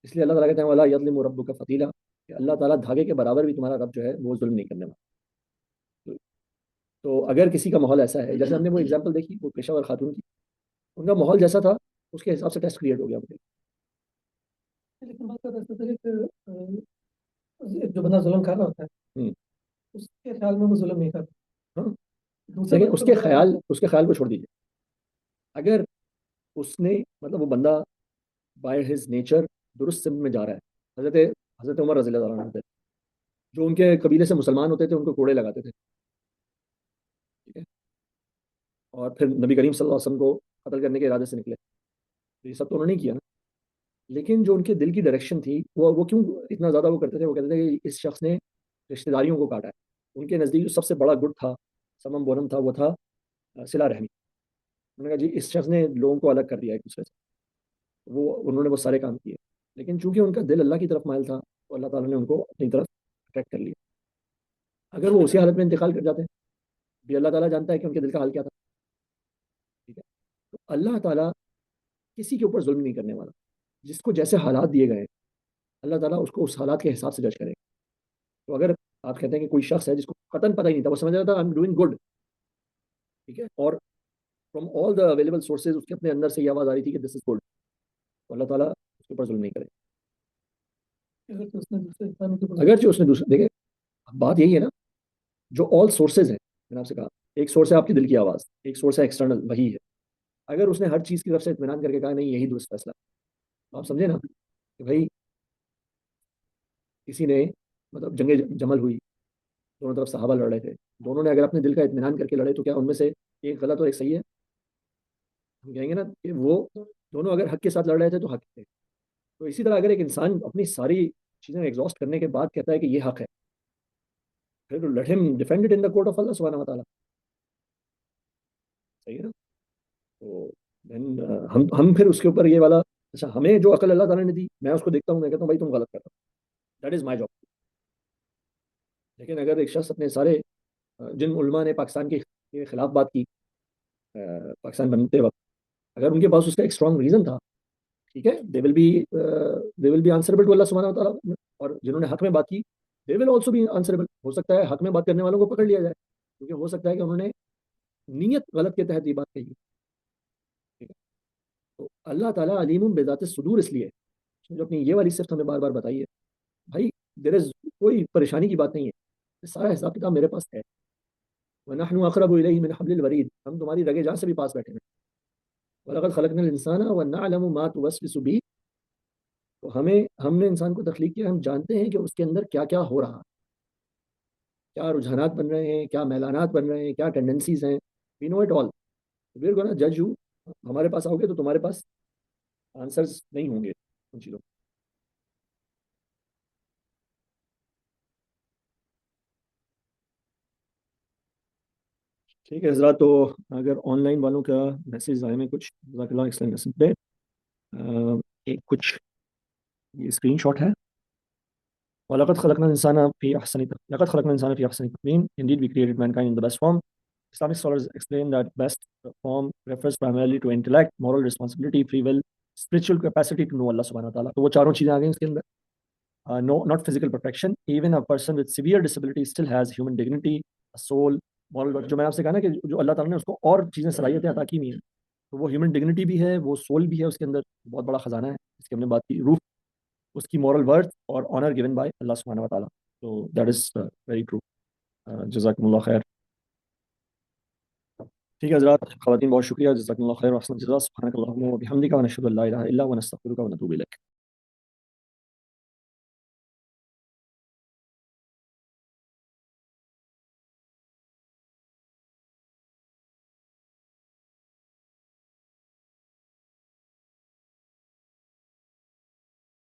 इसलिए अल्लाह ताला कहते हैं वला यज़लिमु रब्बुका फतीला, कि अल्लाह ताला धागे के बराबर भी तुम्हारा रब जो है वो जुल्म नहीं करने वाला। तो अगर किसी का माहौल ऐसा है, जैसे हमने वो एग्जांपल देखी वो पेशावर खातून की, उनका माहौल जैसा था उसके हिसाब से टेस्ट क्रिएट हो गया उनके। लेकिन बात कर रहे थे कि जो बंदा जुल्म कर रहा होता है हम्म, उसके ख्याल में वो जुल्म नहीं करता, हाँ। दूसरे लेकिन बंदे को जुल्म करता उसके ख्याल को छोड़ दीजिए। अगर उसने, मतलब वो बंदा बाय हिज नेचर दुरुस्त सिमत में जा रहा है। हजरत हजरत उमर रज़ी अल्लाह अन्हु थे, जो उनके कबीले से मुसलमान होते थे उनको कोड़े लगाते थे, ठीक है, और फिर नबी करीम सल्लल्लाहु अलैहि वसल्लम को कत्ल करने के इरादे से निकले। तो ये सब तो उन्होंने नहीं किया ना। लेकिन जो उनके दिल की डायरेक्शन थी, वो क्यों इतना ज़्यादा वो करते थे, वो कहते थे कि इस शख्स ने रिश्तेदारियों को काटा है। उनके नज़दीक जो सबसे बड़ा गुट था, समम बोनम था, वो था सिला रहमी। उन्होंने कहा जी इस शख्स ने लोगों को अलग कर दिया एक दूसरे से। उन्होंने वो सारे काम किए। लेकिन चूंकि उनका दिल अल्लाह की तरफ माइल था, तो अल्लाह ताला ने उनको अपनी तरफ अट्रैक्ट कर लिया। अगर वो उसी हालत में इंतकाल कर जाते, भी अल्लाह ताला जानता है कि उनके दिल का हाल क्या था, ठीक है। तो अल्लाह ताला किसी के ऊपर जुल्म नहीं करने वाला। जिसको जैसे हालात दिए गए, अल्लाह ताला उसको उस हालात के हिसाब से जज करेगा। तो अगर आप कहते हैं कि कोई शख्स है जिसको कतन पता ही नहीं था, वो समझ रहा था आई एम डूइंग गुड, ठीक है, और from all the available sources उसके अपने अंदर से ये आवाज़ आ रही थी कि दिस इज गुड, तो अल्लाह ताला उसके ऊपर जुल्म नहीं करेगा। है। अगर तो उसने दूसरे इंसानों के ऊपर अगर जो उसने दूसरे, देखे, बात यही है ना, जो ऑल सोर्सेज हैं, मैंने आपसे कहा, एक सोर्स है आपके दिल की आवाज़, एक सोर्स है एक्सटर्नल, वही है। अगर उसने हर चीज़ की तरफ से इत्मीनान करके कहा नहीं यही दुरुस्त फैसला, तो आप समझे ना कि भाई किसी ने, मतलब जंगे जमल हुई, दोनों तरफ सहाबा लड़ रहे थे, दोनों ने अगर अपने दिल का इत्मीनान करके लड़े, तो क्या उनमें से एक गलत और एक सही है? हम कहेंगे ना कि वो दोनों अगर हक के साथ लड़ रहे थे तो हक थे। तो इसी तरह अगर एक इंसान अपनी सारी चीज़ें एग्जॉस्ट करने के बाद कहता है कि ये हक है, फिर let him defend it in the court of Allah सुब्हानहू व तआला। सही है ना? तो देन हम फिर उसके ऊपर ये वाला, अच्छा हमें जो अकल अल्लाह ताला ने दी, मैं उसको देखता हूँ, मैं कहता हूँ भाई तुम गलत कर रहे हो, दैट इज़ माई जॉब। लेकिन अगर एक शख्स अपने सारे जिन उलमा ने पाकिस्तान के खिलाफ बात की पाकिस्तान बनते वक्त, अगर उनके पास उसका एक स्ट्रॉन्ग रीज़न था, ठीक है, they will be answerable to Allah सुब्हानहू व तआला। और जिन्होंने हक में बात की, they will also be answerable. हो सकता है हक में बात करने वालों को पकड़ लिया जाए, क्योंकि हो सकता है कि उन्होंने नीयत गलत के तहत ये बात कही, ठीक है। तो अल्लाह ताला अलीमुम बिज़ाति सुदूर इसलिए जो अपनी ये वाली सिर्फ हमें बार बार बताई है, भाई देर इज कोई परेशानी की बात नहीं है, ये सारा हिसाब किताब मेरे पास है। व नहनु अक़रबु इलैहि मिन हब्लिल वरीद, हम तुम्हारी रगे जान से भी पास बैठे हैं। वलक़द खलक़नल इंसाना व नअलमु मा तुवस्विसु बिही, तो हमने इंसान को तख्लीक किया, हम जानते हैं कि उसके अंदर क्या क्या हो रहा है, क्या रुझानात बन रहे हैं, क्या मैलानात बन रहे हैं, क्या टेंडेंसीज हैं, we know it all. We are gonna जज यू। हमारे पास आओगे तो तुम्हारे पास आंसर्स नहीं होंगे उन चीज़ों। ठीक है हजरात, तो अगर ऑनलाइन वालों का मैसेज आए में कुछ जज़ाकल्लाह एक्सप्लेनेशन पे, एक कुछ ये स्क्रीन शॉट है। वलक़द खलक़नल इंसाना फ़ी अहसनि तक़वीम, लक़द खलक़नल इंसाना फ़ी अहसनि तक़वीम, indeed we created mankind in the best form. Islamic scholars explain that best form refers primarily to intellect, moral responsibility, free will, spiritual capacity to know Allah subhanahu wa ta'ala। तो वो चारों चीज़ें आ गई उसके अंदर। No, not physical perfection, even a person with severe disability still has human dignity, a soul, moral virtue। जो मैं आपसे कहा ना कि जो अल्लाह ताला ने उसको और चीज़ें सलाहियतें अता की हुई हैं, तो वो ह्यूमन डिग्निटी भी है, वो सोल भी है उसके अंदर, बहुत बड़ा खजाना है जिसकी हमने बात की, रूह, उसकी मॉरल वर्थ और ऑनर गिवन बाय अल्लाह सुब्हानहू व तआला। तो दैट इज़ वेरी ट्रू। जज़ाकुमुल्लाह खैर। ठीक है हज़रात, ख़वातीन बहुत शुक्रिया, जज़ाकुमुल्लाह खैर व अहसन जज़ा। सुब्हानकल्लाहुम्मा व बिहम्दिका व नशहदु अल्ला इलाहा इल्ला व नस्तगफिरुका व नतूबु इलैक।